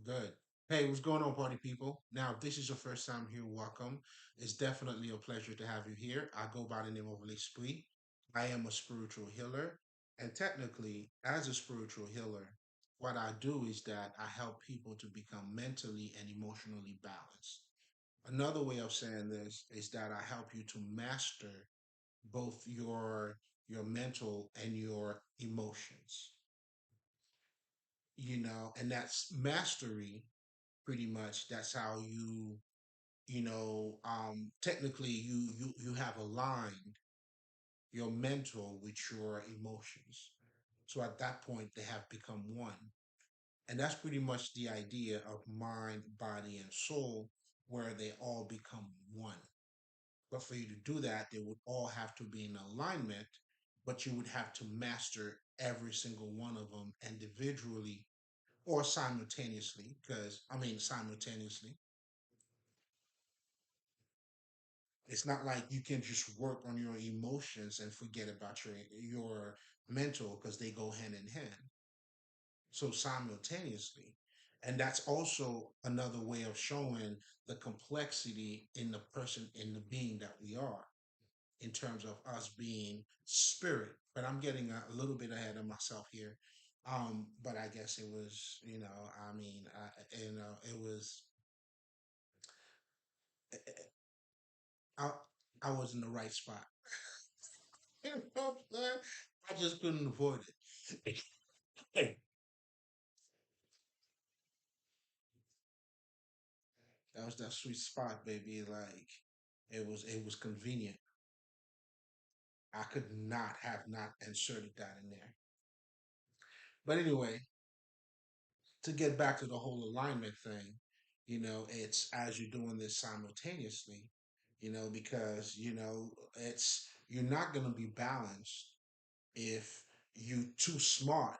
Good. Hey, what's going on, party people? Now, if this is your first time here, welcome. It's definitely a pleasure to have you here. I go by the name of L'Esprit. I am a spiritual healer. And technically, as a spiritual healer, what I do is that I help people to become mentally and emotionally balanced. Another way of saying this is that I help you to master both your mental and your emotions, and that's mastery pretty much. That's how technically you have aligned your mental with your emotions. So at that point they have become one. And that's pretty much the idea of mind, body, and soul, where they all become one. But for you to do that, they would all have to be in alignment, but you would have to master every single one of them individually or simultaneously, because I mean simultaneously. It's not like you can just work on your emotions and forget about your mental, because they go hand in hand. So simultaneously. And that's also another way of showing the complexity in the person, in the being that we are, in terms of us being spirit. But I'm getting a little bit ahead of myself here. But I guess it was, it was, I, I was in the right spot. You know what I'm saying? I just couldn't avoid it. That was that sweet spot, baby. Like it was convenient. I could not have not inserted that in there. But anyway, to get back to the whole alignment thing, it's as you're doing this simultaneously, because it's you're not gonna be balanced if you too smart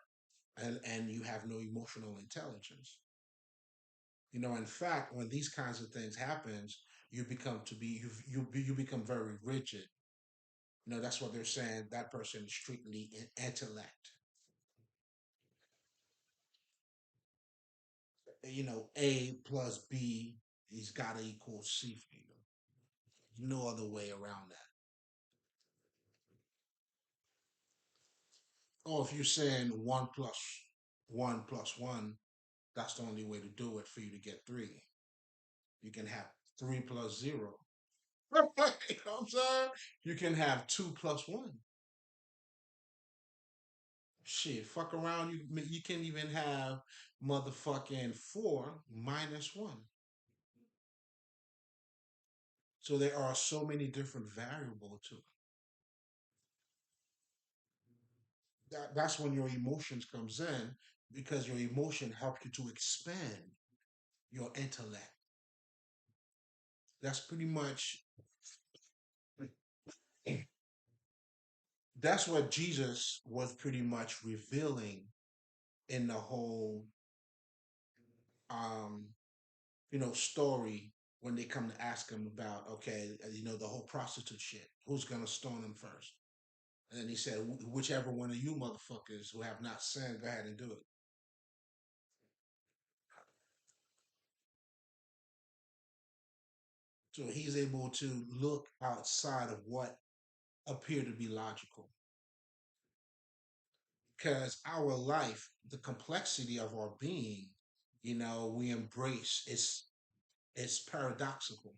and you have no emotional intelligence. In fact, when these kinds of things happens, you become to be you become very rigid. That's what they're saying. That person is strictly in intellect. A plus B is got to equal C for you. No other way around that. Or if you're saying one plus one, that's the only way to do it for you to get three. You can have three plus zero. You know what I'm saying? You can have two plus one. Shit, fuck around. You can even have motherfucking four minus one. So there are so many different variables to it. That's when your emotions comes in, because your emotion helps you to expand your intellect. That's pretty much that's what Jesus was pretty much revealing in the whole um story, when they come to ask him about, okay, the whole prostitute shit, who's gonna stone him first. And then he said, whichever one of you motherfuckers who have not sinned, go ahead and do it. So he's able to look outside of what appear to be logical. Because our life, the complexity of our being, we embrace, it's paradoxical.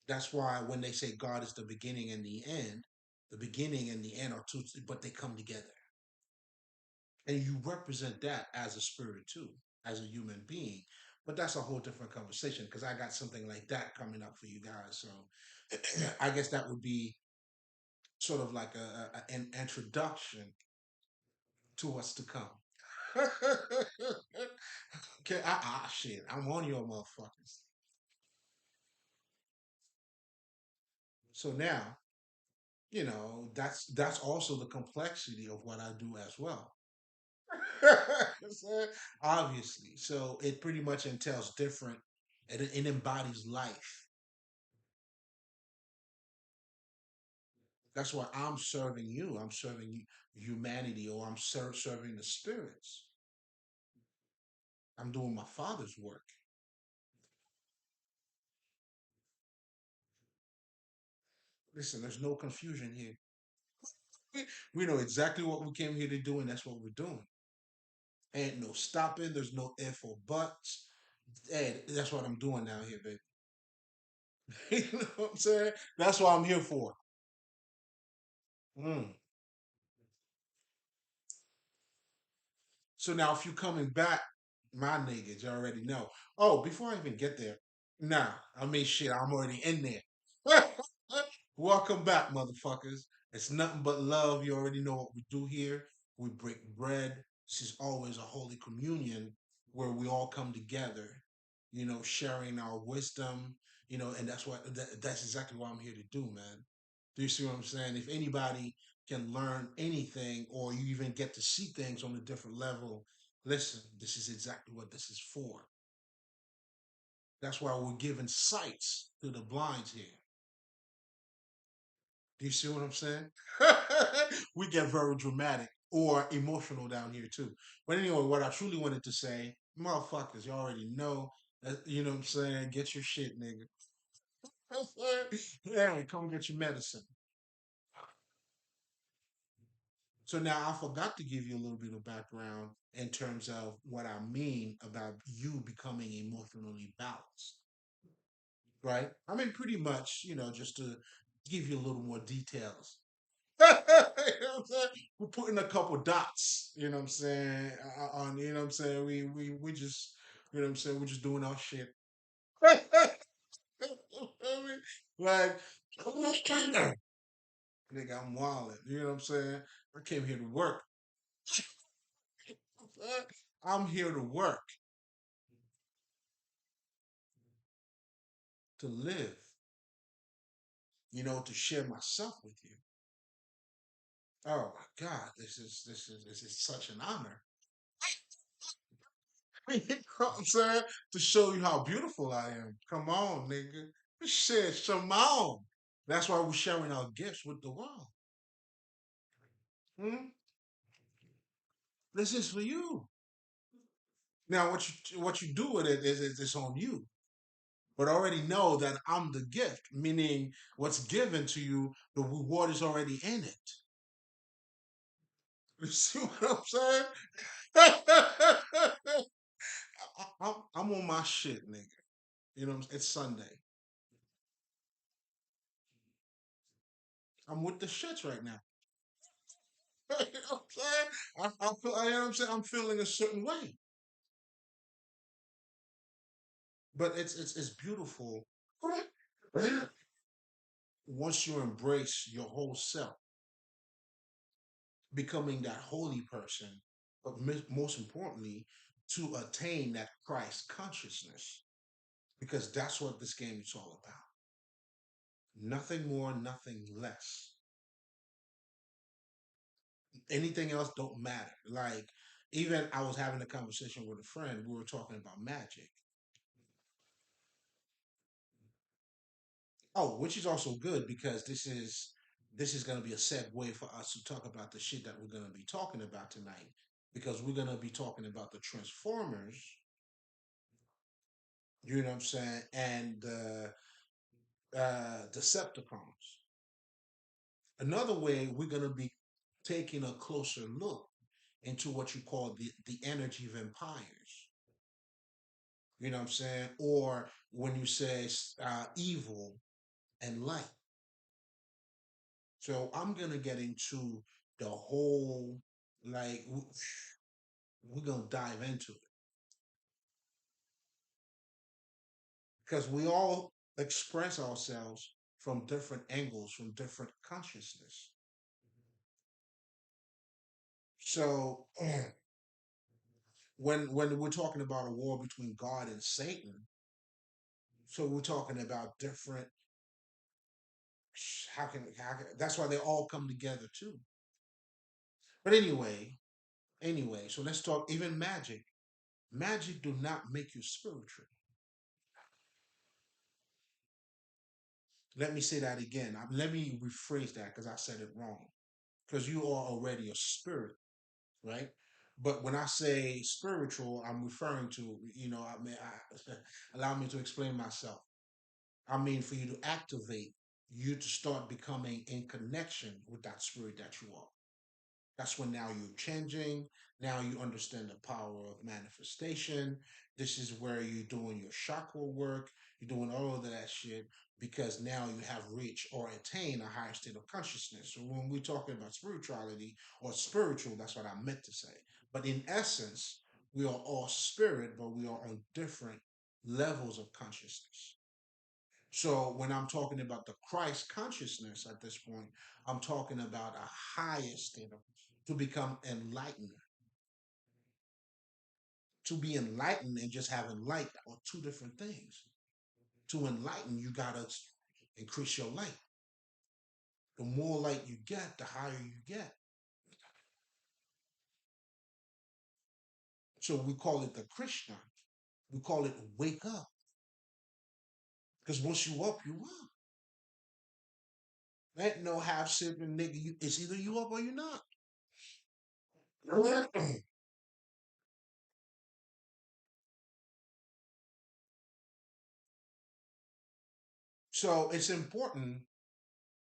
That's why when they say God is the beginning and the beginning and the end are two, but they come together. And you represent that as a spirit too, as a human being. But that's a whole different conversation, because I got something like that coming up for you guys. So I guess that would be sort of like an introduction to what's to come. Okay, shit, I'm on your motherfuckers. So now, that's also the complexity of what I do as well. So, obviously, so it pretty much entails different. It embodies life. That's why I'm serving you. I'm serving humanity, or I'm serving the spirits. I'm doing my father's work. Listen, there's no confusion here. We know exactly what we came here to do, and that's what we're doing. Ain't no stopping. There's no if or buts. Hey, that's what I'm doing down here, baby. You know what I'm saying? That's what I'm here for. Mm. So now, if you coming back, my niggas, you already know. Oh, before I even get there, nah, I mean, shit, I'm already in there. Welcome back, motherfuckers. It's nothing but love. You already know what we do here. We break bread. This is always a holy communion where we all come together, sharing our wisdom, and that's exactly what I'm here to do, man. Do you see what I'm saying? If anybody can learn anything or you even get to see things on a different level, listen, this is exactly what this is for. That's why we're giving sights to the blinds here. Do you see what I'm saying? We get very dramatic or emotional down here too. But anyway, what I truly wanted to say, motherfuckers, you already know. You know what I'm saying? Get your shit, nigga. Yeah, come get your medicine. So now I forgot to give you a little bit of background in terms of what I mean about you becoming emotionally balanced, right? I mean, pretty much, just to give you a little more details. You know what I'm saying? We're putting a couple dots, you know what I'm saying, on, you know what I'm saying? We just, you know what I'm saying? We're just doing our shit. I mean, like, nigga, I'm wilding. You know what I'm saying? I came here to work. I'm here to work, to live, to share myself with you. Oh my God, this is such an honor. You know what I'm saying? To show you how beautiful I am. Come on, nigga. Shit, Shimon. That's why we're sharing our gifts with the world. Hmm? This is for you. Now, what you do with it is it's on you. But already know that I'm the gift, meaning what's given to you, the reward is already in it. You see what I'm saying? I'm on my shit, nigga. It's Sunday. I'm with the shits right now. You know what I'm saying? I feel, you know what I'm saying? I'm feeling a certain way, but it's beautiful once you embrace your whole self, becoming that holy person, but most importantly, to attain that Christ consciousness, because that's what this game is all about. Nothing more, nothing less. Anything else don't matter. Like, even I was having a conversation with a friend. We were talking about magic. Oh, which is also good because this is going to be a segue for us to talk about the shit that we're going to be talking about tonight. Because we're going to be talking about the Transformers, you know what I'm saying, and the Decepticons. Another way we're going to be taking a closer look into what you call the energy vampires. You know what I'm saying? Or when you say evil and light. So I'm gonna get into the whole, like, we're gonna dive into it because we all express ourselves from different angles, from different consciousness. So when we're talking about a war between God and Satan, so we're talking about different. How can that's why they all come together too. But anyway, so let's talk even magic. Magic do not make you spiritual. Let me say that again. Let me rephrase that because I said it wrong. Because you are already a spirit, right? But when I say spiritual, I'm referring to, I mean, allow me to explain myself. I mean, for you to activate, you to start becoming in connection with that spirit that you are. That's when now you're changing. Now you understand the power of manifestation. This is where you're doing your chakra work. You're doing all of that shit because now you have reached or attained a higher state of consciousness. So when we're talking about spirituality or spiritual, that's what I meant to say. But in essence, we are all spirit, but we are on different levels of consciousness. So when I'm talking about the Christ consciousness at this point, I'm talking about a higher state of to become enlightened. To be enlightened and just having light are two different things. To enlighten, you gotta increase your light. The more light you get, the higher you get. So we call it the Krishna. We call it wake up. Because once you up, you up. There ain't no half sipping nigga. It's either you up or you not. So it's important,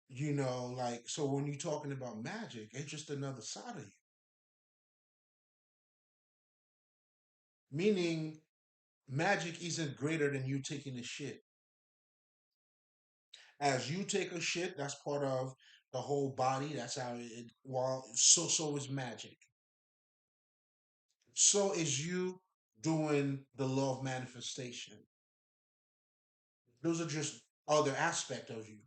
like, so when you're talking about magic, it's just another side of you. Meaning, magic isn't greater than you taking a shit. As you take a shit, that's part of the whole body. That's how well, so is magic. So is you doing the law of manifestation. Those are just other aspect of you.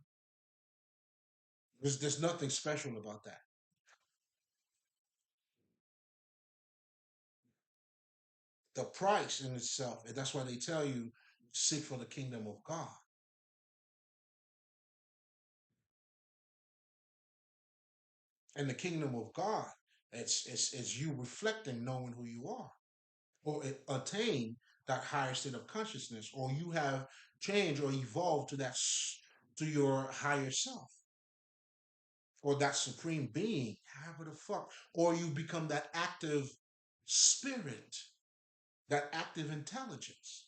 There's nothing special about that. The price in itself, and that's why they tell you seek for the kingdom of God. And the kingdom of God, it's you reflecting, knowing who you are, or attain that higher state of consciousness, or you have changed or evolved to to your higher self, or that supreme being, however the fuck, or you become that active spirit, that active intelligence,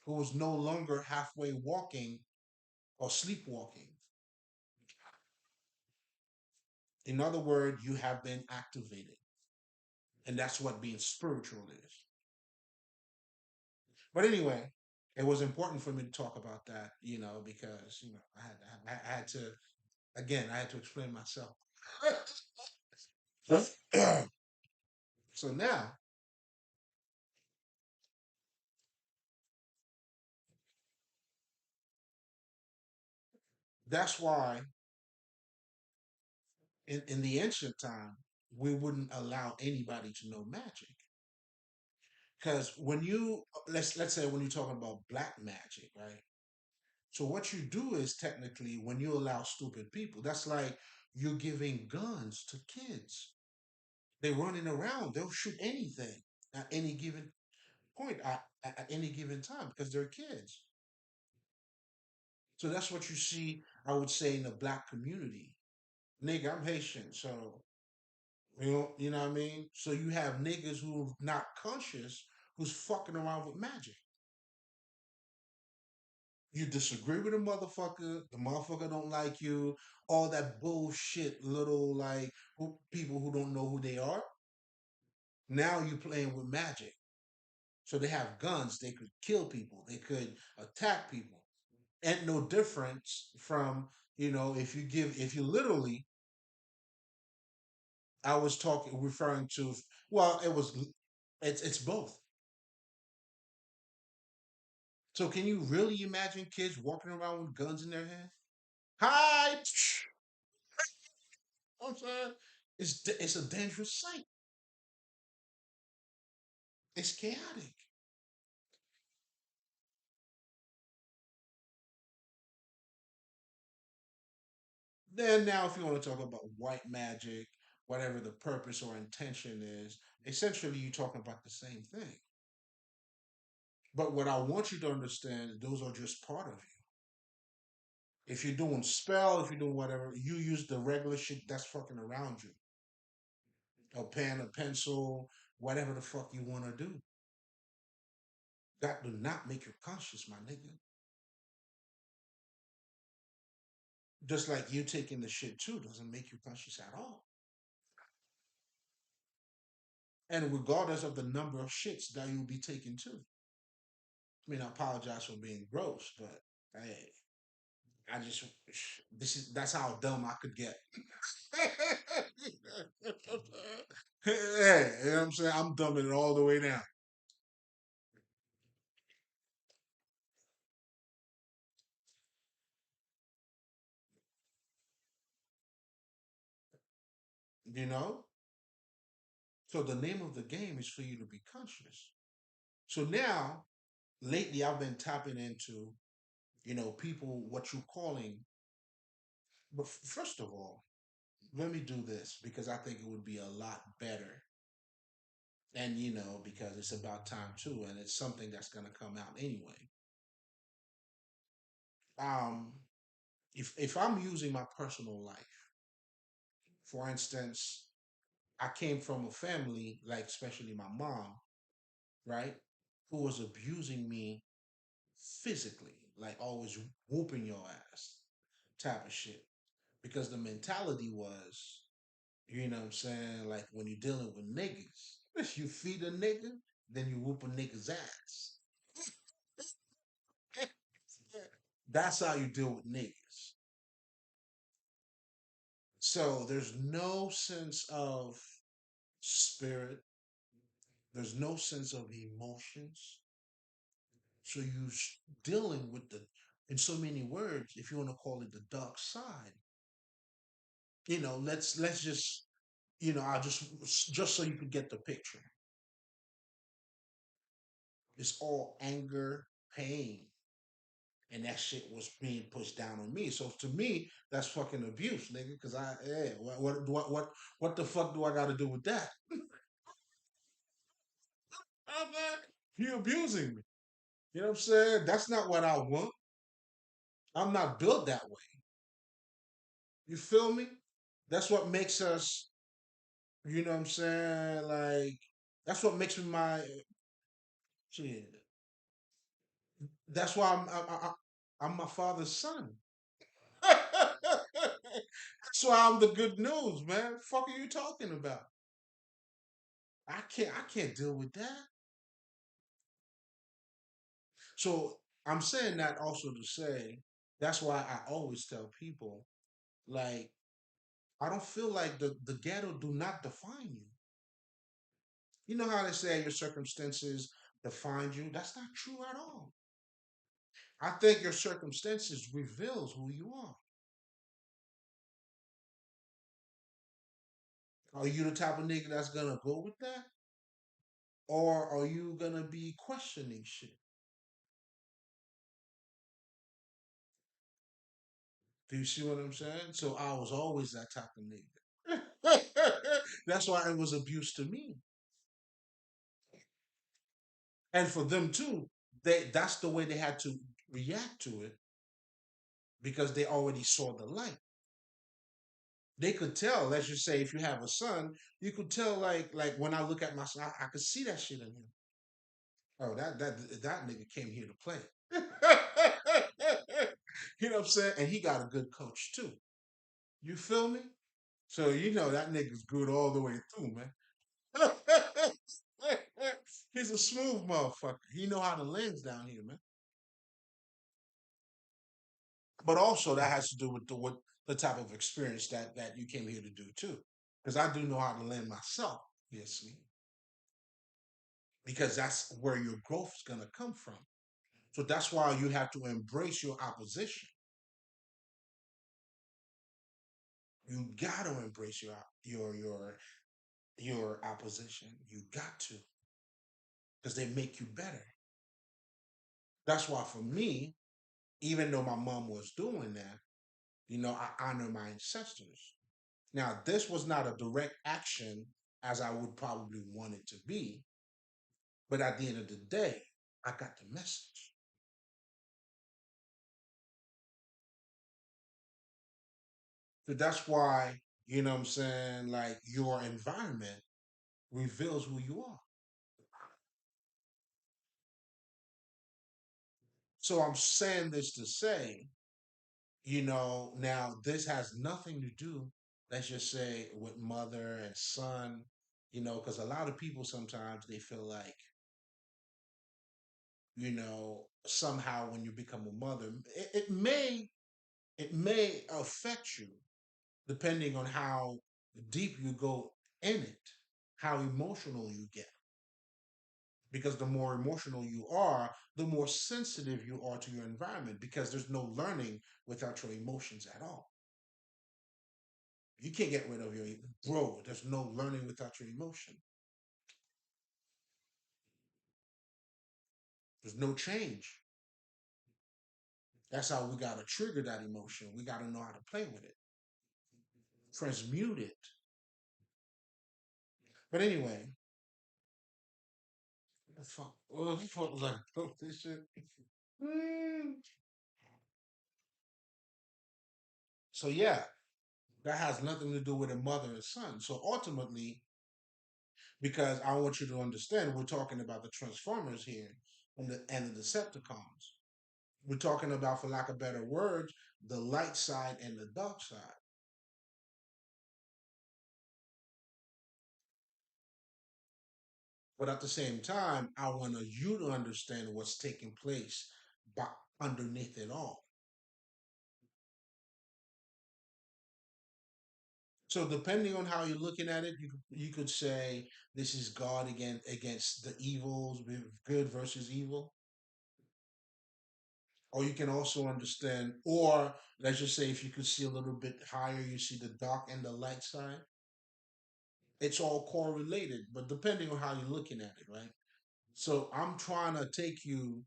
who is no longer halfway walking or sleepwalking. In other words, you have been activated, and that's what being spiritual is. But anyway, it was important for me to talk about that, because I had to again I had to explain myself. So now that's why in the ancient time we wouldn't allow anybody to know magic because when you let's say when you're talking about black magic, right? So what you do is technically when you allow stupid people, that's like you're giving guns to kids. They're running around. They'll shoot anything at any given point at any given time because they're kids. So that's what you see, I would say, in the black community. Nigga, I'm Haitian, so you know what I mean? So you have niggas who not conscious who's fucking around with magic. You disagree with a motherfucker, the motherfucker don't like you, all that bullshit little like people who don't know who they are. Now you playing with magic. So they have guns, they could kill people, they could attack people. And no difference from, if you literally, I was talking referring to, well, it's both. So can you really imagine kids walking around with guns in their hand? Hi, I'm saying it's a dangerous sight. It's chaotic. Then now, if you want to talk about white magic, whatever the purpose or intention is, essentially you're talking about the same thing. But what I want you to understand, those are just part of you. If you're doing spell, if you're doing whatever, you use the regular shit that's fucking around you. a pen, a pencil, whatever the fuck you want to do. That do not make you conscious, my nigga. Just like you taking the shit too doesn't make you conscious at all. And regardless of the number of shits that you'll be taking too. I mean, I apologize for being gross, but hey, I just that's how dumb I could get. Hey, you know what I'm saying? I'm dumbing it all the way down. You know? So the name of the game is for you to be conscious. So now, lately I've been tapping into, people what you're calling. But first of all, let me do this because I think it would be a lot better. And because it's about time too, and it's something that's gonna come out anyway. Um, if I'm using my personal life, for instance, I came from a family, like especially my mom, right, who was abusing me physically, like always whooping your ass type of shit. Because the mentality was, what I'm saying, like when you're dealing with niggas, you feed a nigga, then you whoop a nigga's ass. That's how you deal with niggas. So there's no sense of spirit, there's no sense of emotions. So you dealing with in so many words, if you want to call it the dark side. Let's just, I'll just so you can get the picture. It's all anger, pain, and that shit was being pushed down on me. So to me, that's fucking abuse, nigga. Because what the fuck do I got to do with that? I'm like, you abusing me. You know what I'm saying? That's not what I want. I'm not built that way. You feel me? That's what makes us. You know what I'm saying? Like that's what makes me my shit. That's why I'm my father's son. That's why I'm the good news, man. Fuck are you talking about? I can't deal with that. So I'm saying that also to say that's why I always tell people like I don't feel like the ghetto do not define you. You know how they say your circumstances define you? That's not true at all. I think your circumstances reveals who you are. Are you the type of nigga that's gonna go with that? Or are you gonna be questioning shit? Do you see what I'm saying? So I was always that type of nigga. That's why it was abuse to me. And for them too, that's the way they had to react to it because they already saw the light. They could tell, let's just say if you have a son, you could tell like when I look at my son, I could see that shit in him. Oh, that nigga came here to play. You know what I'm saying? And he got a good coach too. You feel me? So that nigga's good all the way through, man. He's a smooth motherfucker. He know how to lens down here, man. But also that has to do with the type of experience that you came here to do too. Because I do know how to lend myself, obviously, because that's where your growth is gonna come from. So that's why you have to embrace your opposition. You got to embrace your opposition. You got to, because they make you better. That's why for me, even though my mom was doing that, I honor my ancestors. Now, this was not a direct action as I would probably want it to be, but at the end of the day, I got the message. So that's why, what I'm saying, like your environment reveals who you are. So I'm saying this to say, now this has nothing to do, let's just say, with mother and son, because a lot of people sometimes they feel like, somehow when you become a mother, it may affect you depending on how deep you go in it, how emotional you get. Because the more emotional you are, the more sensitive you are to your environment because there's no learning without your emotions at all. You can't get rid of your bro. There's no learning without your emotion. There's no change. That's how we gotta trigger that emotion. We gotta know how to play with it, transmute it. But anyway, the fuck, the fuck was this shit? Mm. So yeah, that has nothing to do with a mother and son. So ultimately, because I want you to understand, we're talking about the Transformers here and the Decepticons. We're talking about, for lack of better words, the light side and the dark side. But at the same time, I want you to understand what's taking place underneath it all. So depending on how you're looking at it, you could say this is God against the evils, good versus evil. Or you can also understand, or let's just say if you could see a little bit higher, you see the dark and the light side. It's all correlated, but depending on how you're looking at it, right? So I'm trying to give you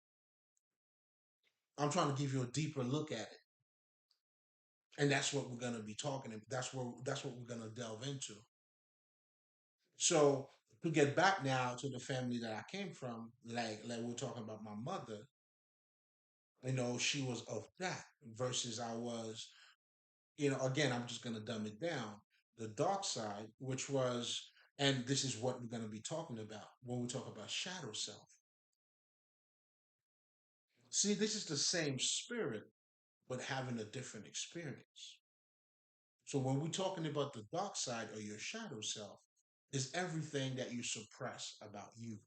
a deeper look at it. And that's what we're gonna be talking about. That's what we're gonna delve into. So to get back now to the family that I came from, like we're talking about my mother, she was of that versus I was, again, I'm just gonna dumb it down. The dark side, which was, and this is what we're gonna be talking about when we talk about shadow self. See, this is the same spirit, but having a different experience. So when we're talking about the dark side or your shadow self, is everything that you suppress about you.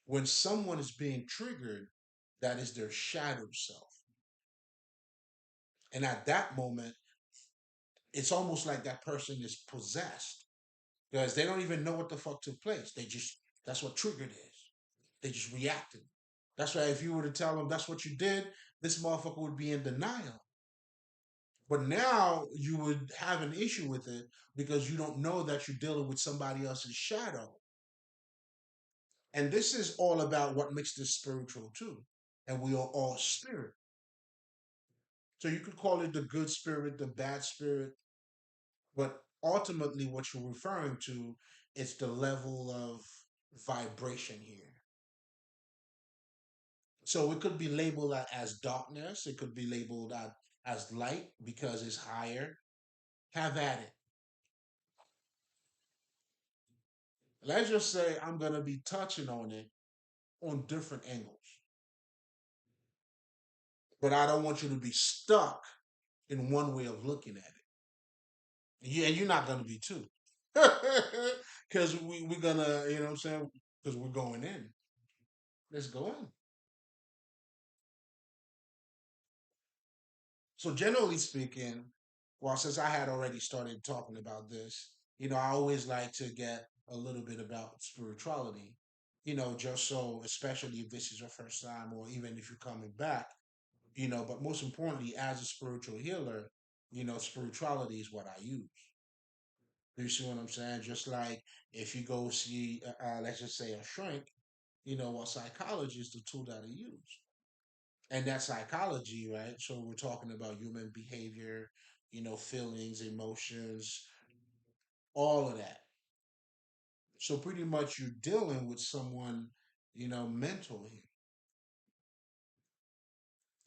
When someone is being triggered, that is their shadow self. And at that moment, it's almost like that person is possessed because they don't even know what the fuck took place. That's what triggered is. They just reacted. That's why if you were to tell them that's what you did, this motherfucker would be in denial. But now you would have an issue with it because you don't know that you're dealing with somebody else's shadow. And this is all about what makes this spiritual too. And we are all spirit. So you could call it the good spirit, the bad spirit, but ultimately what you're referring to is the level of vibration here. So it could be labeled as darkness, it could be labeled as light because it's higher. Have at it. Let's just say I'm going to be touching on it on different angles, but I don't want you to be stuck in one way of looking at it. And you're not going to be too. Because we're going to, you know what I'm saying? Because we're going in. Let's go in. So generally speaking, well, since I had already started talking about this, I always like to get a little bit about spirituality, just so, especially if this is your first time or even if you're coming back, but most importantly, as a spiritual healer, spirituality is what I use. You see what I'm saying? Just like if you go see, let's just say a shrink, what psychology is the tool that I use. And that's psychology, right? So we're talking about human behavior, feelings, emotions, all of that. So pretty much you're dealing with someone, mentally.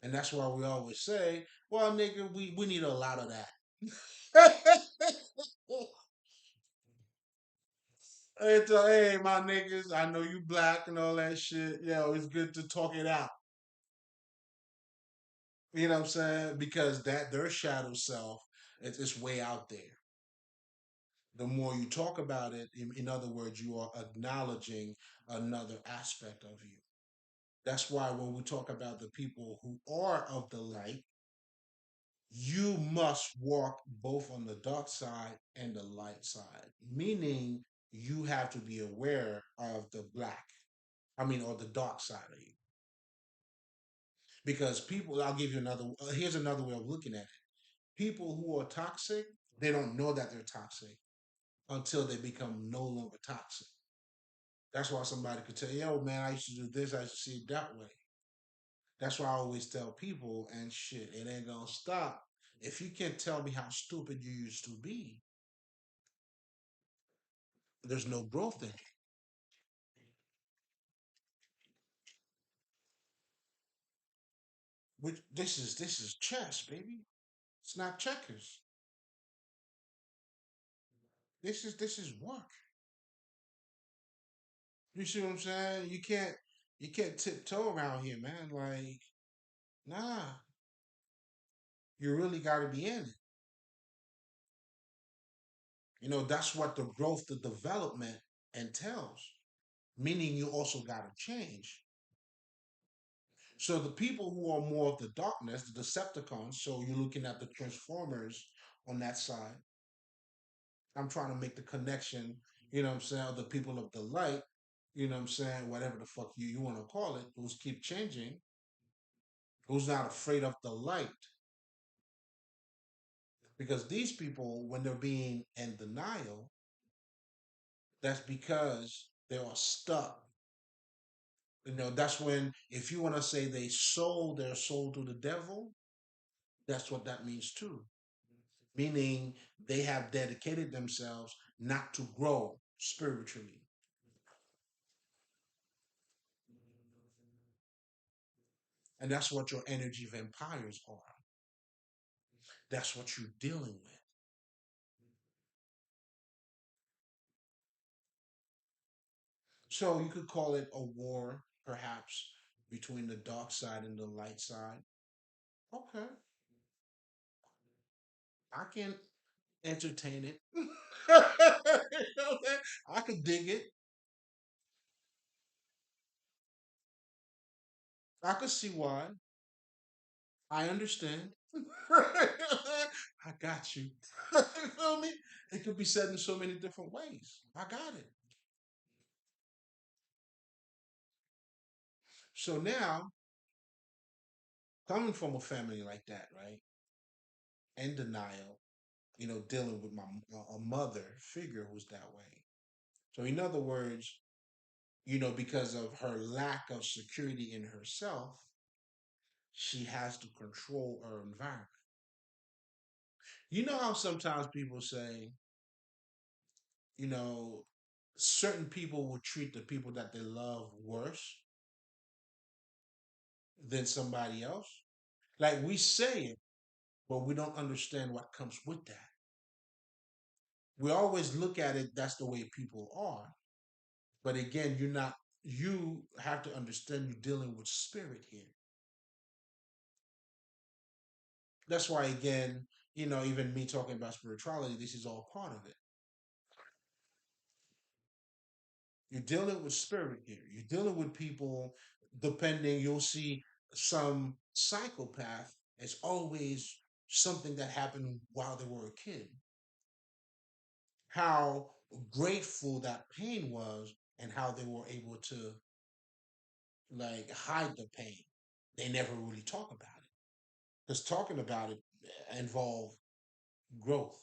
And that's why we always say, well, nigga, we need a lot of that. Hey, my niggas, I know you black and all that shit. Yo, it's good to talk it out. You know what I'm saying? Because that their shadow self, it's way out there. The more you talk about it, in other words, you are acknowledging another aspect of you. That's why when we talk about the people who are of the light, you must walk both on the dark side and the light side, meaning you have to be aware of the black, I mean, or the dark side of you. Because people, I'll give you another, here's another way of looking at it. People who are toxic, they don't know that they're toxic until they become no longer toxic. That's why somebody could tell you, yo, man, I used to do this, I used to see it that way. That's why I always tell people, and shit, it ain't gonna stop. If you can't tell me how stupid you used to be, there's no growth in it. Which this is chess, baby. It's not checkers. This is work. You see what I'm saying? You can't tiptoe around here, man. Like, nah, you really got to be in it. That's what the growth, the development entails. Meaning you also got to change. So the people who are more of the darkness, the Decepticons, so you're looking at the Transformers on that side. I'm trying to make the connection, you know what I'm saying, the people of the light, you know what I'm saying, whatever the fuck you want to call it, who's keep changing, who's not afraid of the light. Because these people, when they're being in denial, that's because they are stuck. That's when, if you want to say they sold their soul to the devil, that's what that means too. Meaning they have dedicated themselves not to grow spiritually. And that's what your energy vampires are. That's what you're dealing with. So you could call it a war, perhaps, between the dark side and the light side. Okay, I can entertain it. You know what I'm saying? I could dig it. I could see why. I understand. I got you. You feel me? It could be said in so many different ways. I got it. So now, coming from a family like that, right, in denial, dealing with a mother figure who's that way. So in other words, because of her lack of security in herself, she has to control her environment. You know how sometimes people say, you know, certain people will treat the people that they love worse than somebody else? Like we say it, but we don't understand what comes with that. We always look at it, that's the way people are. But again, you have to understand you're dealing with spirit here. That's why, again, even me talking about spirituality, this is all part of it. You're dealing with spirit here. You're dealing with people, depending, you'll see some psychopath. It's always something that happened while they were a kid. How grateful that pain was and how they were able to like hide the pain. They never really talk about it because talking about it involve growth.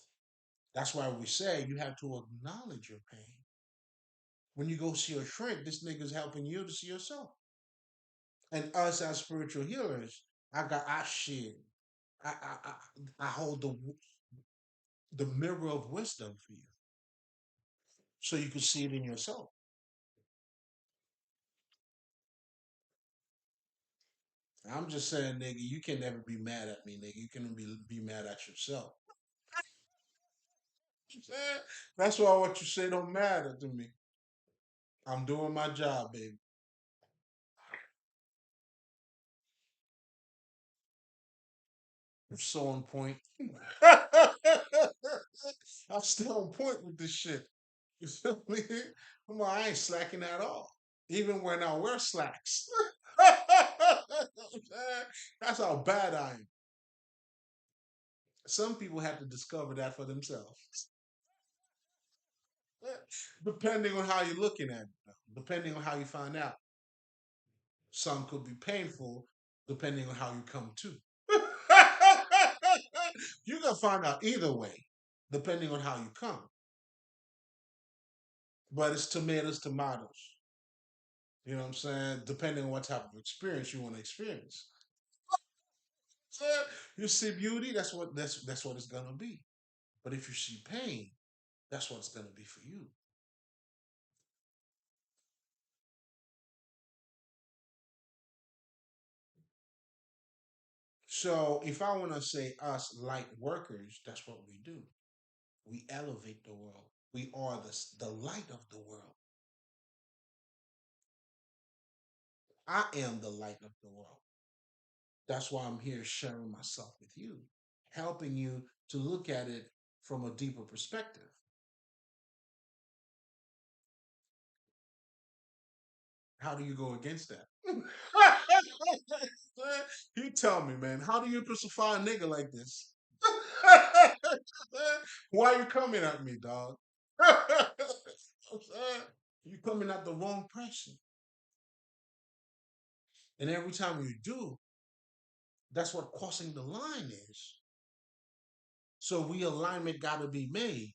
That's why we say you have to acknowledge your pain. When you go see a shrink, this nigga's helping you to see yourself. And us as spiritual healers, I shit. I I I, I hold the mirror of wisdom for you, so you can see it in yourself. I'm just saying, nigga, you can never be mad at me, nigga. You can be mad at yourself. That's why what you say don't matter to me. I'm doing my job, baby. I'm so on point. I'm still on point with this shit. You feel me? Come on, I ain't slacking at all. Even when I wear slacks. That's how bad I am. Some people have to discover that for themselves. Depending on how you're looking at it, depending on how you find out. Some could be painful, depending on how you come to. You can find out either way, depending on how you come. But it's tomatoes, tomatoes. You know what I'm saying? Depending on what type of experience you want to experience. You see beauty, that's what it's gonna be. But if you see pain, that's what it's gonna be for you. So if I want to say us light workers, that's what we do. We elevate the world. We are the light of the world. I am the light of the world. That's why I'm here sharing myself with you, helping you to look at it from a deeper perspective. How do you go against that? You tell me, man. How do you crucify a nigga like this? Why are you coming at me, dog? You coming at the wrong person. And every time you do, that's what crossing the line is. So realignment got to be made.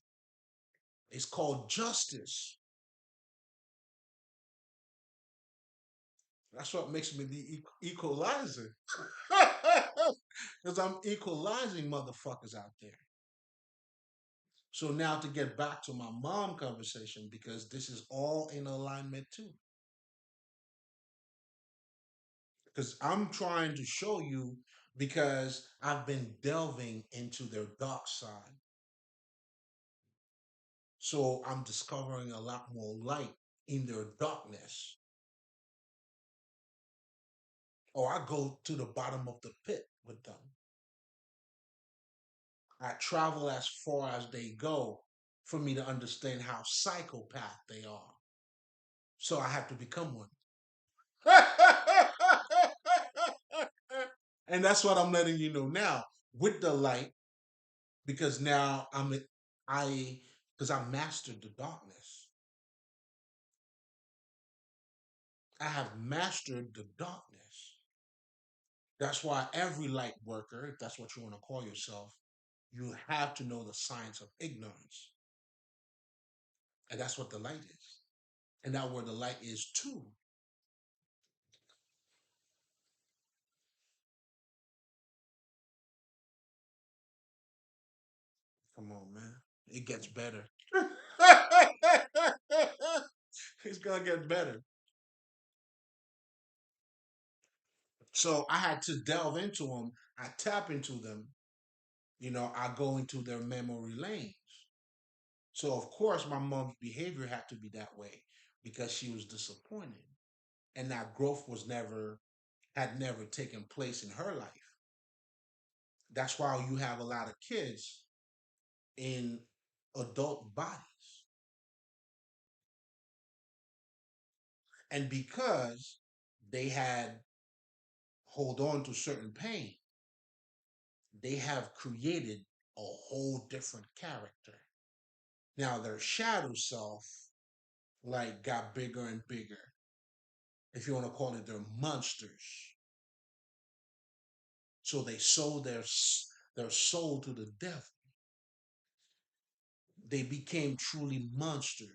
It's called justice. That's what makes me the equalizer. Because I'm equalizing motherfuckers out there. So now to get back to my mom conversation, because this is all in alignment too. Because I'm trying to show you because I've been delving into their dark side. So I'm discovering a lot more light in their darkness. Or I go to the bottom of the pit with them. I travel as far as they go for me to understand how psychopath they are. So I have to become one. And that's what I'm letting you know now with the light, because now I because I mastered the darkness. I have mastered the darkness. That's why every light worker, if that's what you want to call yourself, you have to know the science of ignorance. And that's what the light is. And that's where the light is too. Come on, man. It gets better. It's gonna get better. So I had to delve into them. I tap into them. I go into their memory lanes. So of course my mom's behavior had to be that way because she was disappointed. And that growth had never taken place in her life. That's why you have a lot of kids in adult bodies. And because they had hold on to certain pain, they have created a whole different character. Now their shadow self like got bigger and bigger. If you want to call it, they're monsters. So they sold their soul to the devil. They became truly monsters.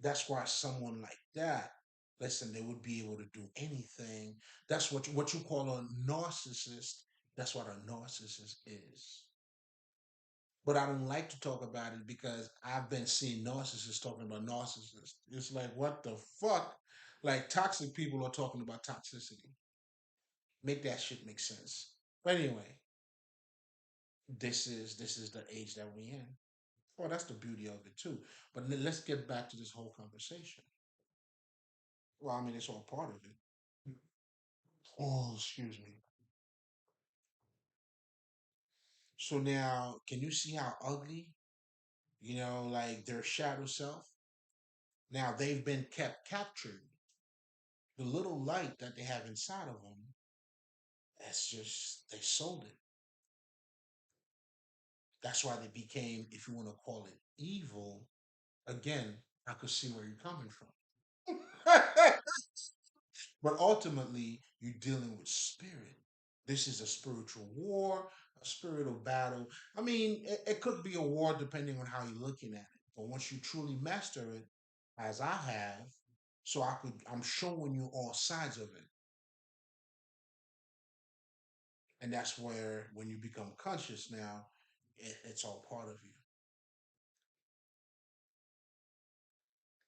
That's why someone like that, listen, they would be able to do anything. That's what you call a narcissist. That's what a narcissist is. But I don't like to talk about it because I've been seeing narcissists talking about narcissists. It's like, what the fuck? Like, toxic people are talking about toxicity. Make that shit make sense. But anyway, this is the age that we in. Well, that's the beauty of it too. But let's get back to this whole conversation. Well, I mean, it's all part of it. Oh, excuse me. So now, can you see how ugly, like their shadow self? Now they've been kept captured. The little light that they have inside of them, that's just, they sold it. That's why they became, if you want to call it evil, again, I could see where you're coming from. But ultimately, you're dealing with spirit. This is a spiritual war, a spiritual battle. I mean, it could be a war depending on how you're looking at it. But once you truly master it, as I have, I'm showing you all sides of it. And that's where, when you become conscious now, it's all part of you.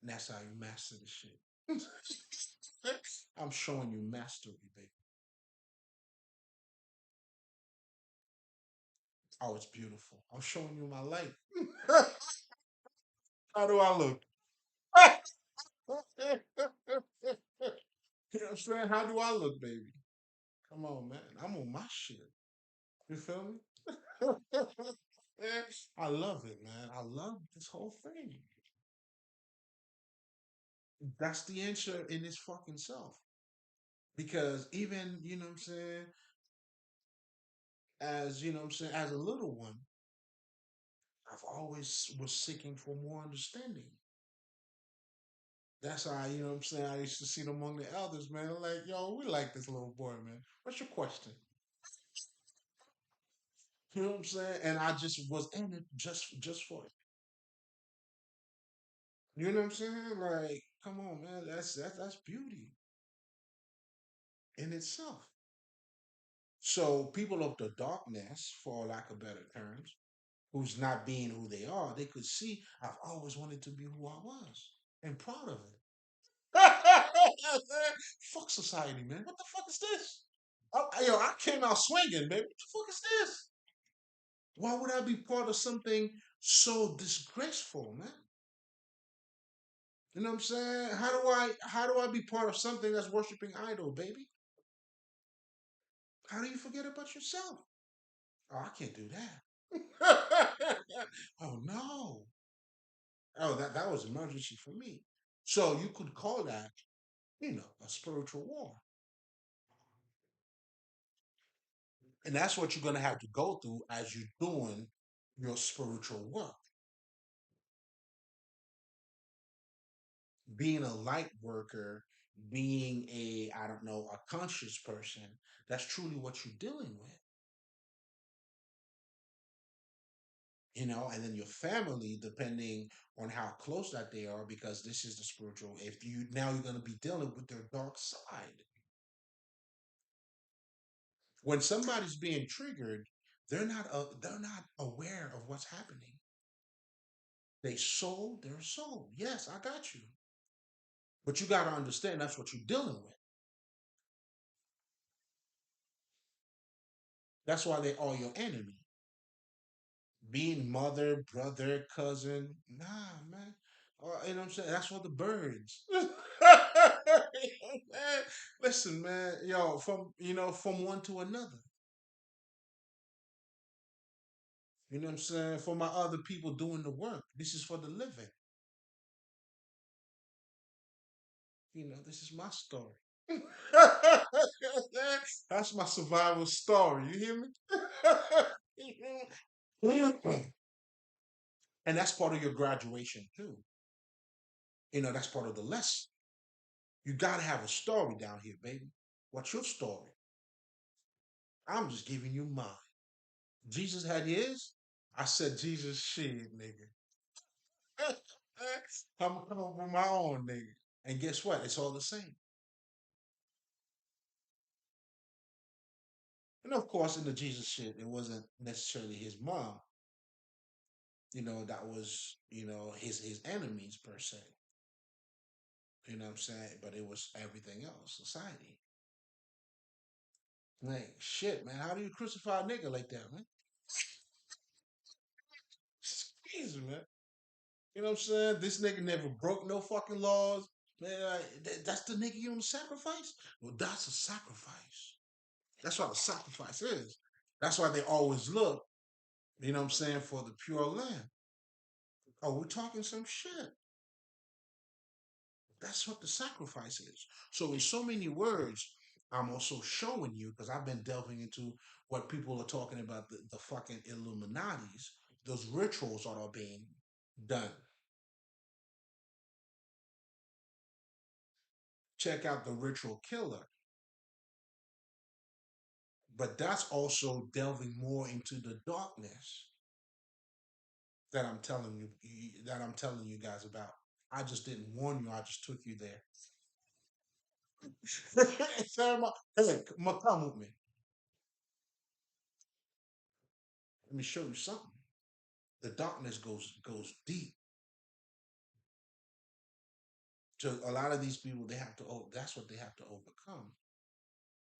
And that's how you master the shit. I'm showing you mastery, baby. Oh, it's beautiful. I'm showing you my light. How do I look? You know what I'm saying? How do I look, baby? Come on, man. I'm on my shit. You feel me? I love it, man. I love this whole thing. That's the answer in its fucking self. Because even, what I'm saying, as a little one, I've always was seeking for more understanding. That's how, what I'm saying, I used to see it among the elders, man. Like, yo, we like this little boy, man. What's your question? You know what I'm saying? And I just was in it just for it. You know what I'm saying? Like, come on, man. That's beauty in itself. So people of the darkness, for lack of better terms, who's not being who they are, they could see I've always wanted to be who I was and proud of it. Fuck society, man. What the fuck is this? I came out swinging, man. What the fuck is this? Why would I be part of something so disgraceful, man? You know what I'm saying? How do I be part of something that's worshiping idol, baby? How do you forget about yourself? Oh, I can't do that. Oh no. Oh, that was emergency for me. So you could call that, a spiritual war. And that's what you're gonna have to go through as you're doing your spiritual work. Being a light worker, being I don't know, a conscious person, that's truly what you're dealing with. And then your family, depending on how close that they are, because this is the spiritual. If you now you're going to be dealing with their dark side. When somebody's being triggered, they're not aware of what's happening. They sold their soul. Yes, I got you, but you got to understand that's what you're dealing with. That's why they are your enemy. Being mother, brother, cousin, nah, man. You know what I'm saying? That's for the birds. Listen, man, yo, from one to another. You know what I'm saying? For my other people doing the work. This is for the living. This is my story. That's my survival story. You hear me? And that's part of your graduation too. That's part of the lesson. You gotta have a story down here, baby. What's your story? I'm just giving you mine. Jesus had his. I said, Jesus, shit, nigga. I'm coming up with my own, nigga. And guess what? It's all the same. And of course, in the Jesus shit, it wasn't necessarily his mom. That was, his enemies per se. You know what I'm saying? But it was everything else, society. Like shit, man. How do you crucify a nigga like that, man? It's crazy, man. You know what I'm saying? This nigga never broke no fucking laws. Man, that's the nigga you want to sacrifice? Well, that's a sacrifice. That's what a sacrifice is. That's why they always look, you know what I'm saying, for the pure lamb. Oh, we're talking some shit. That's what the sacrifice is. So, in so many words, I'm also showing you, because I've been delving into what people are talking about the fucking Illuminati's, those rituals that are being done. Check out the ritual killer. But that's also delving more into the darkness that I'm telling you guys about. I just didn't warn you. I just took you there. Sarah, hey, come with me. Let me show you something. The darkness goes deep. So a lot of these people, they have to. That's what they have to overcome.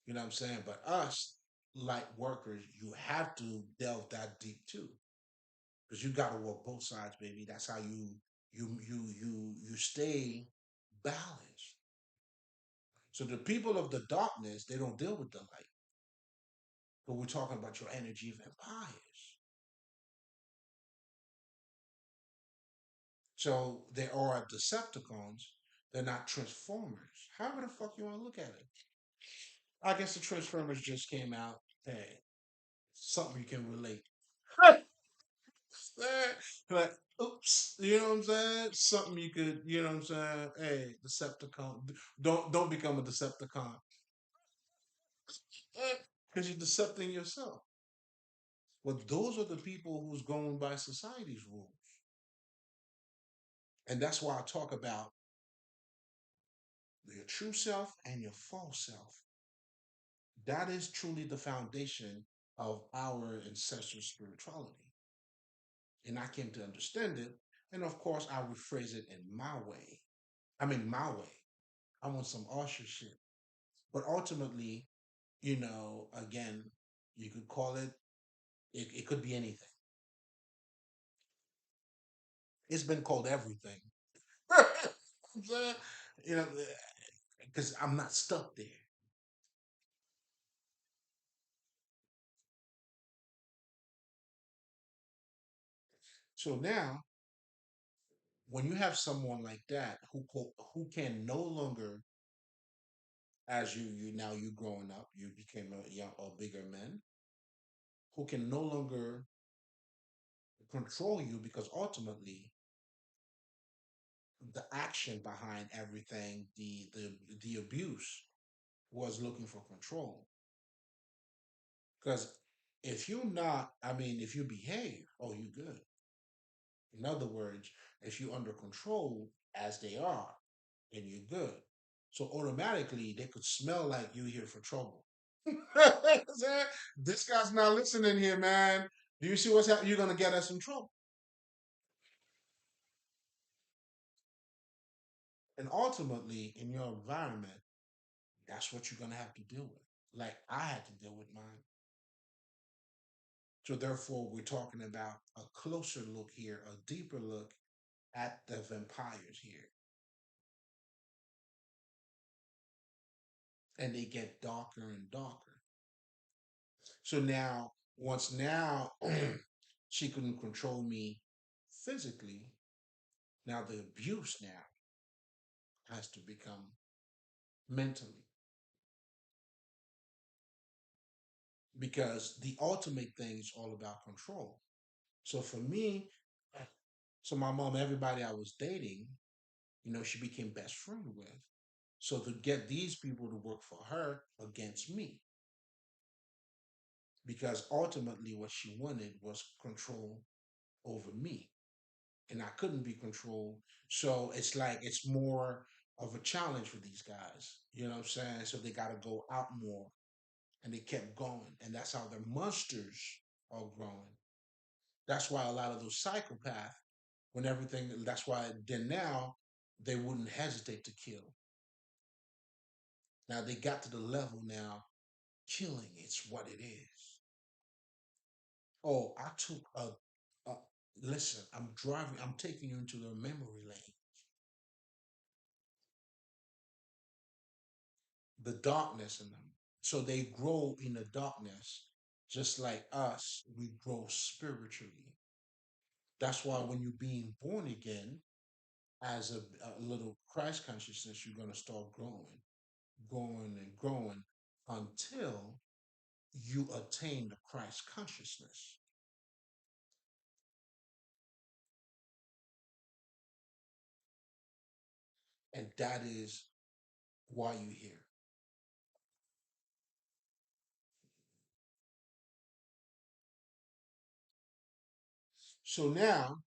You know what I'm saying? But us, light workers, you have to delve that deep too, because you got to work both sides, baby. That's how you stay balanced. So the people of the darkness, they don't deal with the light. But we're talking about your energy vampires. So they are Decepticons. They're not Transformers. However the fuck you want to look at it. I guess the Transformers just came out. Hey, something you can relate. Like, oops, you know what I'm saying? Something you could, you know what I'm saying? Hey, Decepticon. Don't become a Decepticon. Because you're decepting yourself. Well, those are the people who's going by society's rules. And that's why I talk about your true self and your false self. That is truly the foundation of our ancestral spirituality. And I came to understand it. And of course, I rephrase it in my way. I mean, my way. I want some Usher shit. But ultimately, again, you could call it could be anything. It's been called everything. I'm saying, you know, because I'm not stuck there. So now, when you have someone like that who can no longer, as you growing up, you became a young or bigger man, who can no longer control you because ultimately the action behind everything, the abuse was looking for control. Because if you behave, oh, you good. In other words, if you under control as they are, then you're good. So automatically they could smell like you here for trouble. This guy's not listening here, man. Do you see what's happening? You're gonna get us in trouble. And ultimately, in your environment, that's what you're gonna have to deal with. Like I had to deal with mine. So therefore, we're talking about a closer look here, a deeper look at the vampires here, and they get darker and darker. So now, once now she couldn't control me physically, now the abuse now has to become mentally, because the ultimate thing is all about control. So for me, so my mom, everybody I was dating, she became best friend with. So to get these people to work for her against me, because ultimately what she wanted was control over me, and I couldn't be controlled. So it's like it's more of a challenge for these guys. You know what I'm saying? So they got to go out more, and they kept going, and that's how their monsters are growing. That's why a lot of those psychopaths, when everything, that's why then now they wouldn't hesitate to kill. Now they got to the level now. Killing, it's what it is. Oh, I took a listen, I'm driving, I'm taking you into the memory lane. The darkness in them. So they grow in the darkness, just like us, we grow spiritually. That's why when you're being born again, as a little Christ consciousness, you're going to start growing, growing, and growing until you attain the Christ consciousness. And that is why you're here. So now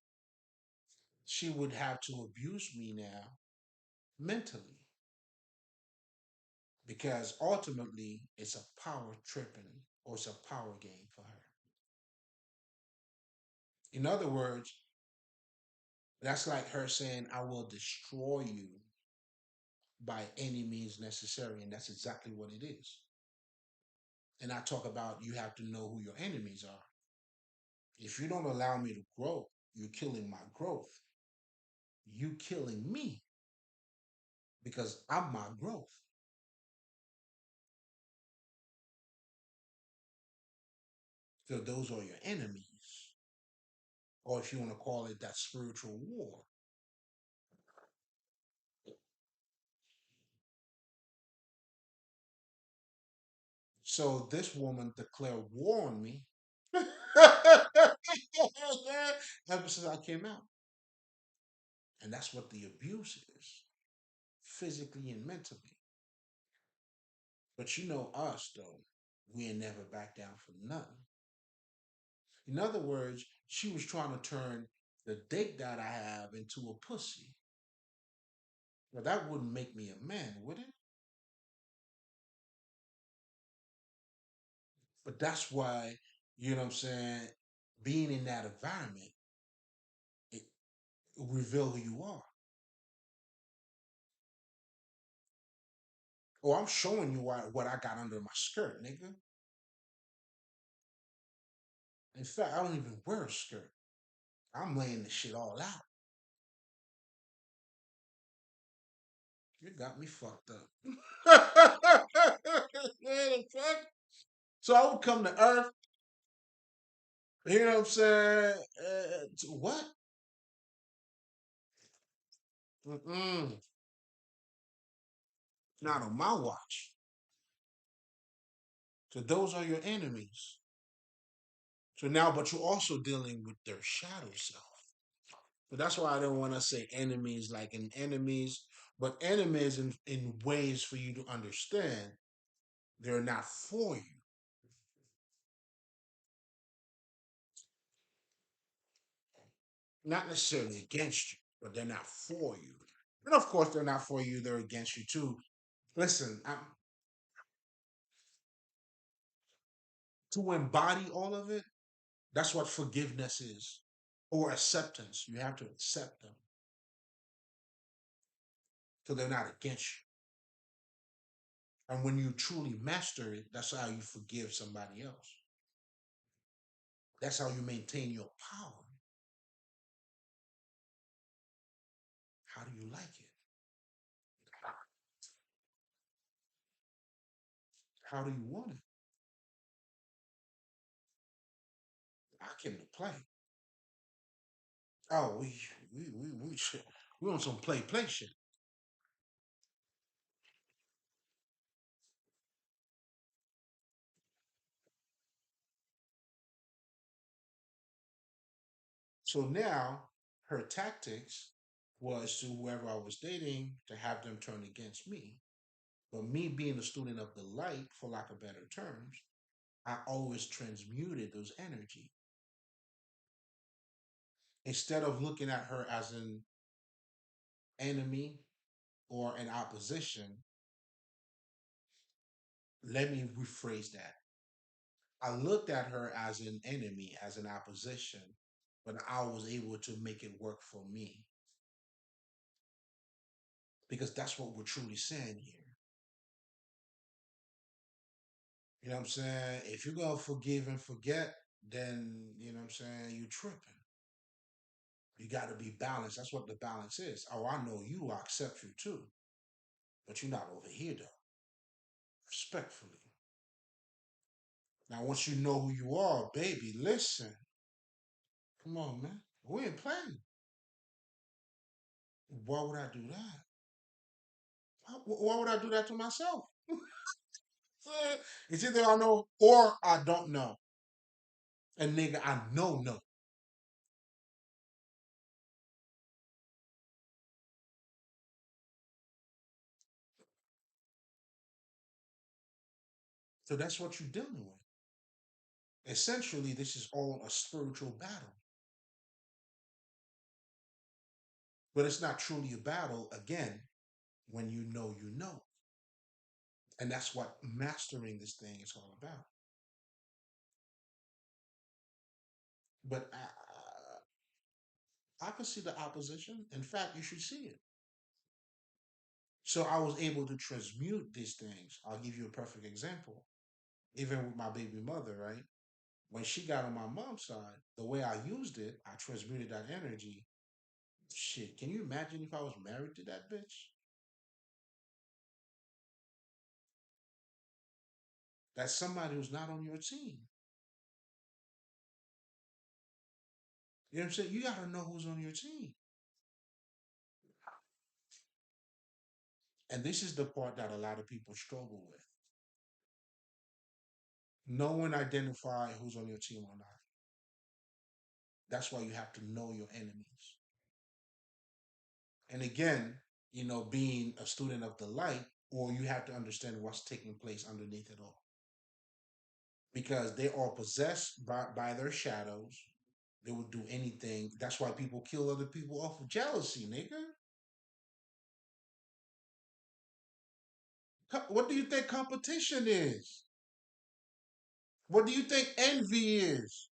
she would have to abuse me now mentally because ultimately it's a power tripping or it's a power game for her. In other words, that's like her saying, I will destroy you by any means necessary. And that's exactly what it is. And I talk about you have to know who your enemies are. If you don't allow me to grow, you're killing my growth. You killing me because I'm my growth. So those are your enemies. Or if you want to call it that spiritual war. So this woman declared war on me ever since I came out. And that's what the abuse is, physically and mentally. But you know us though, we ain't never back down for nothing. In other words, she was trying to turn the dick that I have into a pussy. Well, that wouldn't make me a man, would it? But that's why, you know what I'm saying, being in that environment, it, it reveal who you are. Oh, I'm showing you what I got under my skirt, nigga. In fact, I don't even wear a skirt. I'm laying this shit all out. You got me fucked up. The fuck? So I would come to Earth, you know what I'm saying? What? Mm-mm. Not on my watch. So those are your enemies. So now, but you're also dealing with their shadow self. So that's why I don't want to say enemies like in enemies, but enemies in ways for you to understand they're not for you. Not necessarily against you, but they're not for you. And of course, they're not for you, they're against you too. Listen, to embody all of it, that's what forgiveness is or acceptance. You have to accept them so they're not against you. And when you truly master it, that's how you forgive somebody else. That's how you maintain your power. How do you like it? How do you want it? I came to play. Oh, we on some play shit. So now her tactics was to whoever I was dating to have them turn against me. But me being a student of the light, for lack of better terms, I always transmuted those energy. Instead of looking at her as an enemy or an opposition, let me rephrase that. I looked at her as an enemy, as an opposition, but I was able to make it work for me because that's what we're truly saying here. You know what I'm saying? If you're gonna forgive and forget, then you know what I'm saying, you tripping. You gotta be balanced. That's what the balance is. Oh, I know you, I accept you too. But you're not over here though. Respectfully. Now once you know who you are, baby, listen. Come on, man. We ain't playing. Why would I do that? Why would I do that to myself? It's either I know or I don't know. And nigga, I know no. So that's what you're dealing with. Essentially, this is all a spiritual battle. But it's not truly a battle, again, when you know you know. And that's what mastering this thing is all about. But I can see the opposition. In fact, you should see it. So I was able to transmute these things. I'll give you a perfect example. Even with my baby mother, right? When she got on my mom's side, the way I used it, I transmuted that energy. Shit, can you imagine if I was married to that bitch? That's somebody who's not on your team. You know what I'm saying? You got to know who's on your team. And this is the part that a lot of people struggle with. No one identify who's on your team or not. That's why you have to know your enemies. And again, being a student of the light, or you have to understand what's taking place underneath it all. Because they are possessed by their shadows. They would do anything. That's why people kill other people off of jealousy, nigga. What do you think competition is? What do you think envy is?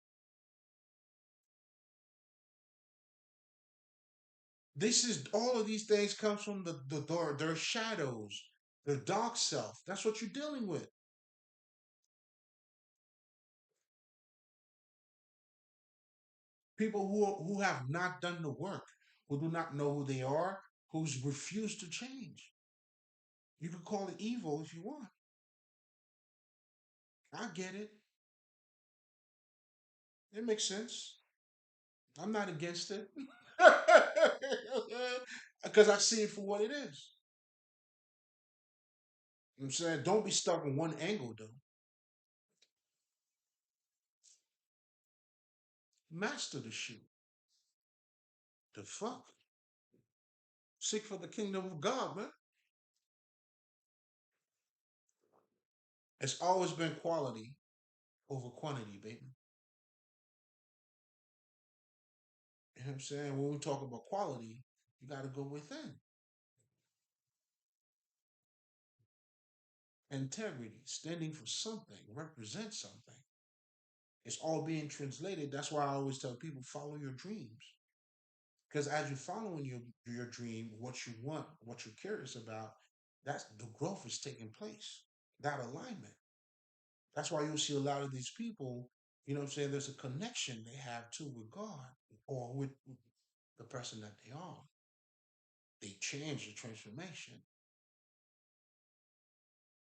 This is all of these things comes from their shadows, their dark self. That's what you're dealing with. People who have not done the work, who do not know who they are, who's refused to change. You could call it evil if you want. I get it. It makes sense. I'm not against it. Because I see it for what it is. You know what I'm saying? Don't be stuck in one angle though. Master the shit. The fuck? Seek for the kingdom of God, man. It's always been quality over quantity, baby. You know what I'm saying? When we talk about quality, you got to go within. Integrity, standing for something, represent something. It's all being translated. That's why I always tell people follow your dreams. Because as you're following your dream, what you want, what you're curious about, that's the growth is taking place. That alignment. That's why you'll see a lot of these people, you know what I'm saying? There's a connection they have too with God or with the person that they are. They change the transformation.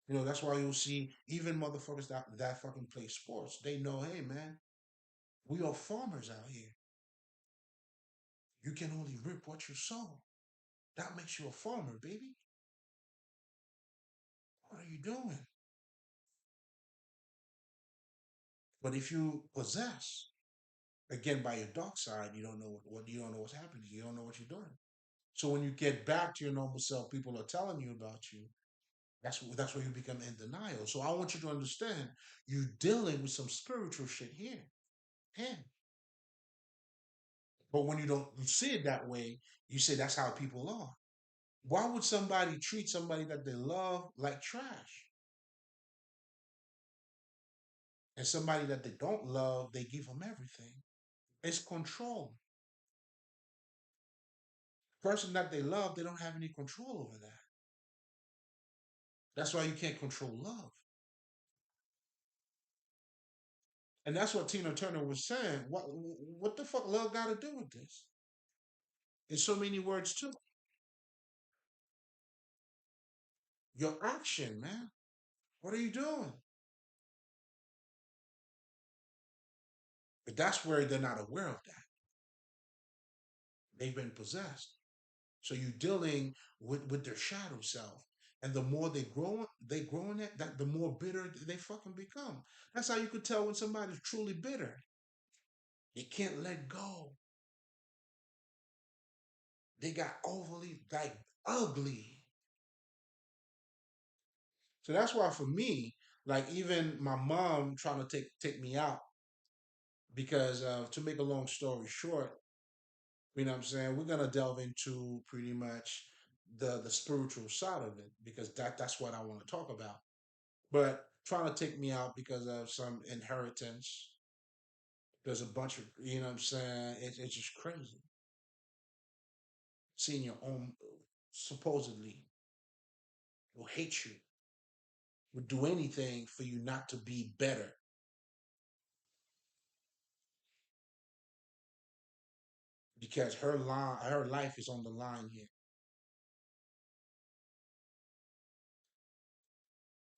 That's why you'll see even motherfuckers that fucking play sports. They know, hey man, we are farmers out here. You can only rip what you sow. That makes you a farmer, baby. What are you doing? But if you possess, again by your dark side, you don't know what you don't know what's happening. You don't know what you're doing. So when you get back to your normal self, people are telling you about you. That's where you become in denial. So I want you to understand you're dealing with some spiritual shit here. Here. But when you see it that way, you say that's how people are. Why would somebody treat somebody that they love like trash? And somebody that they don't love, they give them everything. It's control. Person that they love, they don't have any control over that. That's why you can't control love. And that's what Tina Turner was saying. What the fuck love got to do with this? In so many words too. Your action, man. What are you doing? But that's where they're not aware of that. They've been possessed. So you're dealing with their shadow self. And the more they grow in that the more bitter they fucking become. That's how you could tell when somebody's truly bitter. They can't let go. They got overly like ugly. So that's why for me, like even my mom trying to take me out because to make a long story short, you know what I'm saying, we're gonna delve into pretty much the spiritual side of it because that's what I want to talk about. But trying to take me out because of some inheritance. There's a bunch of you know what I'm saying. It's just crazy seeing your own supposedly will hate you, would do anything for you not to be better because her life is on the line here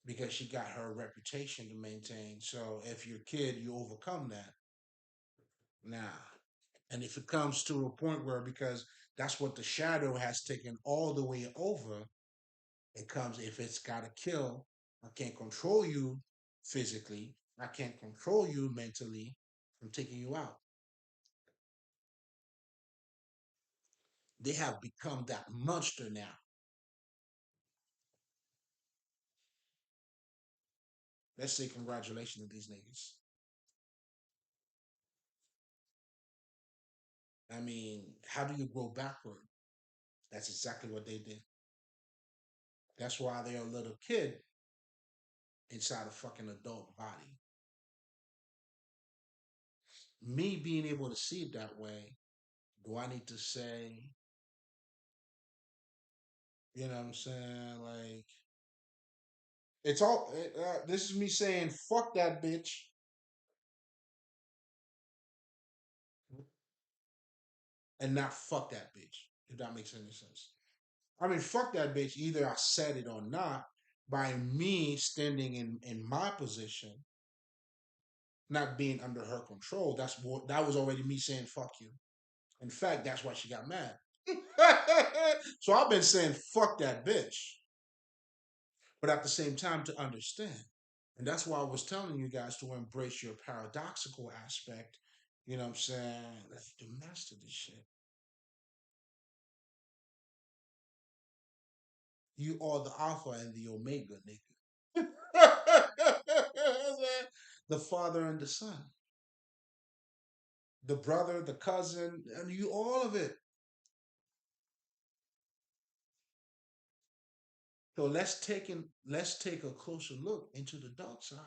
because she got her reputation to maintain. So if you're a kid, you overcome that. Now, and if it comes to a point where because that's what the shadow has taken all the way over, it comes if it's got to kill. I can't control you physically. I can't control you mentally. I'm taking you out. They have become that monster now. Let's say congratulations to these niggas. I mean, how do you grow backward? That's exactly what they did. That's why they're a little kid inside a fucking adult body. Me being able to see it that way, do I need to say, you know what I'm saying? Like, this is me saying, fuck that bitch and not fuck that bitch, if that makes any sense. I mean, fuck that bitch. Either I said it or not. By me standing in my position, not being under her control, that was already me saying fuck you. In fact, that's why she got mad. So I've been saying fuck that bitch, but at the same time to understand. And that's why I was telling you guys to embrace your paradoxical aspect. You know what I'm saying? Let's do master this shit. You are the alpha and the omega, nigga. The father and the son, the brother, the cousin, and you all of it. So let's take a closer look into the dark side,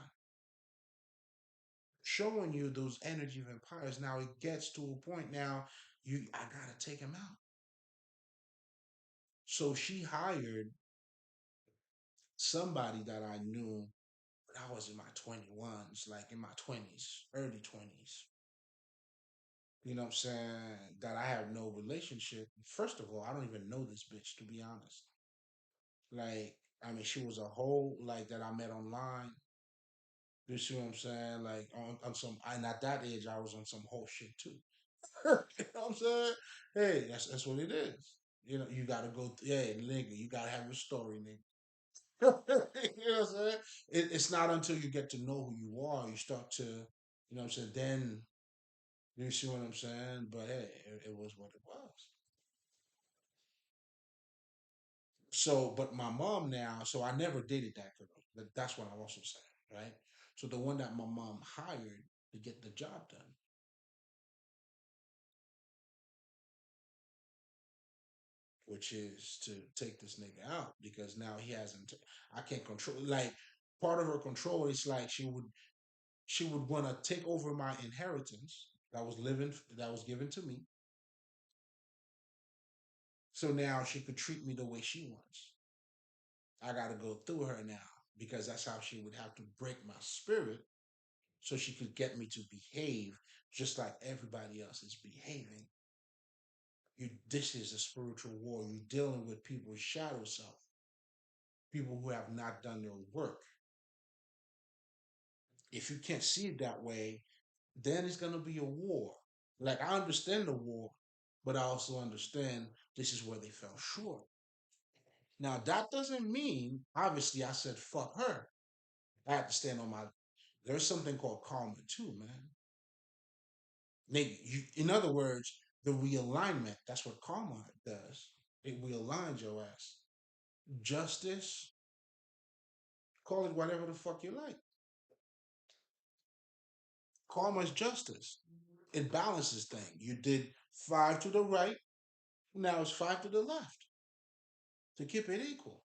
showing you those energy vampires. Now it gets to a point now I gotta take him out. So she hired somebody that I knew when I was in my 21s, like in my 20s, early 20s. You know what I'm saying? That I have no relationship. First of all, I don't even know this bitch to be honest. Like, I mean, she was a whole like that I met online. You see what I'm saying? Like on some, and at that age, I was on some whole shit too. You know what I'm saying? Hey, that's what it is. You know, you gotta go. Hey, nigga, you gotta have your story, nigga. You know what I'm saying? It's not until you get to know who you are, you start to, you know what I'm saying. Then you see what I'm saying. But hey, it was what it was. So, but my mom now, so I never dated that girl. That's what I'm also saying, right? So the one that my mom hired to get the job done, which is to take this nigga out because now he hasn't. I can't control. Like part of her control is like she would want to take over my inheritance that was given to me. So now she could treat me the way she wants. I got to go through her now because that's how she would have to break my spirit so she could get me to behave just like everybody else is behaving. This is a spiritual war. You're dealing with people's shadow self, people who have not done their work. If you can't see it that way, then it's going to be a war. Like, I understand the war, but I also understand this is where they fell short. Now, that doesn't mean, obviously, I said, fuck her. I had to stand on my. There's something called karma, too, man. In other words, the realignment, that's what karma does. It realigns your ass. Justice, call it whatever the fuck you like. Karma is justice. It balances things. You did five to the right, now it's five to the left to keep it equal.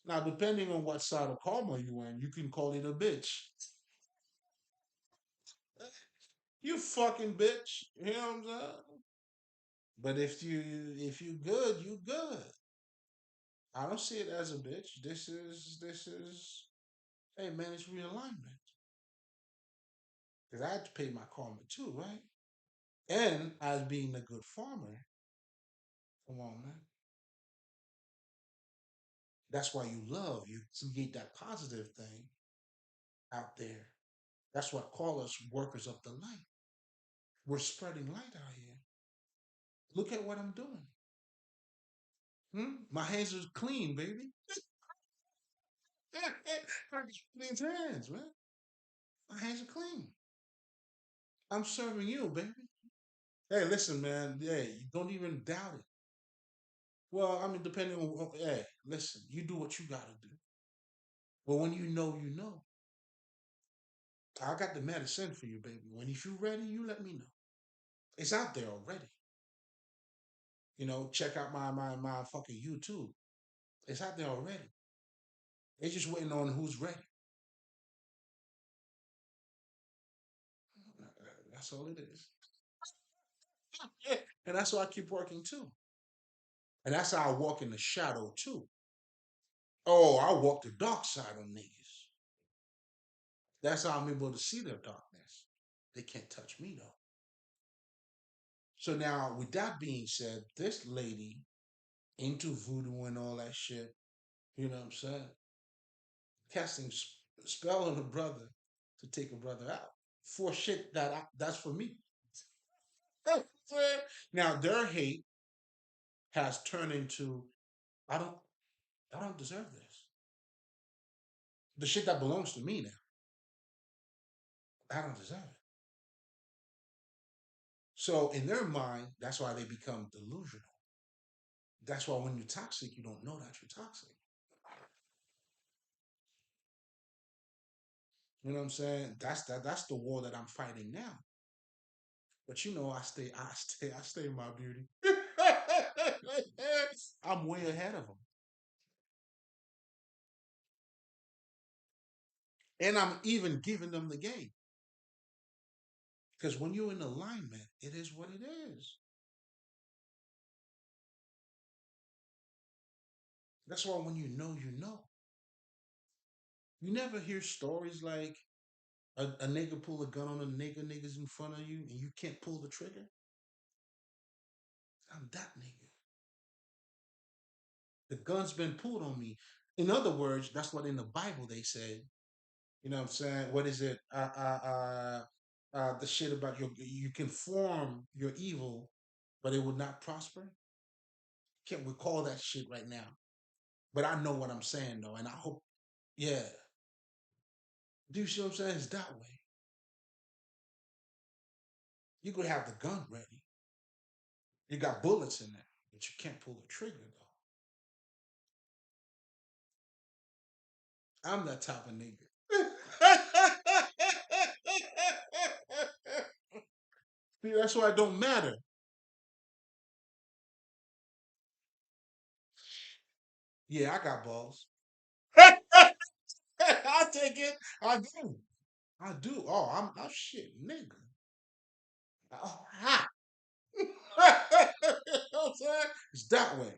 Now, depending on what side of karma you in, you can call it a bitch. You fucking bitch. You know what I'm saying? But if you good, you good. I don't see it as a bitch. This is hey man, it's realignment. Because I had to pay my karma too, right? And as being a good farmer, come on, man. That's why you love. You create that positive thing out there. That's what call us workers of the light. We're spreading light out here. Look at what I'm doing. My hands are clean, baby. I just clean hands, man. My hands are clean. I'm serving you, baby. Hey, listen, man. Hey, don't even doubt it. Well, I mean, depending on, hey, listen, you do what you got to do. But when you know, you know. I got the medicine for you, baby. When if you're ready, you let me know. It's out there already. Check out my fucking YouTube. It's out there already. It's just waiting on who's ready. That's all it is. And that's why I keep working too. And that's how I walk in the shadow too. Oh, I walk the dark side on niggas. That's how I'm able to see their darkness. They can't touch me though. So now, with that being said, this lady into voodoo and all that shit, you know what I'm saying? Casting spell on a brother to take a brother out for shit that's for me. Now their hate has turned into I don't I don't deserve this. The shit that belongs to me now. I don't deserve it. So in their mind, that's why they become delusional. That's why when you're toxic, you don't know that you're toxic. You know what I'm saying? That's the war that I'm fighting now. But I stay in my beauty. I'm way ahead of them. And I'm even giving them the game. Because when you're in alignment, it is what it is. That's why when you know. You never hear stories like a nigga pull a gun on a niggas in front of you and you can't pull the trigger. I'm that nigga. The gun's been pulled on me. In other words, that's what in the Bible they said. You know what I'm saying? What is it? The shit about you can form your evil, but it would not prosper. Can't recall that shit right now. But I know what I'm saying though, and I hope, yeah. Do you see what I'm saying? It's that way. You could have the gun ready. You got bullets in there, but you can't pull the trigger though. I'm that type of nigga. See, that's why it don't matter. Yeah, I got balls. I take it. I do. I do. Oh, I'm shit, nigga. Oh, ha. You know what I'm saying? It's that way.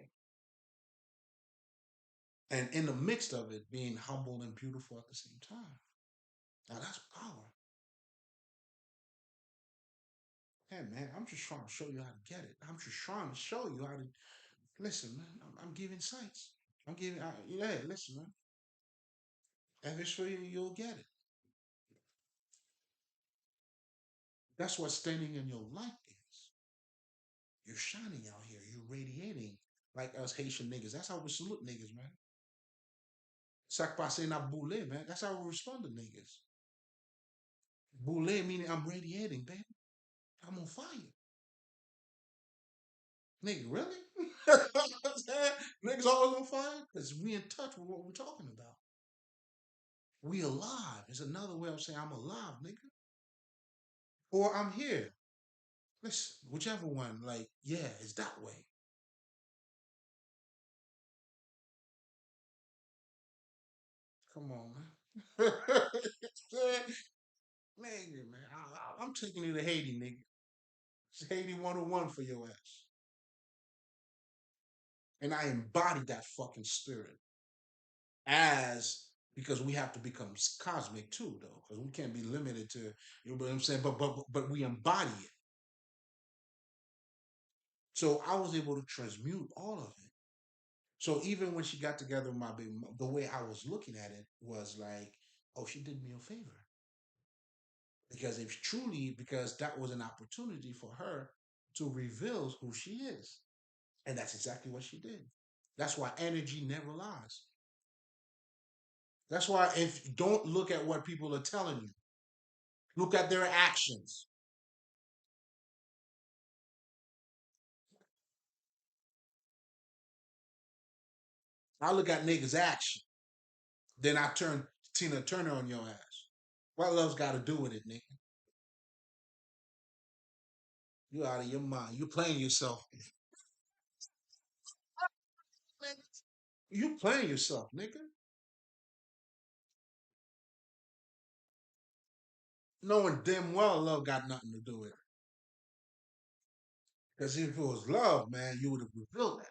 And in the midst of it, being humble and beautiful at the same time. Now that's power. Hey man, I'm just trying to show you how to get it. I'm just trying to show you how to listen, man. I'm giving sights. I'm giving. Yeah, listen, man. If it's for you, you'll get it. That's what standing in your light is. You're shining out here. You're radiating like us Haitian niggas. That's how we salute niggas, man. Sak pase na boule, man. That's how we respond to niggas. Boule meaning I'm radiating, baby. I'm on fire. Nigga, really? Niggas always on fire? Because we in touch with what we're talking about. We alive. It's another way of saying I'm alive, nigga. Or I'm here. Listen, whichever one, like, yeah, it's that way. Come on, man. Nigga, man. I'm taking you to Haiti, nigga. It's Haiti 101 for your ass. And I embody that fucking spirit as because we have to become cosmic too, though, because we can't be limited to you know what I'm saying. But we embody it. So I was able to transmute all of it. So even when she got together with my baby, the way I was looking at it was like, oh, she did me a favor because if truly because that was an opportunity for her to reveal who she is, and that's exactly what she did. That's why energy never lies. That's why if don't look at what people are telling you, look at their actions. I look at niggas' action. Then I turn Tina Turner on your ass. What love's got to do with it, nigga? You out of your mind. You playing yourself. You playing yourself, nigga. Knowing damn well love got nothing to do with it. Because if it was love, man, you would have revealed that.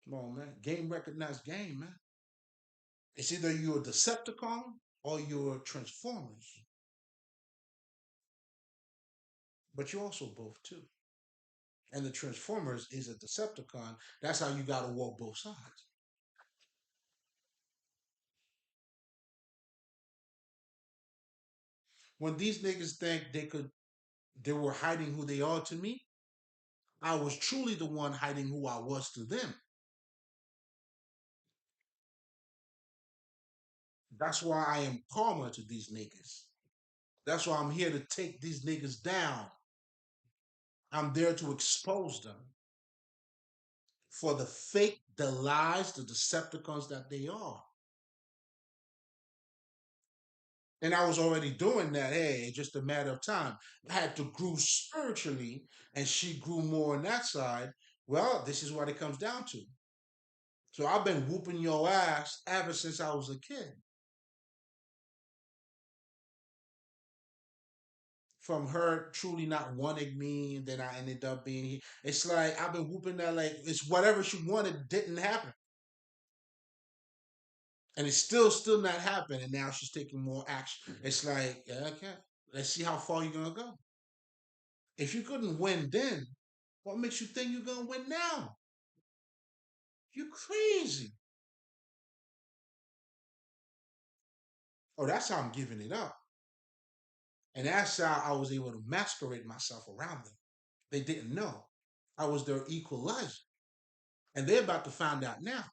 Come on, man. Game recognized game, man. It's either you're a Decepticon or you're Transformers. But you're also both too. And the Transformers is a Decepticon. That's how you gotta walk both sides. When these niggas think they were hiding who they are to me, I was truly the one hiding who I was to them. That's why I am karma to these niggas. That's why I'm here to take these niggas down. I'm there to expose them for the fake, the lies, the Decepticons that they are. And I was already doing that. Hey, it's just a matter of time. I had to grow spiritually, and she grew more on that side. Well, this is what it comes down to. So I've been whooping your ass ever since I was a kid. From her truly not wanting me, and then I ended up being here. It's like I've been whooping that like it's whatever she wanted didn't happen, and it's still not happening. And now she's taking more action. It's like yeah, okay, let's see how far you're gonna go. If you couldn't win then, what makes you think you're gonna win now? You crazy. Oh, that's how I'm giving it up, and that's how I was able to masquerade myself around them. They didn't know I was their equalizer, and they're about to find out now.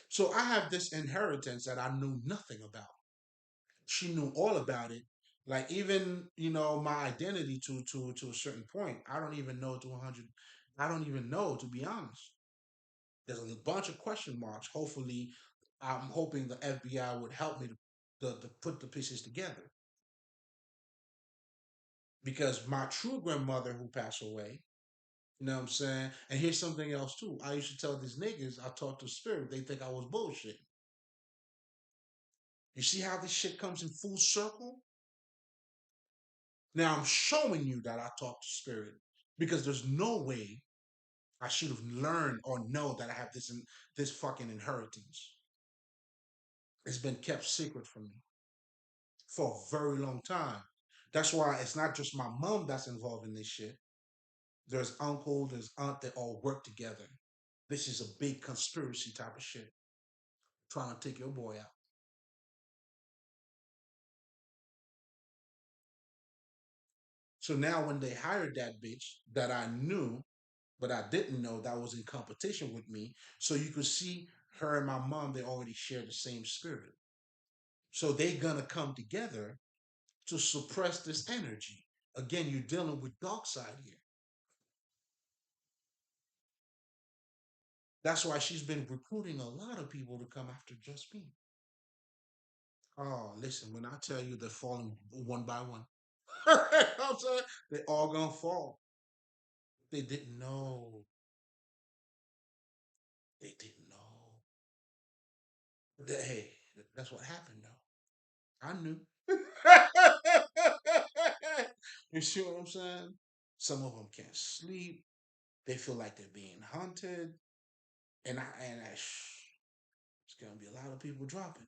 So I have this inheritance that I knew nothing about. She knew all about it. Like even my identity to a certain point, I don't even know to 100. I don't even know to be honest. There's a bunch of question marks. Hopefully, I'm hoping the FBI would help me to put the pieces together because my true grandmother who passed away. You know what I'm saying? And here's something else too. I used to tell these niggas I talk to spirit. They think I was bullshit. You see how this shit comes in full circle? Now I'm showing you that I talk to spirit because there's no way I should have learned or know that I have this fucking inheritance. It's been kept secret from me for a very long time. That's why it's not just my mom that's involved in this shit. There's uncle, there's aunt, they all work together. This is a big conspiracy type of shit, trying to take your boy out. So now when they hired that bitch that I knew, but I didn't know that was in competition with me, so you could see her and my mom, they already share the same spirit. So they gonna come together to suppress this energy. Again, you're dealing with dark side here. That's why she's been recruiting a lot of people to come after just me. Oh, listen, when I tell you they're falling one by one, I'm saying they all gonna fall. They didn't know. They didn't know. Hey, that's what happened though. I knew. You see what I'm saying? Some of them can't sleep. They feel like they're being hunted, it's gonna be a lot of people dropping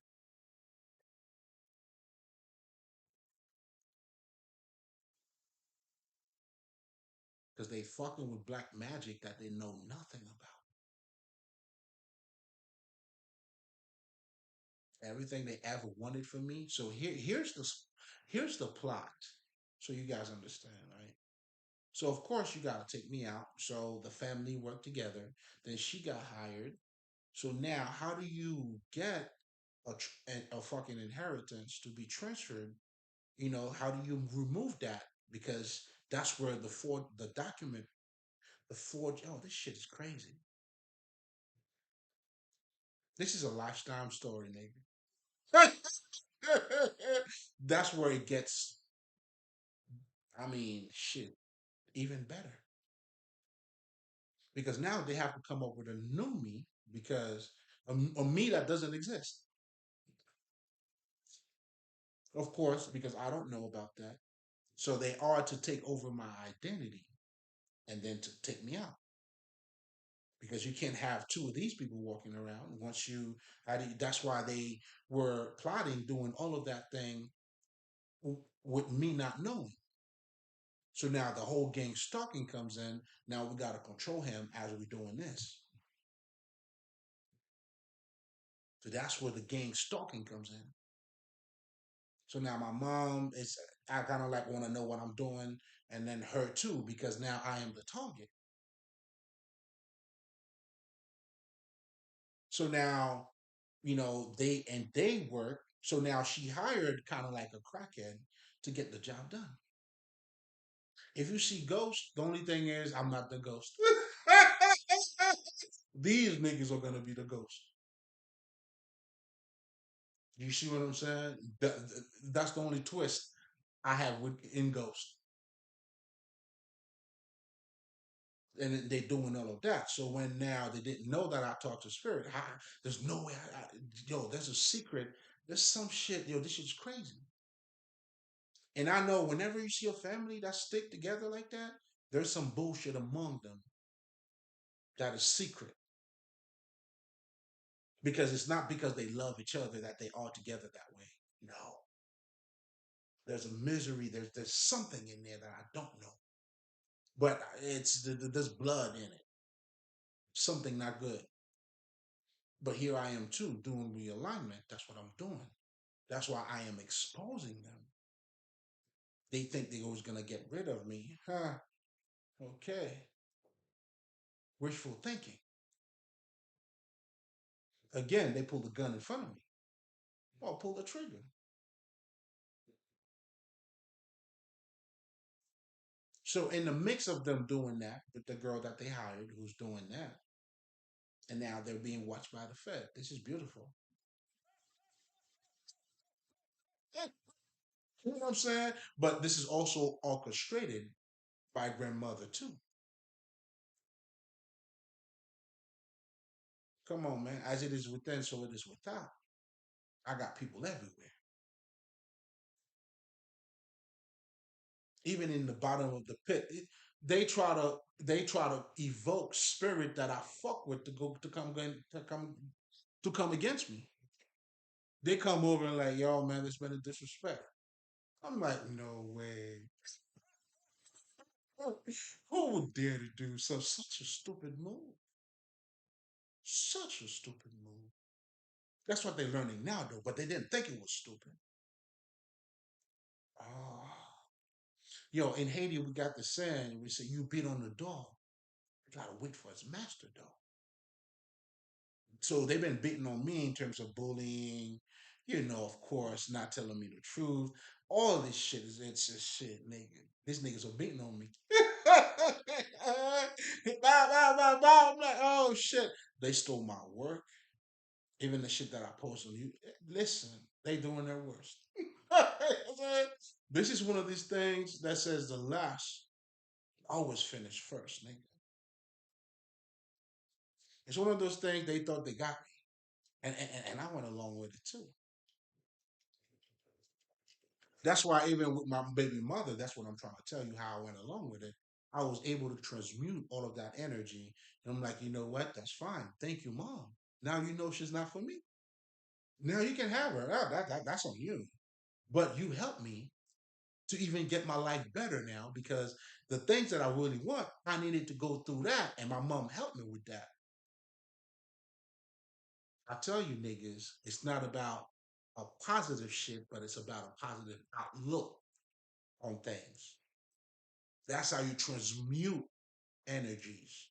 because they fucking with black magic that they know nothing about. Everything they ever wanted from me. So here's the plot, so you guys understand, right? So of course you got to take me out. So the family worked together. Then she got hired. So now, how do you get a fucking inheritance to be transferred? How do you remove that? Because that's where the document, the forge. Oh, this shit is crazy. This is a lifetime story, nigga. That's where it gets. I mean, shit, even better because now they have to come up with a new me because a me that doesn't exist. Of course, because I don't know about that. So they are to take over my identity and then to take me out because you can't have two of these people walking around. That's why they were plotting, doing all of that thing with me not knowing. So now the whole gang stalking comes in. Now we got to control him as we're doing this. So that's where the gang stalking comes in. So now my mom is, I kind of like want to know what I'm doing, and then her too, because now I am the target. So now, they work. So now she hired kind of like a crackhead to get the job done. If you see Ghost, the only thing is I'm not the ghost. These niggas are gonna be the ghost. You see what I'm saying? That's the only twist I have in Ghost, and they doing all of that. So when now they didn't know that I talked to spirit, there's no way. Yo, there's a secret. There's some shit. Yo, this shit's crazy. And I know whenever you see a family that stick together like that, there's some bullshit among them that is secret. Because it's not because they love each other that they are together that way. No. There's a misery, there's something in there that I don't know. But there's blood in it. Something not good. But here I am too, doing realignment. That's what I'm doing. That's why I am exposing them. They think they was gonna get rid of me. Huh. Okay. Wishful thinking. Again, they pulled the gun in front of me. Oh, pull the trigger. So in the mix of them doing that with the girl that they hired who's doing that, and now they're being watched by the Fed. This is beautiful. You know what I'm saying? But this is also orchestrated by grandmother too. Come on, man. As it is within, so it is without. I got people everywhere. even in the bottom of the pit. They try to evoke spirit that I fuck with to go to come against me. They come over and like, yo, man, there's been a disrespect. I'm like, no way. Who would dare to do such a stupid move? Such a stupid move. That's what they're learning now, though. But they didn't think it was stupid. Oh, yo, in Haiti, we got the saying. We say, "You beat on the dog, you gotta wait for its master, dog." So they've been beating on me in terms of bullying. Of course, not telling me the truth. All this shit is it's just shit, nigga. These niggas are beating on me. Bah, bah, bah, bah. I'm like, oh shit. They stole my work. Even the shit that I post on you. Listen, they doing their worst. This is one of these things that says the last always finish first, nigga. It's one of those things they thought they got me. And I went along with it too. That's why even with my baby mother, that's what I'm trying to tell you how I went along with it. I was able to transmute all of that energy. And I'm like, you know what? That's fine. Thank you, mom. Now you know she's not for me. Now you can have her. That's on you. But you helped me to even get my life better now because the things that I really want, I needed to go through that. And my mom helped me with that. I tell you, niggas, it's not about a positive shit, but it's about a positive outlook on things. That's how you transmute energies.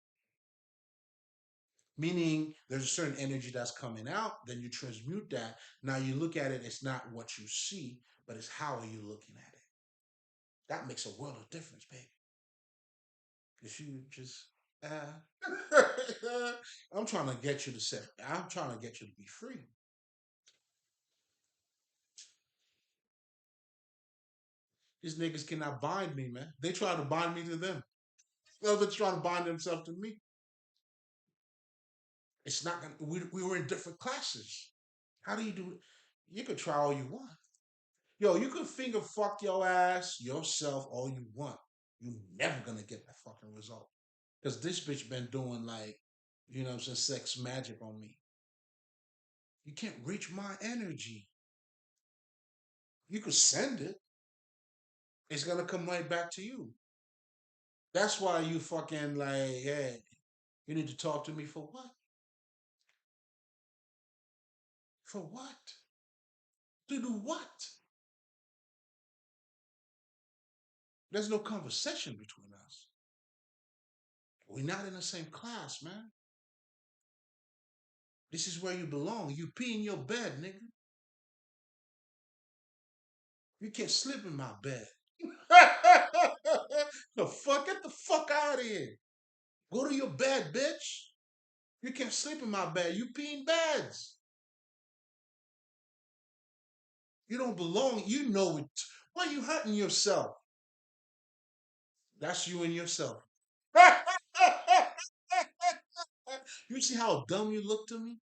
Meaning there's a certain energy that's coming out, then you transmute that. Now you look at it, it's not what you see, but it's how are you looking at it. That makes a world of difference, baby. If you just I'm trying to get you to set I'm trying to get you to be free. These niggas cannot bind me, man. They try to bind me to them. They're trying to bind themselves to me. It's not gonna we were in different classes. How do you do it? You could try all you want. Yo, you could finger fuck your ass yourself all you want. You never gonna get that fucking result. Because this bitch been doing like, some sex magic on me. You can't reach my energy. You could send it. It's gonna come right back to you. That's why you fucking like, hey, you need to talk to me for what? For what? To do what? There's no conversation between us. We're not in the same class, man. This is where you belong. You pee in your bed, nigga. You can't sleep in my bed. The fuck? Get the fuck out of here. Go to your bed, bitch. You can't sleep in my bed. You pee in beds. You don't belong. You know it. Why are you hurting yourself? That's you and yourself. You see how dumb you look to me?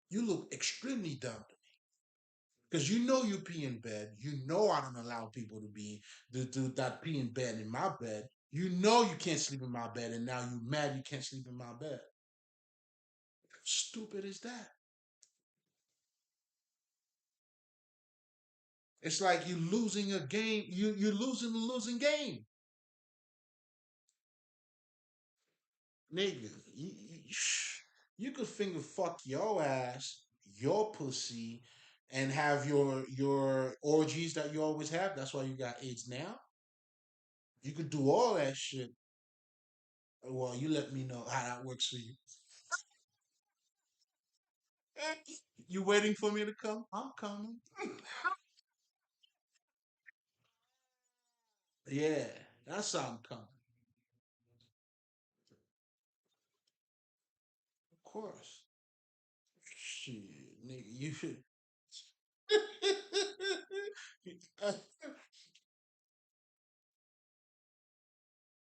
You look extremely dumb to me. Because you pee in bed. You know I don't allow people to do that pee in bed in my bed. You know you can't sleep in my bed, and now you mad you can't sleep in my bed. How stupid is that? It's like you losing a game. You're losing the losing game, nigga. You could finger fuck your ass, your pussy, and have your orgies that you always have. That's why you got AIDS now. You could do all that shit. Well, you let me know how that works for you. You waiting for me to come? I'm coming. Yeah, that's how I'm coming. Of course. Shit, nigga, you.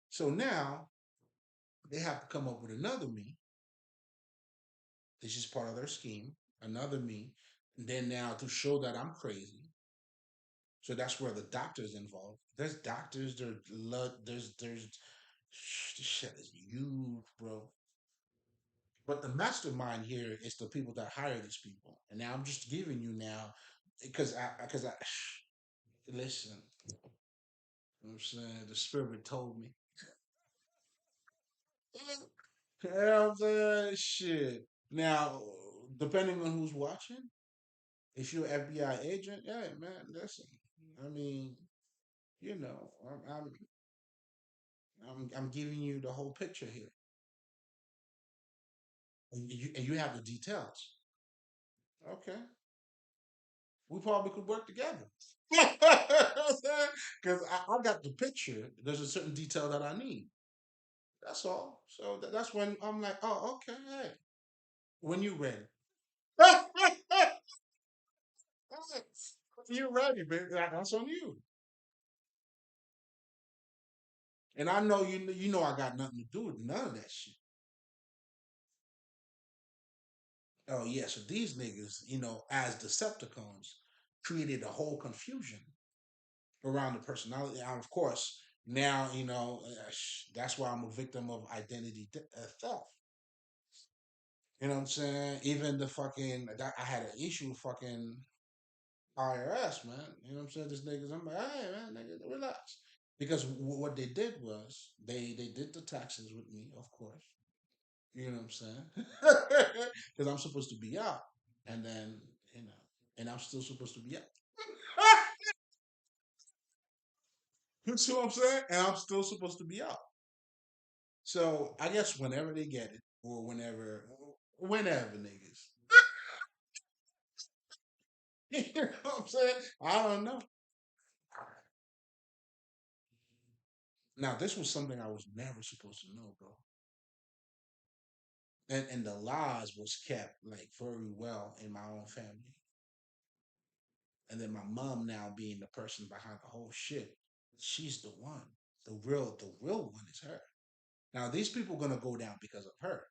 So now they have to come up with another me. This is part of their scheme. Another me. And then now to show that I'm crazy. So that's where the doctor's involved. There's doctors, there's this shit is huge, bro. But the mastermind here is the people that hire these people. And now I'm just giving you now because I listen, you know what I'm saying? The spirit told me. You know what I'm saying? Shit. Now, depending on who's watching, if you're an FBI agent, yeah, man, listen. I mean, you know, I'm giving you the whole picture here, and you have the details. Okay, we probably could work together. Because I got the picture. There's a certain detail that I need. That's all. So that's when I'm like, oh, okay, hey, when you ready. When you ready, baby. That's on you. And I know you know I got nothing to do with none of that shit. Oh yeah, so these niggas, as Decepticons, created a whole confusion around the personality. And of course, now that's why I'm a victim of identity theft. You know what I'm saying? Even the fucking I had an issue with fucking IRS, man. You know what I'm saying? This niggas, I'm like, hey man, nigga, relax. Because what they did was they did the taxes with me, of course. You know what I'm saying? Because I'm supposed to be out, and then you know, and I'm still supposed to be out. You see what I'm saying? And I'm still supposed to be out. So I guess whenever they get it, or whenever niggas, you know what I'm saying? I don't know. Now this was something I was never supposed to know, bro. And the lies was kept like very well in my own family. And then my mom now being the person behind the whole shit, she's the one. The real one is her. Now these people gonna go down because of her.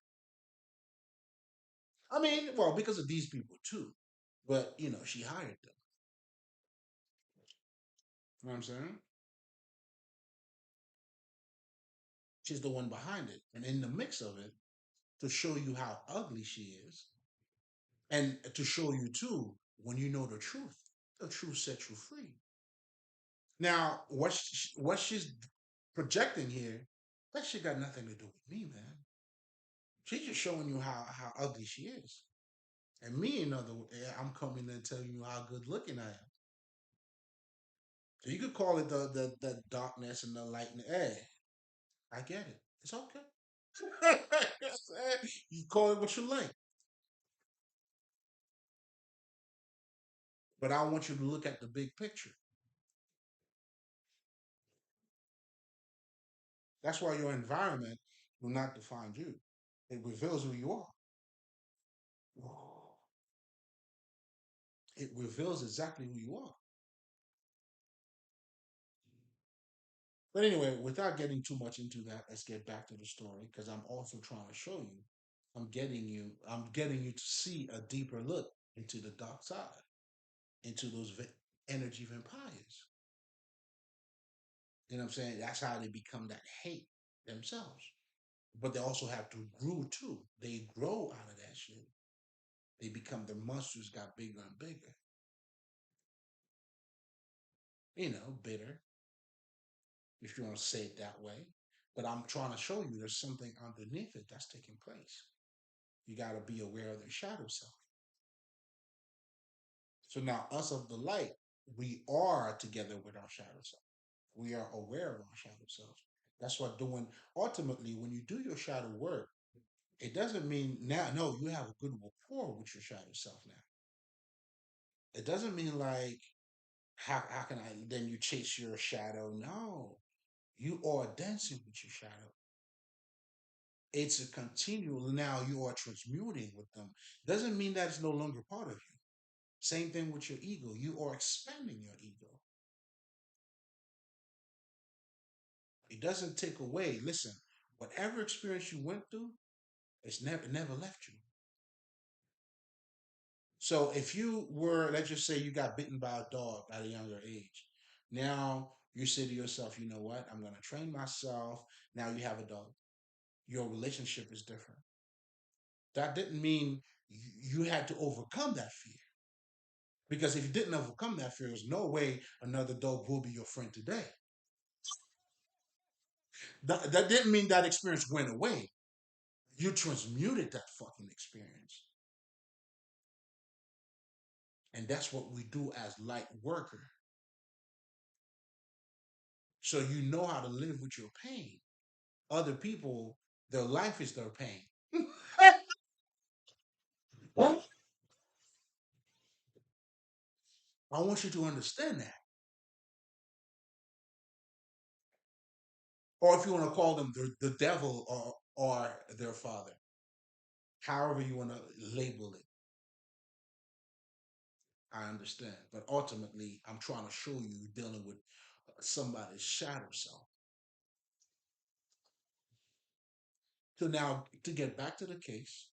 I mean, well, because of these people too. But she hired them. You know what I'm saying? She's the one behind it. And in the mix of it, to show you how ugly she is, and to show you too, when you know the truth sets you free. Now, what she's projecting here, that shit got nothing to do with me, man. She's just showing you how ugly she is. And me, in other words, I'm coming and telling you how good looking I am. So you could call it the darkness and the lightning. Hey, I get it. It's okay. You call it what you like, but I want you to look at the big picture. That's why your environment will not define you. It reveals who you are. It reveals exactly who you are. But anyway, without getting too much into that, let's get back to the story because I'm also trying to show you. I'm getting you to see a deeper look into the dark side, into those energy vampires. You know what I'm saying? That's how they become that hate themselves. But they also have to grow too. They grow out of that shit. They become their monsters got bigger and bigger. Bitter, if you want to say it that way. But I'm trying to show you there's something underneath it that's taking place. You got to be aware of their shadow self. So now, us of the light, we are together with our shadow self. We are aware of our shadow selves. That's what doing. Ultimately, when you do your shadow work, it doesn't mean now. No, you have a good rapport with your shadow self now. It doesn't mean like how can I then you chase your shadow? No, you are dancing with your shadow. It's a continual. Now you are transmuting with them. Doesn't mean that it's no longer part of you. Same thing with your ego. You are expanding your ego. It doesn't take away. Listen, whatever experience you went through, it's never left you. So if you were, let's just say you got bitten by a dog at a younger age, now you say to yourself, you know what? I'm going to train myself. Now you have a dog. Your relationship is different. That didn't mean you had to overcome that fear. Because if you didn't overcome that fear, there's no way another dog will be your friend today. That didn't mean that experience went away. You transmuted that fucking experience. And that's what we do as light worker. So you know how to live with your pain. Other people, their life is their pain. I want you to understand that. Or if you want to call them the devil or their father, however you want to label it, I understand. But ultimately, I'm trying to show you dealing with somebody's shadow self. So now, to get back to the case,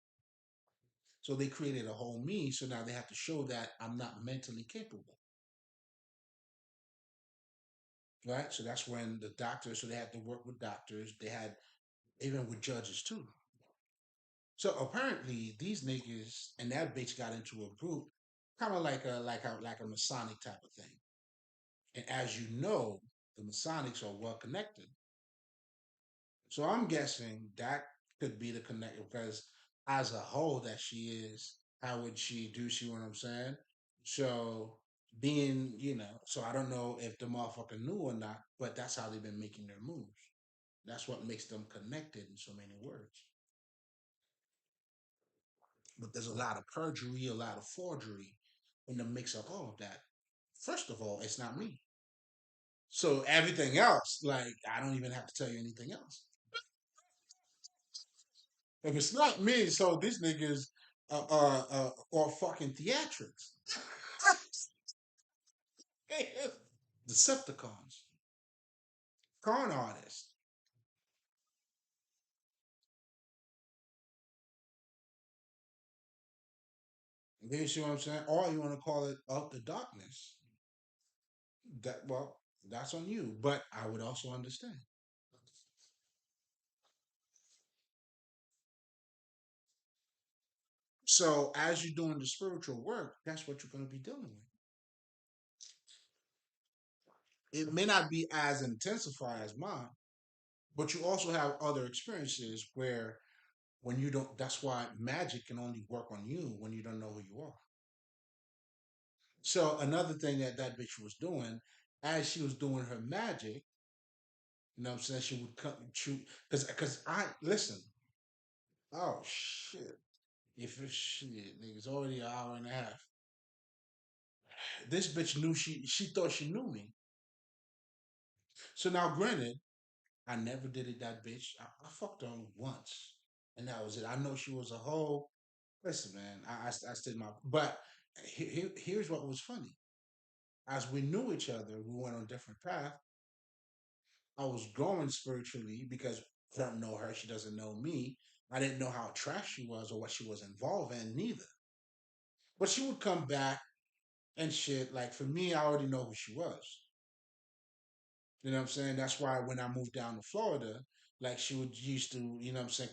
so they created a whole me. So now they have to show that I'm not mentally capable, right? So that's when the doctors, so they had to work with doctors. They had even with judges too. So apparently these niggas and that bitch got into a group, kind of like a Masonic type of thing. And as you know, the Masonics are well connected. So I'm guessing that could be the connector because as a whole that she is, how would she do? See what I'm saying? So being, so I don't know if the motherfucker knew or not, but that's how they've been making their moves. That's what makes them connected in so many words. But there's a lot of perjury, a lot of forgery in the mix of all of that. First of all, it's not me. So everything else, like I don't even have to tell you anything else. If it's not me, so these niggas are fucking theatrics. Decepticons, con artists. You see what I'm saying? Or you want to call it of the darkness. That's on you. But I would also understand. So as you're doing the spiritual work, that's what you're going to be dealing with. It may not be as intensified as mine, but you also have other experiences where when you don't, that's why magic can only work on you when you don't know who you are. So another thing that that bitch was doing, as she was doing her magic, what I'm saying, she would cut and shoot. Because I, listen, oh shit. If it's shit, nigga, it's already an hour and a half. This bitch knew she thought she knew me. So now granted, I never did it that bitch. I fucked her once. And that was it. I know she was a hoe. Listen, man, I still my. But here's what was funny. As we knew each other, we went on different paths. I was growing spiritually because I don't know her. She doesn't know me. I didn't know how trash she was or what she was involved in, neither. But she would come back and shit. Like for me, I already know who she was. You know what I'm saying? That's why when I moved down to Florida, like she would used to,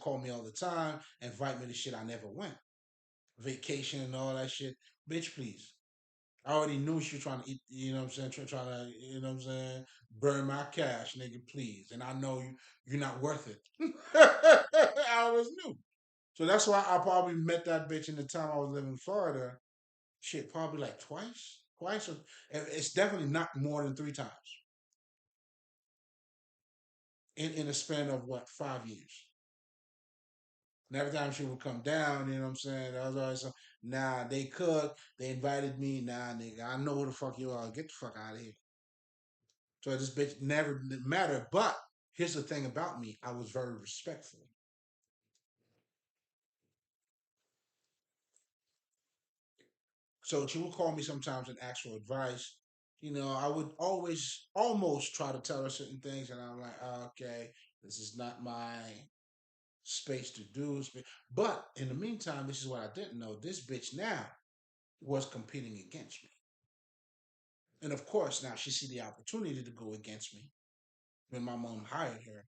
call me all the time, invite me to shit I never went. Vacation and all that shit. Bitch, please. I already knew she was trying to eat, trying to, burn my cash, nigga, please. And I know you're not worth it. I always knew. So that's why I probably met that bitch in the time I was living in Florida. Shit, probably like twice. Twice. Or, it's definitely not more than 3 times in a span of what, 5 years. And every time she would come down, you know what I'm saying? I was always like, nah, they cook. They invited me. Nah, nigga, I know who the fuck you are. Get the fuck out of here. So this bitch never mattered. But here's the thing about me: I was very respectful. So she would call me sometimes and ask for advice. I would always almost try to tell her certain things, and I'm like, oh, okay, this is not my space to do. But in the meantime, this is what I didn't know. This bitch now was competing against me. And of course, now she see the opportunity to go against me when my mom hired her.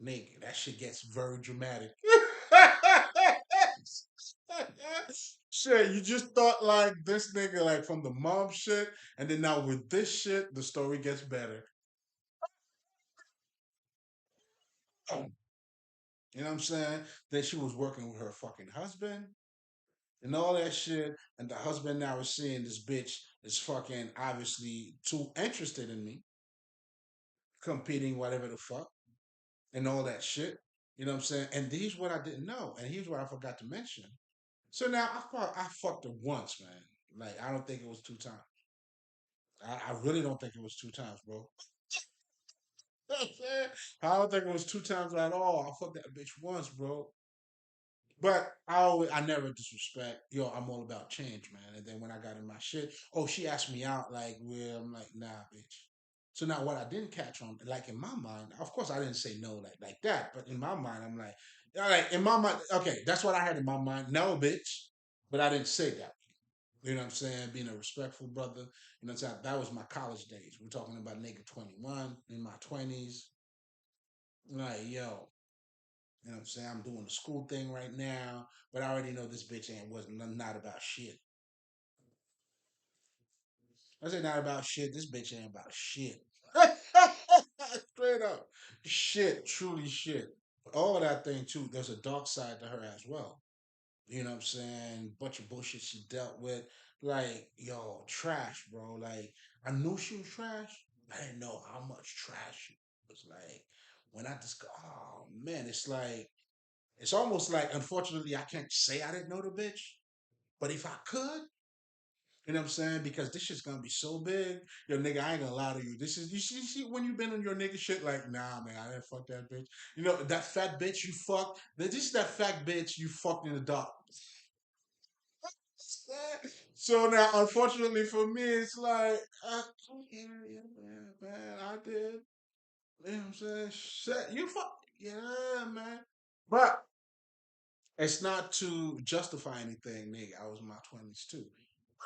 Nigga, that shit gets very dramatic. Shit, you just thought like this nigga like from the mom shit, and then now with this shit, the story gets better. You know what I'm saying? Then she was working with her fucking husband and all that shit, and the husband now is seeing this bitch is fucking obviously too interested in me, competing whatever the fuck, and all that shit. You know what I'm saying? And here's what I didn't know, and here's what I forgot to mention. So now I fucked her once, man. Like I don't think it was two times. I really don't think it was two times, bro. I don't think it was two times at all. I fucked that bitch once, bro. But I never disrespect. Yo, I'm all about change, man. And then when I got in my shit, oh, she asked me out, like, well, I'm like, nah, bitch. So now what I didn't catch on, like in my mind, of course I didn't say no like that, but in my mind, I'm like, all right, in my mind, okay, that's what I had in my mind. No, bitch. But I didn't say that. You know what I'm saying? Being a respectful brother. You know what I'm saying? That was my college days. We're talking about nigga 21 in my 20s. Like, yo, you know what I'm saying? I'm doing the school thing right now, but I already know this bitch ain't wasn't not about shit. I say not about shit. This bitch ain't about shit. Straight up. Shit, truly shit. All that thing too, there's a dark side to her as well. You know what I'm saying? Bunch of bullshit she dealt with. Like, yo, trash, bro. Like, I knew she was trash. I didn't know how much trash she was. Like, when I just go, oh man, it's almost like, unfortunately, I can't say I didn't know the bitch. But if I could, you know what I'm saying? Because this shit's gonna be so big. Yo, nigga, I ain't gonna lie to you. This is you see when you been on your nigga shit, like, nah, man, I didn't fuck that bitch. You know, that fat bitch you fucked, this is that fat bitch you fucked in the dark. So now, unfortunately for me, it's like, yeah, man, I did. You know what I'm saying? Shit, you fuck, yeah, man. But it's not to justify anything, nigga. I was in my 20s too.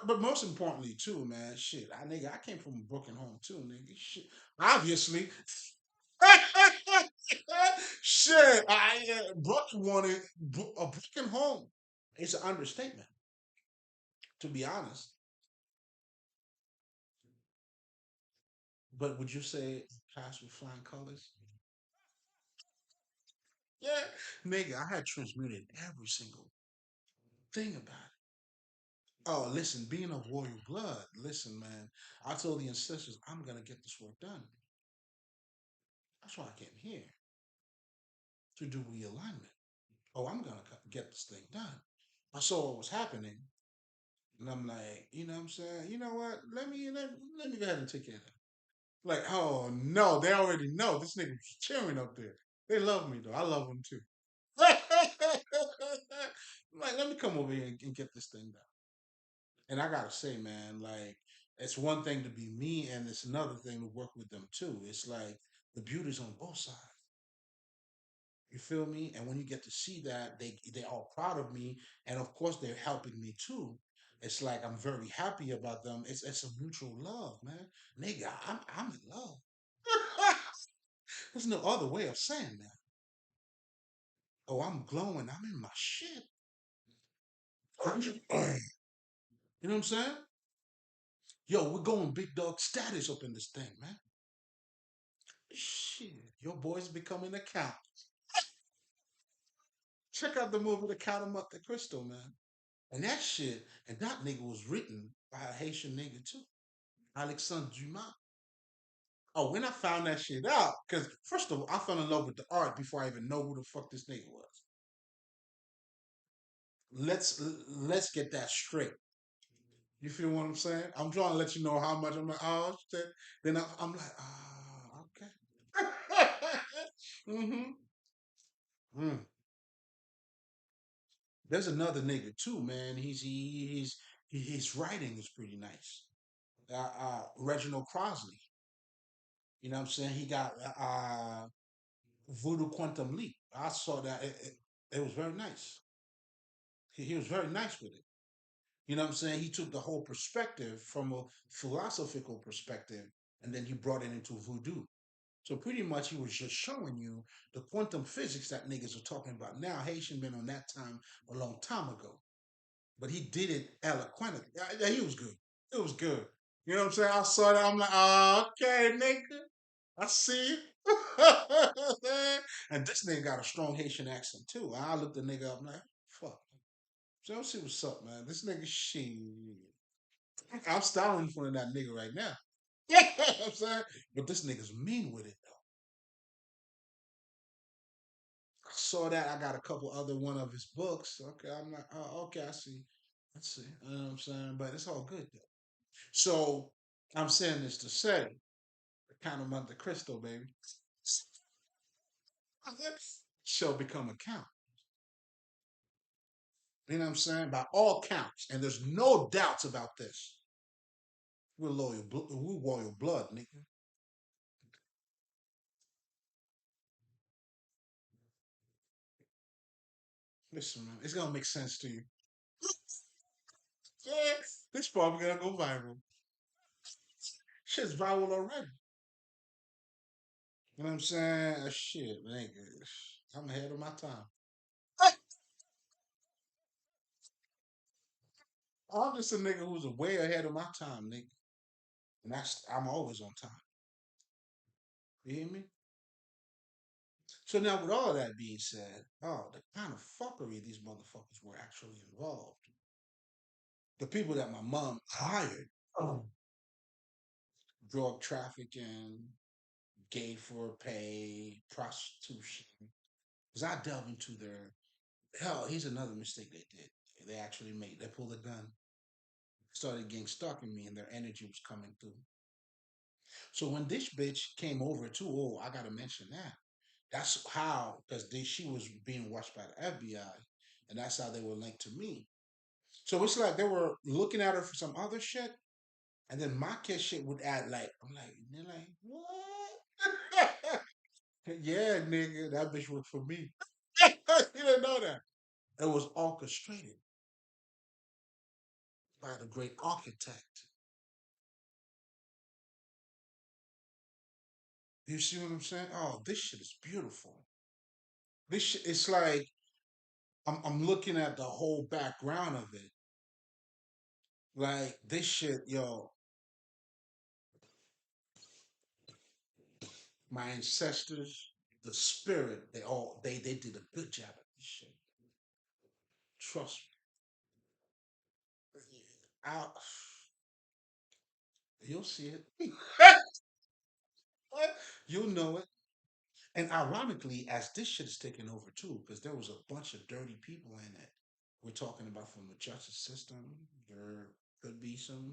But most importantly, too, man, shit, I came from a broken home too, nigga. Shit, obviously. Shit, Brooke wanted a broken home. It's an understatement, to be honest. But would you say passed with flying colors? Yeah, nigga, I had transmuted every single thing about it. Oh, listen, being of royal blood, listen, man. I told the ancestors, I'm gonna get this work done. That's why I came here to do realignment. Oh, I'm gonna get this thing done. I saw what was happening, and I'm like, you know what I'm saying? You know what? Let me go ahead and take care of that. Like, oh no, they already know this nigga was cheering up there. They love me though. I love them too. Like, let me come over here and get this thing done. And I gotta say, man, like, it's one thing to be me, and it's another thing to work with them too. It's like the beauty's on both sides. You feel me? And when you get to see that, they all proud of me, and of course they're helping me too. It's like I'm very happy about them. It's a mutual love, man. Nigga, I'm in love. There's no other way of saying that. Oh, I'm glowing. I'm in my shit. You know what I'm saying? Yo, we're going big dog status up in this thing, man. Shit, your boy's becoming a count. Check out the movie The Count of Monte Cristo, man. And that shit, and that nigga was written by a Haitian nigga too, Alexandre Dumas. Oh, when I found that shit out, because first of all, I fell in love with the art before I even know who the fuck this nigga was. Let's let's get that straight. You feel what I'm saying? I'm trying to let you know how much I'm like, oh shit. Then I'm like, ah, okay. mm-hmm. Mm. There's another nigga too, man. His writing is pretty nice. Reginald Crosley. You know what I'm saying? He got Voodoo Quantum Leap. I saw that. It was very nice. He was very nice with it. You know what I'm saying? He took the whole perspective from a philosophical perspective and then he brought it into voodoo. So pretty much he was just showing you the quantum physics that niggas are talking about now. Haitian been on that time a long time ago. But he did it eloquently. Yeah, he was good. It was good. You know what I'm saying? I saw that. I'm like, oh, okay, nigga. I see you. And this nigga got a strong Haitian accent too. I looked the nigga up. I'm like, fuck. So let's see what's up, man. This nigga, shit. I'm styling in front of that nigga right now. Yeah, you know what I'm saying? But this nigga's mean with it though. I saw that. I got a couple other one of his books. Okay, I'm like, oh, okay, I see. I see. You know what I'm saying? But it's all good though. So I'm saying this to say, the kind of Monte Cristo, baby, shall become a count. You know what I'm saying? By all counts, and there's no doubts about this. We're loyal, we're royal blood, nigga. Listen, man, it's gonna make sense to you. Yeah, this probably gonna go viral. Shit's viral already. You know what I'm saying? Shit, nigga. I'm ahead of my time. I'm just a nigga who's way ahead of my time, nigga. And I'm always on time. You hear me? So now, with all that being said, oh, the kind of fuckery these motherfuckers were actually involved. The people that my mom hired, oh, drug trafficking, gay for pay, prostitution. Because I delved into their hell. Here's another mistake they did. They actually made. They pulled a gun, started getting stuck in me, and their energy was coming through. So when this bitch came over too, oh, I gotta mention that. That's how, because she was being watched by the FBI, and that's how they were linked to me. So it's like they were looking at her for some other shit, and then my kid shit would add like, I'm like, they're like, what? Yeah, nigga, that bitch worked for me. You didn't know that. It was orchestrated by the great architect. You see what I'm saying? Oh, this shit is beautiful. This shit, it's like I'm looking at the whole background of it. Like this shit, yo, my ancestors, the spirit, they did a good job at this shit. Trust me. I, you'll see it. You'll know it. And ironically, as this shit is taking over too, because there was a bunch of dirty people in it. We're talking about from the justice system. There could be some,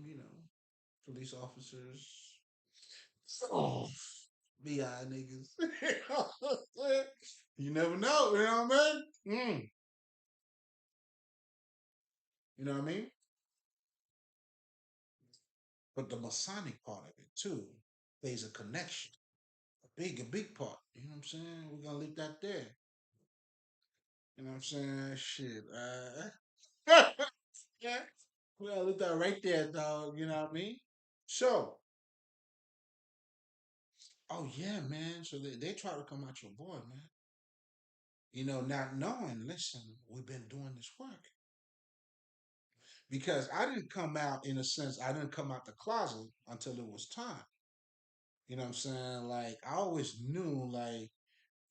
police officers. Oh, BI niggas. You never know, you know what I mean? You know what I mean? But the Masonic part of it too, there's a connection. A big part. You know what I'm saying? We're gonna leave that there. You know what I'm saying? Shit. Yeah. We're gonna leave that right there, dog. You know what I mean? So, oh yeah, man. So they try to come at your boy, man. Not knowing, listen, we've been doing this work. Because I didn't come out, in a sense, I didn't come out the closet until it was time. You know what I'm saying? Like I always knew, like,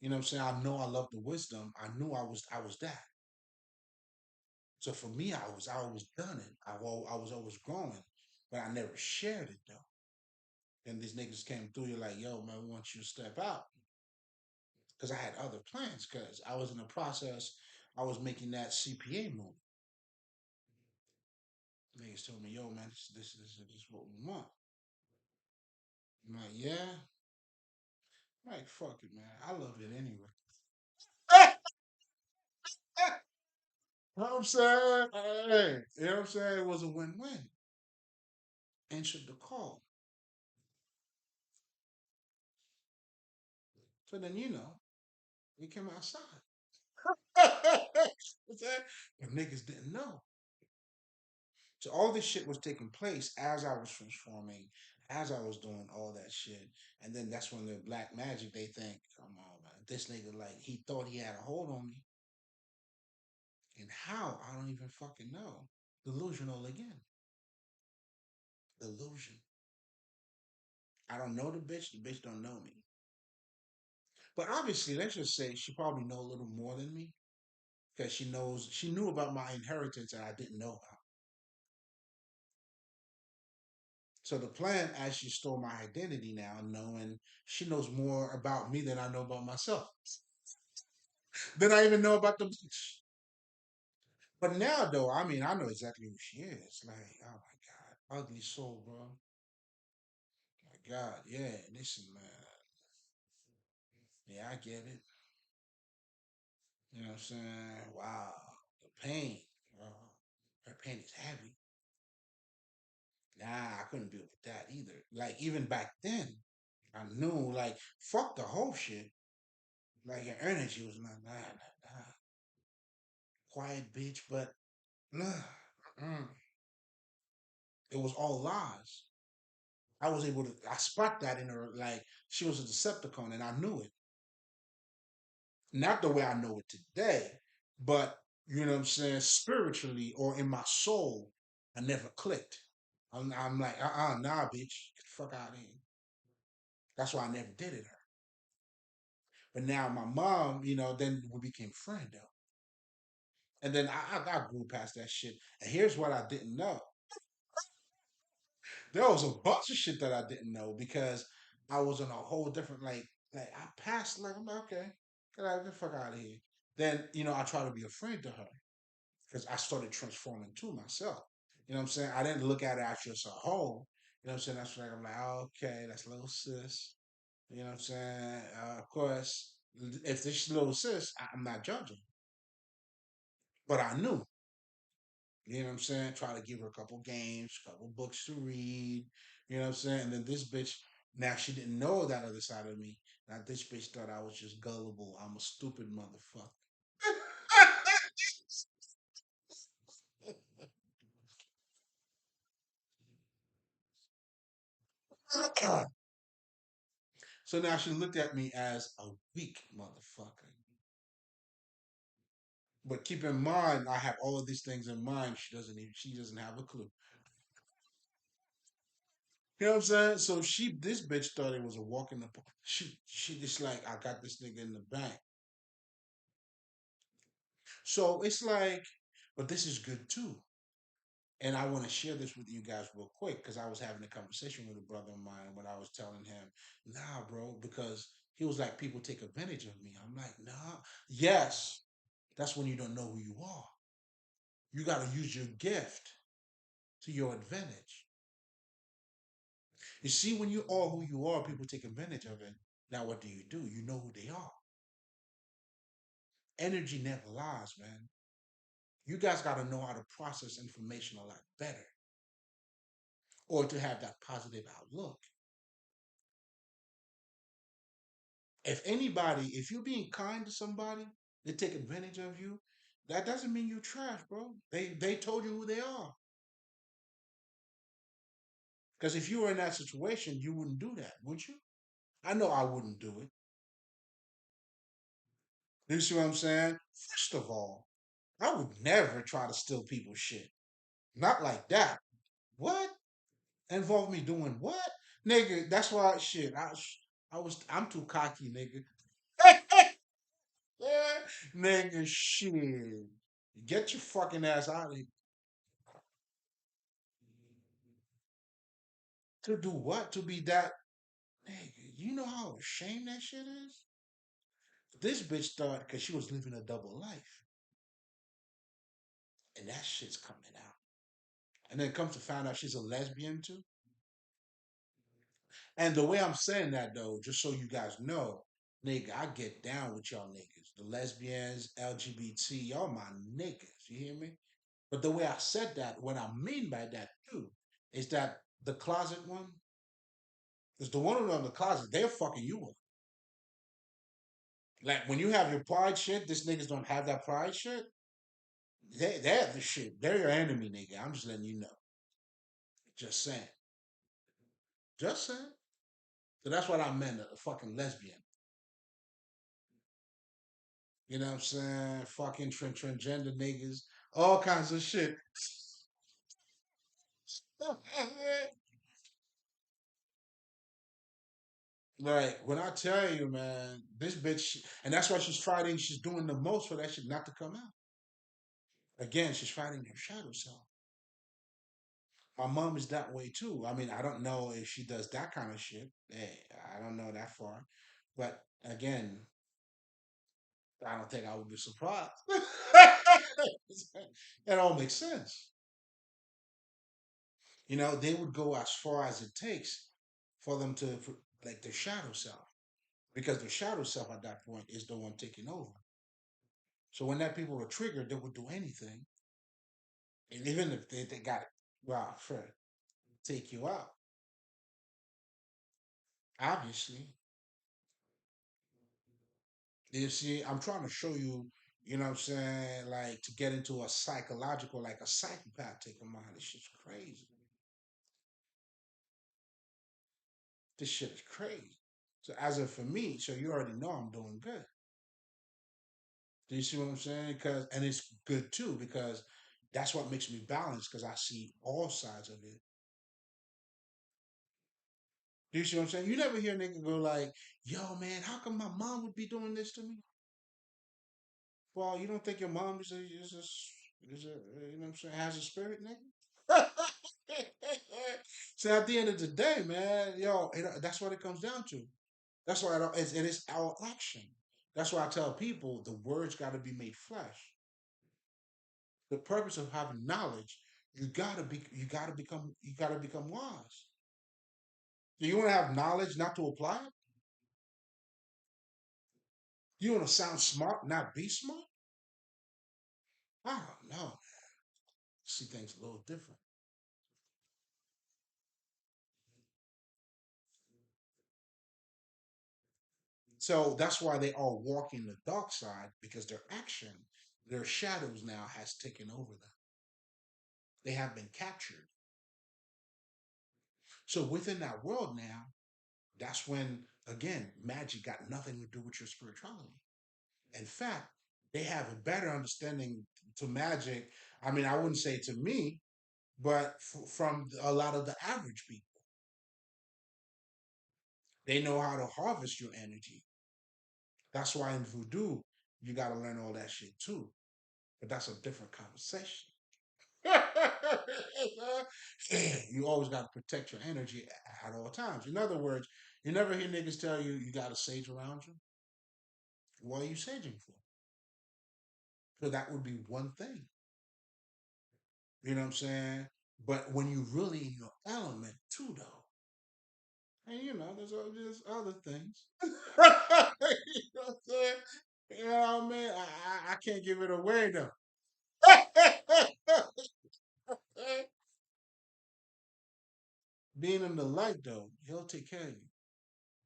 you know what I'm saying, I know I love the wisdom. I knew I was that. So for me, I was done it. I was always growing, but I never shared it though. And these niggas came through. You're like, yo, man, we want you to step out because I had other plans. Because I was in the process. I was making that CPA move. Niggas told me, yo, man, this is what we want. I'm like, yeah. I'm like, fuck it, man. I love it anyway. You know what I'm saying? Hey, you know what I'm saying? It was a win-win. Answered the call. So then, we came outside. If niggas didn't know. So all this shit was taking place as I was transforming, as I was doing all that shit. And then that's when the black magic, they think, come on, man, this nigga, like, he thought he had a hold on me. And how? I don't even fucking know. Delusional again. Delusion. I don't know the bitch don't know me. But obviously, let's just say she probably know a little more than me because she knew about my inheritance and I didn't know about. So the plan, as she stole my identity now, knowing she knows more about me than I know about myself, than I even know about the bitch. But now, though, I mean, I know exactly who she is. Like, oh my God, ugly soul, bro. My God, yeah. Listen, man. Yeah, I get it. You know what I'm saying? Wow, the pain. Her pain is heavy. Nah, I couldn't deal with that either. Like even back then, I knew like fuck the whole shit. Like your energy was not quiet bitch, but nah, mm, it was all lies. I was able to I spot that in her like she was a Decepticon and I knew it. Not the way I know it today, but you know what I'm saying, spiritually or in my soul, I never clicked. I'm like, nah, bitch, get the fuck out of here. That's why I never did it her. But now my mom, then we became friends though. And then I grew past that shit. And here's what I didn't know. There was a bunch of shit that I didn't know because I was on a whole different like I passed like I'm like, okay, get the fuck out of here. Then, I try to be a friend to her because I started transforming to myself. You know what I'm saying? I didn't look at it as just a whole. You know what I'm saying? That's like I'm like, oh, okay, that's little sis. You know what I'm saying? Of course, if this little sis, I'm not judging, but I knew. You know what I'm saying? Try to give her a couple games, a couple books to read. You know what I'm saying? And then this bitch, now she didn't know that other side of me. Now this bitch thought I was just gullible. I'm a stupid motherfucker. So now she looked at me as a weak motherfucker. But keep in mind, I have all of these things in mind. She doesn't have a clue. You know what I'm saying? So this bitch thought it was a walk in the park. She just like, I got this nigga in the bank. So it's like, but this is good too. And I want to share this with you guys real quick because I was having a conversation with a brother of mine when I was telling him, nah, bro, because he was like, people take advantage of me. I'm like, nah. Yes, that's when you don't know who you are. You got to use your gift to your advantage. You see, when you are who you are, people take advantage of it. Now, what do? You know who they are. Energy never lies, man. You guys got to know how to process information a lot better or to have that positive outlook. If you're being kind to somebody, they take advantage of you. That doesn't mean you're trash, bro. They told you who they are. Because if you were in that situation, you wouldn't do that, would you? I know I wouldn't do it. You see what I'm saying? First of all, I would never try to steal people's shit. Not like that. What? Involve me doing what? Nigga, that's why shit. I'm too cocky, nigga. Nigga, shit. Get your fucking ass out of here. To do what? To be that nigga. You know how ashamed that shit is? This bitch thought because she was living a double life. And that shit's coming out. And then comes to find out she's a lesbian too. And the way I'm saying that though, just so you guys know, nigga, I get down with y'all niggas. The lesbians, LGBT, y'all my niggas. You hear me? But the way I said that, what I mean by that too, is that the closet one is the one who on the closet, they're fucking you up. Like when you have your pride shit, these niggas don't have that pride shit. They're the shit. They're your enemy, nigga. I'm just letting you know. Just saying. Just saying. So that's what I meant, a fucking lesbian. You know what I'm saying? Fucking transgender niggas, all kinds of shit. Like when I tell you, man, this bitch, and that's why she's fighting. She's doing the most for that shit not to come out. Again, she's fighting her shadow self. My mom is that way too. I mean, I don't know if she does that kind of shit. Hey, I don't know that far, but again, I don't think I would be surprised. It all makes sense. You know, they would go as far as it takes for them to, like, their shadow self, because their shadow self at that point is the one taking over. So when that people are triggered, they would do anything, and even if they got it, well, for take you out, obviously. You see, I'm trying to show you, you know what I'm saying, like to get into a psychological, like a psychopath take of mine. This shit's crazy. This shit is crazy. So as of for me, so you already know I'm doing good. Do you see what I'm saying? Because and it's good too because that's what makes me balanced because I see all sides of it. Do you see what I'm saying? You never hear a nigga go like, "Yo, man, how come my mom would be doing this to me?" Well, you don't think your mom you know what I'm saying, has a spirit, nigga? So at the end of the day, man, yo, that's what it comes down to. That's why it is our action. That's why I tell people the words got to be made flesh. The purpose of having knowledge, you gotta become wise. Do you want to have knowledge not to apply it? You want to sound smart, not be smart? I don't know. See things a little different. So that's why they are walking the dark side because their action, their shadows now has taken over them. They have been captured. So within that world now, that's when again magic got nothing to do with your spirituality. In fact, they have a better understanding to magic. I mean, I wouldn't say to me, but from a lot of the average people, they know how to harvest your energy. That's why in voodoo, you got to learn all that shit too. But that's a different conversation. You always got to protect your energy at all times. In other words, you never hear niggas tell you you got a sage around you. What are you saging for? So that would be one thing. You know what I'm saying? But when you really in your element too, though, and there's all just other things. You know what I'm saying? You know what I mean? I can't give it away though. Being in the light though, he'll take care of you.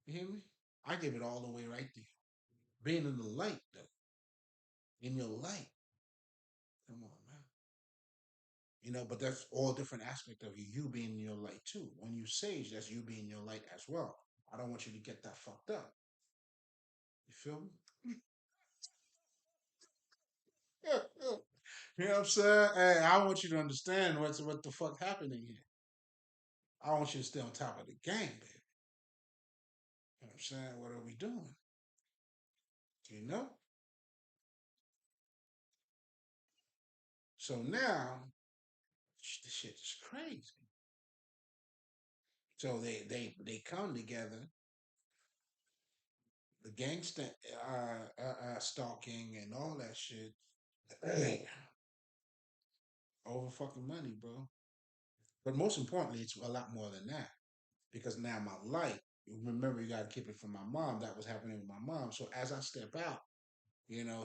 You hear me? I give it all the way right there. Being in the light though, in your light. Come on, man. But that's all different aspect of you. You being in your light too. When you sage, that's you being in your light as well. I don't want you to get that fucked up. You feel me? You know what I'm saying? Hey, I want you to understand what the fuck happening here. I want you to stay on top of the game, baby. You know what I'm saying? What are we doing? You know? So now, this shit is crazy. So they come together, the gangster stalking and all that shit, over fucking money, bro. But most importantly, it's a lot more than that because now my light. Remember, you got to keep it from my mom. That was happening with my mom. So as I step out,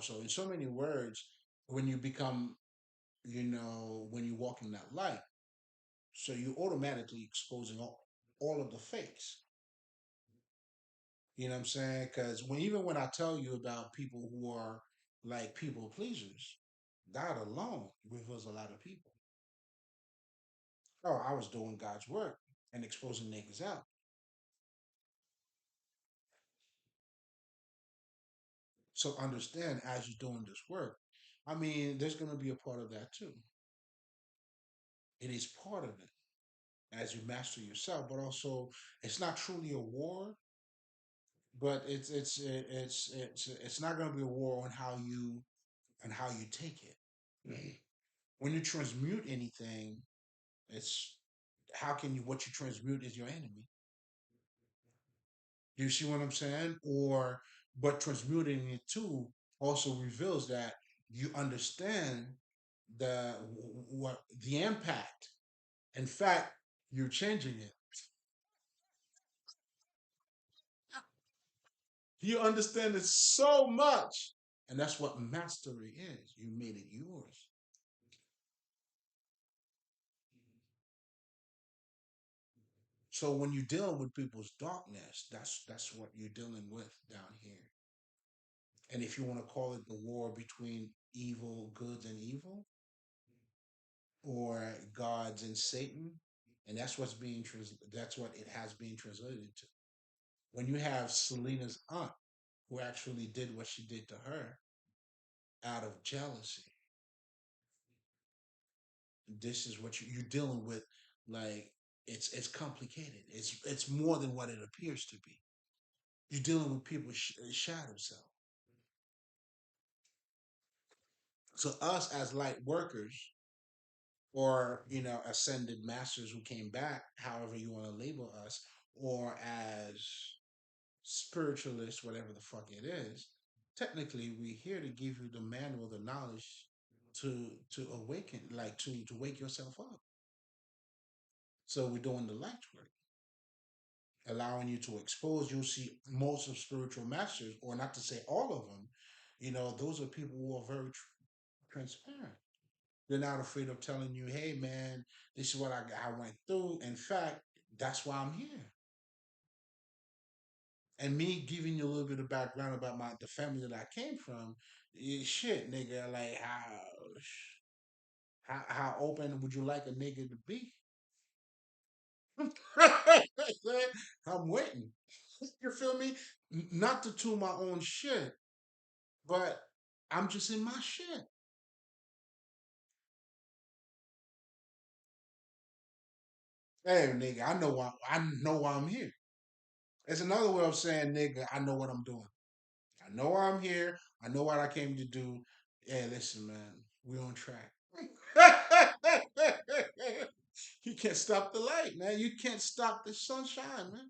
so in so many words, when you become, when you walk in that light, so you automatically exposing all of the fakes. You know what I'm saying? Because even when I tell you about people who are like people pleasers, That alone reveals a lot of people. Oh, I was doing God's work and exposing niggas out. So understand as you're doing this work, I mean, there's going to be a part of that too. It is part of it as you master yourself, but also it's not truly a war, but it's not going to be a war on how you take it. When you transmute anything, it's how can you what you transmute is your enemy. You see what I'm saying? Or but transmuting it too also reveals that you understand what the impact. In fact, you're changing it. You understand it so much. And that's what mastery is. You made it yours. So when you're dealing with people's darkness, that's what you're dealing with down here. And if you want to call it the war between evil, goods, and evil, or gods and Satan, and that's what it has been translated to. When you have Selena's aunt who actually did what she did to her out of jealousy, this is what you're dealing with. Like it's complicated. It's more than what it appears to be. You're dealing with people's shadow self. So us as light workers, or ascended masters who came back, however you want to label us, or as spiritualists, whatever the fuck it is, technically we're here to give you the manual, the knowledge to awaken, like to wake yourself up. So we're doing the light work, allowing you to expose. You'll see most of spiritual masters, or not to say all of them, those are people who are very transparent. They're not afraid of telling you, hey man, this is what I went through. In fact, that's why I'm here. And me giving you a little bit of background about the family that I came from, shit, nigga, like how open would you like a nigga to be? I'm waiting. You feel me? Not to tool my own shit, but I'm just in my shit. Hey, nigga, I know why I'm here. It's another way of saying, nigga, I know what I'm doing. I know why I'm here. I know what I came to do. Yeah, listen, man, we on track. You can't stop the light, man. You can't stop the sunshine, man.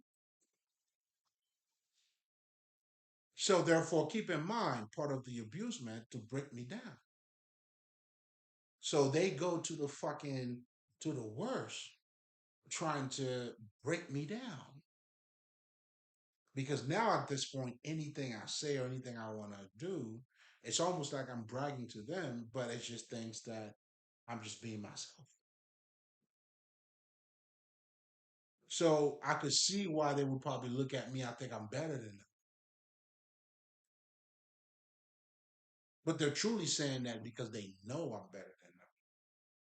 So therefore, keep in mind, part of the abuse, man, to break me down. So they go to the worst, trying to break me down. Because now at this point, anything I say or anything I want to do, it's almost like I'm bragging to them, but it's just things that I'm just being myself. So I could see why they would probably look at me. I think I'm better than them, but they're truly saying that because they know I'm better than them.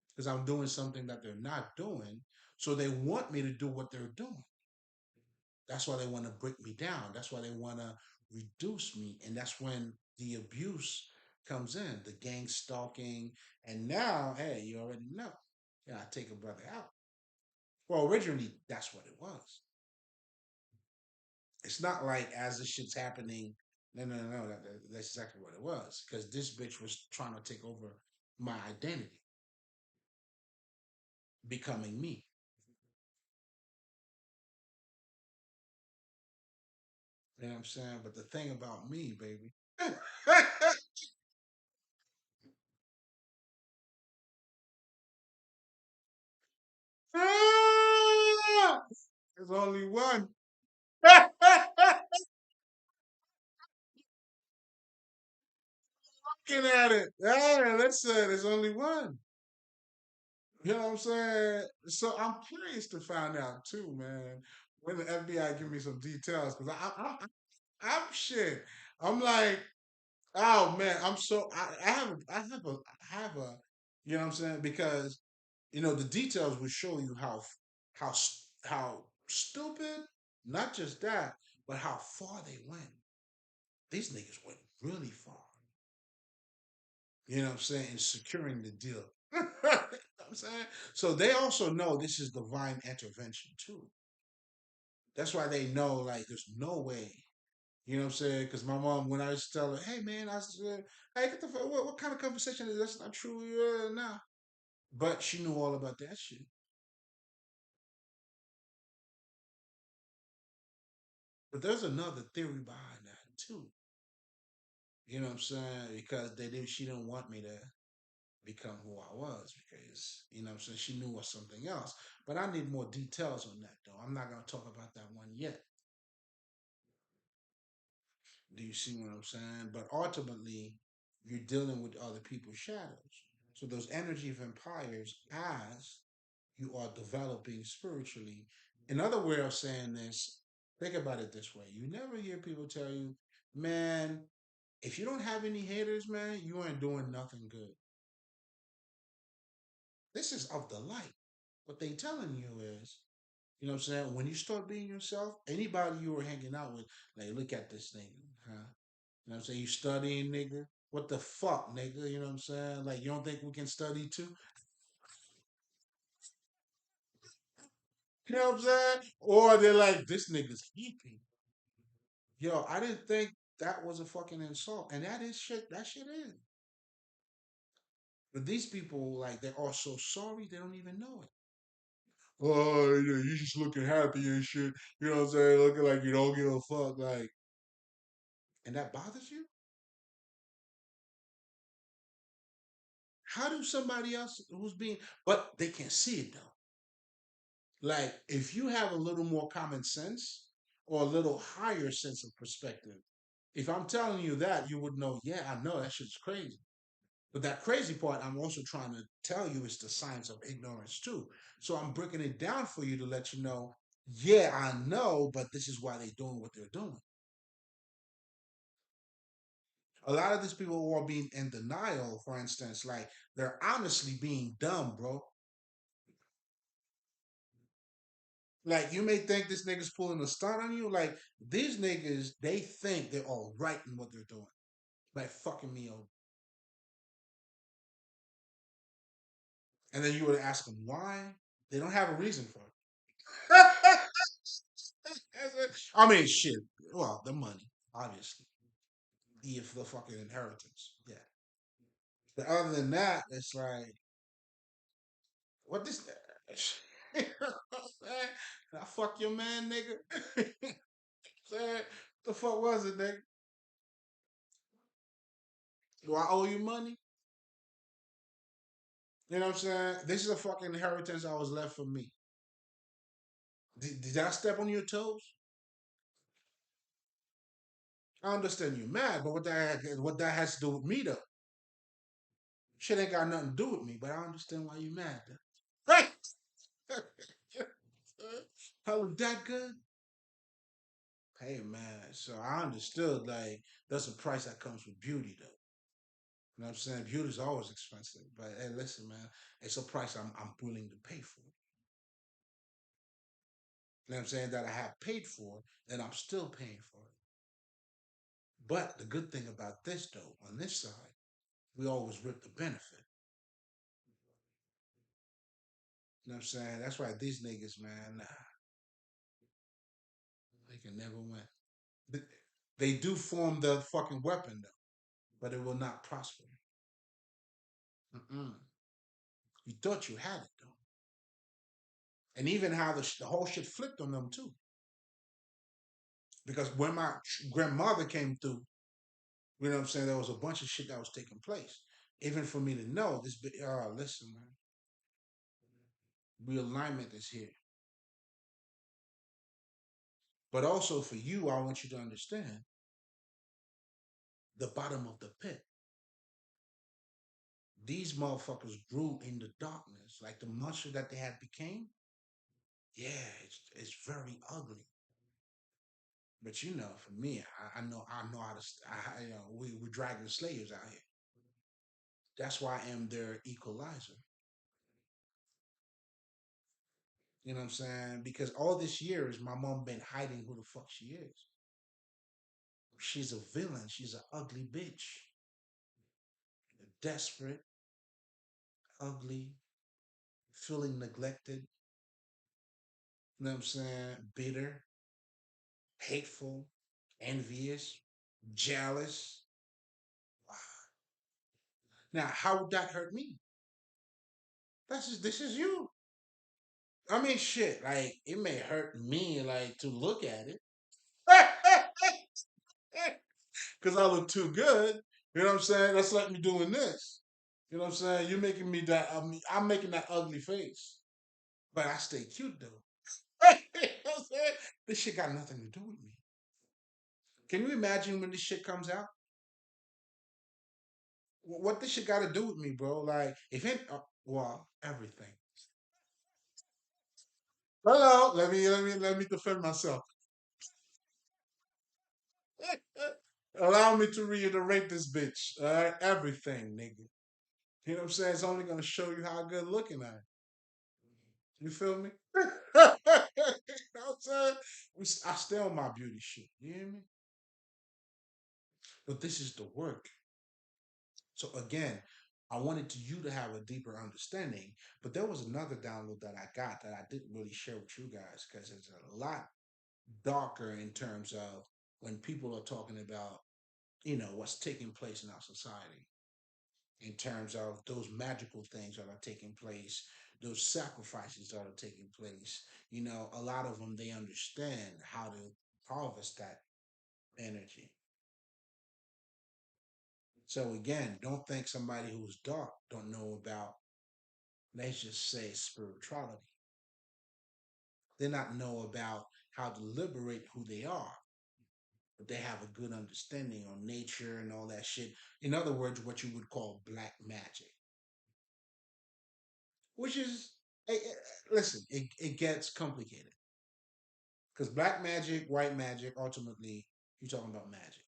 Because I'm doing something that they're not doing, so they want me to do what they're doing. That's why they want to break me down. That's why they want to reduce me, and that's when the abuse comes in, the gang stalking, and now, hey, you already know. Yeah, I take a brother out. Well, originally that's what it was. It's not like as this shit's happening. No, no, no, no. That's exactly what it was. Because this bitch was trying to take over my identity, becoming me. You know what I'm saying? But the thing about me, baby, there's only one. Looking at it. Yeah, let's say there's only one. You know what I'm saying? So I'm curious to find out too, man. When the FBI give me some details, because I'm shit. I'm like, Oh man, I have a you know what I'm saying, because the details will show you how stupid, not just that, but how far they went. These niggas went really far. You know what I'm saying, in securing the deal. You know what I'm saying? So they also know this is divine intervention too. That's why they know, like, there's no way. You know what I'm saying? Because my mom, when I used to tell her, "Hey man," I said, "Hey, get the fuck, what kind of conversation is this? That's not true now." But she knew all about that shit. But there's another theory behind that too. You know what I'm saying? Because she didn't want me to become who I was, because what I'm saying, she knew of something else. But I need more details on that though. I'm not gonna talk about that one yet. Do you see what I'm saying? But ultimately, you're dealing with other people's shadows. So those energy vampires, as you are developing spiritually. Another way of saying this, think about it this way. You never hear people tell you, man, if you don't have any haters, man, you ain't doing nothing good. This is of the light. What they telling you is, you know what I'm saying? When you start being yourself, anybody you were hanging out with, like, look at this nigga, huh? You know what I'm saying? You studying, nigga? What the fuck, nigga? You know what I'm saying? Like, you don't think we can study too? You know what I'm saying? Or they're like, this nigga's hippie. Yo, I didn't think that was a fucking insult. And that is shit. That shit is. But these people, like, they are so sorry, they don't even know it. Oh, yeah, you just looking happy and shit. You know what I'm saying? Looking like you don't give a fuck. Like, and that bothers you? How do somebody else who's being, but they can see it though. Like, if you have a little more common sense or a little higher sense of perspective, if I'm telling you that, you would know, yeah, I know that shit's crazy. But that crazy part, I'm also trying to tell you, is the science of ignorance too. So I'm breaking it down for you to let you know, yeah, I know, but this is why they're doing what they're doing. A lot of these people who are being in denial, for instance, like, they're honestly being dumb, bro. Like, you may think this nigga's pulling a stunt on you. Like, these niggas, they think they're all right in what they're doing. Like, fucking me over. And then you would ask them why. They don't have a reason for it. I mean, shit. Well, the money, obviously. If the fucking inheritance. Yeah. But other than that, it's like, what this. You know what I'm saying? I fuck your man, nigga. Saying, the fuck was it, nigga? Do I owe you money? You know what I'm saying? This is a fucking inheritance I was left for me. Did I step on your toes? I understand you're mad, but what that has to do with me though? Shit ain't got nothing to do with me, but I understand why you mad. Right? I was that good. Hey man, so I understood, like, there's a price that comes with beauty though. You know what I'm saying? Beauty's always expensive, but hey, listen, man, it's a price I'm willing to pay for. You know what I'm saying? That I have paid for, and I'm still paying for it. But the good thing about this though, on this side, we always rip the benefit. You know what I'm saying? That's why these niggas, man, nah, they can never win. Th- They do form the fucking weapon though, but it will not prosper. Mm-mm. You thought you had it though, and even how the whole shit flipped on them too. Because when my grandmother came through, you know what I'm saying, there was a bunch of shit that was taking place. Even for me to know this, listen, man, realignment is here. But also for you, I want you to understand the bottom of the pit. These motherfuckers grew in the darkness. Like the monster that they had became, yeah, it's very ugly. But you know, for me, I know how to. You know, we're dragging the slayers out here. That's why I am their equalizer. You know what I'm saying? Because all this years, my mom been hiding who the fuck she is. She's a villain. She's an ugly bitch. Desperate, ugly, feeling neglected. You know what I'm saying? Bitter, hateful, envious, jealous. Wow. Now, how would that hurt me? This is you. I mean, shit. Like it may hurt me, like to look at it, because I look too good. You know what I'm saying? That's like me doing this. You know what I'm saying? You're making me that. I'm making that ugly face, but I stay cute though. You know what I'm saying? This shit got nothing to do with me. Can you imagine when this shit comes out? What this shit got to do with me, bro? Like, if it, well, everything. Hello, let me defend myself. Allow me to reiterate this bitch. All right, everything, nigga. You know what I'm saying? It's only gonna show you how good looking I am. You feel me? You know what I'm saying? I stay on my beauty shit. You hear me? But this is the work. So again, I wanted you to have a deeper understanding. But there was another download that I got that I didn't really share with you guys because it's a lot darker in terms of when people are talking about, what's taking place in our society, in terms of those magical things that are taking place, those sacrifices that are taking place. A lot of them, they understand how to harvest that energy. So again, don't think somebody who's dark don't know about, let's just say, spirituality. They not know about how to liberate who they are, but they have a good understanding on nature and all that shit. In other words, what you would call black magic, which is, listen, it gets complicated because black magic, white magic, ultimately, you're talking about magic,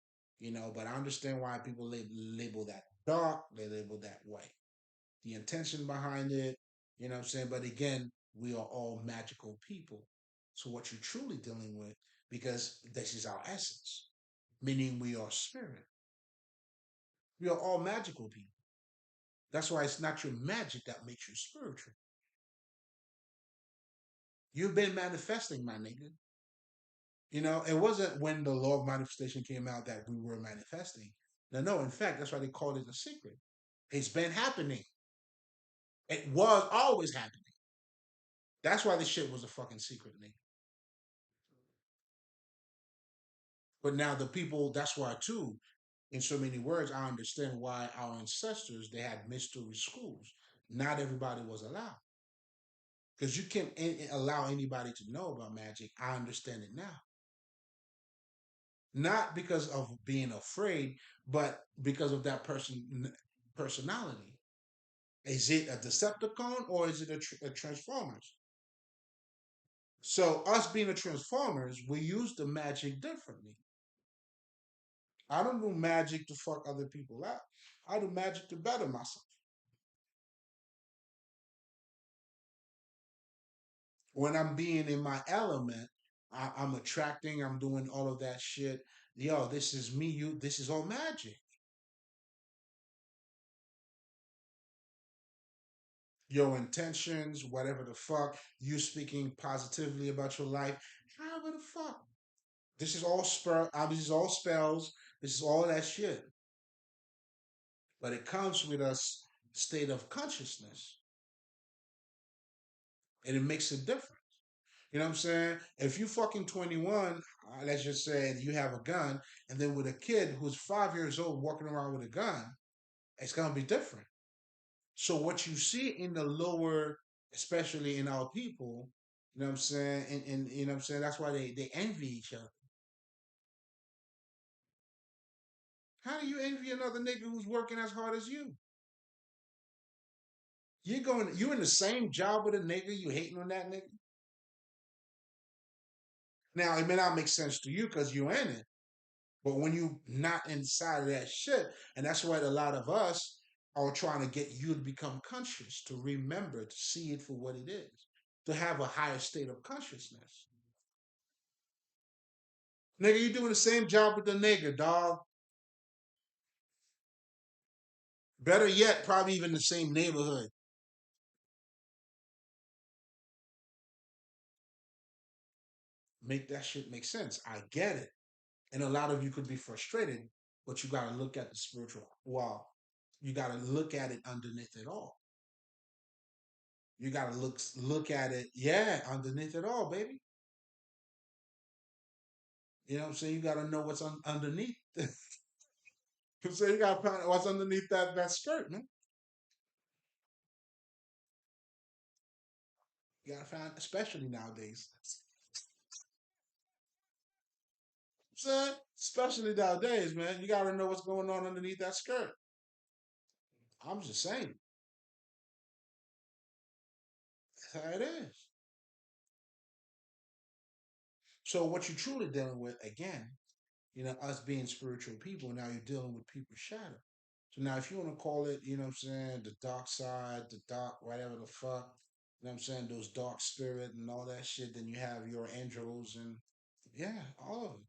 But I understand why people label that dark, they label that white. The intention behind it, you know what I'm saying? But again, we are all magical people. So what you're truly dealing with, because this is our essence, meaning we are spirit. We are all magical people. That's why it's not your magic that makes you spiritual. You've been manifesting, my nigga. It wasn't when the law of manifestation came out that we were manifesting. No. In fact, that's why they called it a secret. It's been happening. It was always happening. That's why this shit was a fucking secret, nigga. But now the people, that's why too, in so many words, I understand why our ancestors, they had mystery schools. Not everybody was allowed. Because you can't allow anybody to know about magic. I understand it now. Not because of being afraid, but because of that personality. Is it a Decepticon or is it a Transformers? So us being a Transformers, we use the magic differently. I don't do magic to fuck other people out. I do magic to better myself. When I'm being in my element, I'm attracting, I'm doing all of that shit. Yo, this is me, this is all magic. Your intentions, whatever the fuck, you speaking positively about your life, however the fuck. This is all spells, this is all that shit. But it comes with a state of consciousness and it makes a difference. You know what I'm saying? If you fucking 21, let's just say you have a gun, and then with a kid who's 5 years old walking around with a gun, it's gonna be different. So what you see in the lower, especially in our people, you know what I'm saying, and you know what I'm saying, that's why they envy each other. How do you envy another nigga who's working as hard as you? You in the same job with a nigga, you hating on that nigga? Now it may not make sense to you because you're in it, but when you not inside of that shit, and that's what a lot of us are trying to get you to become conscious, to remember, to see it for what it is, to have a higher state of consciousness. Nigga, you doing the same job with the nigga, dog. Better yet, probably even the same neighborhood. Make that shit make sense. I get it. And a lot of you could be frustrated, but you got to look at the spiritual. Well, you got to look at it underneath it all. You got to look at it, yeah, underneath it all, baby. You know what I'm saying? You got to know what's underneath. So you got to find out what's underneath that skirt, man. You got to find, especially nowadays. Son, especially nowadays, man. You got to know what's going on underneath that skirt. I'm just saying. That's how it is. So what you're truly dealing with, again, us being spiritual people, now you're dealing with people's shadow. So now if you want to call it, you know what I'm saying, the dark side, the dark, whatever the fuck, you know what I'm saying, those dark spirit and all that shit, then you have your angels and yeah, all of it.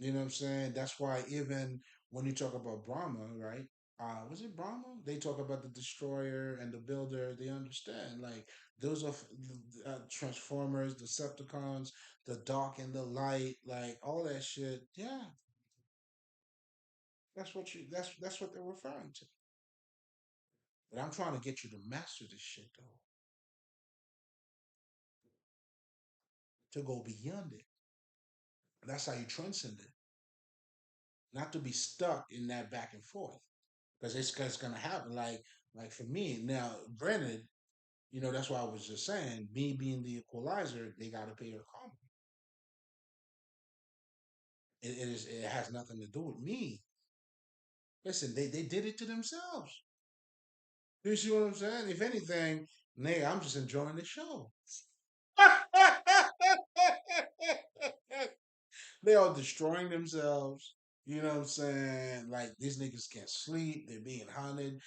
You know what I'm saying? That's why even when you talk about Brahma, right? Was it Brahma? They talk about the destroyer and the builder. They understand like those are Transformers, Decepticons, the dark and the light, like all that shit. Yeah, that's what they're referring to. But I'm trying to get you to master this shit though, to go beyond it. That's how you transcend it, not to be stuck in that back and forth because it's gonna happen. Like for me now, granted, that's why I was just saying, me being the equalizer, they got to pay their karma. It has nothing to do with me. Listen, they did it to themselves. You see what I'm saying? If anything, nigga, I'm just enjoying the show. They are destroying themselves. You know what I'm saying? Like these niggas can't sleep. They're being hunted.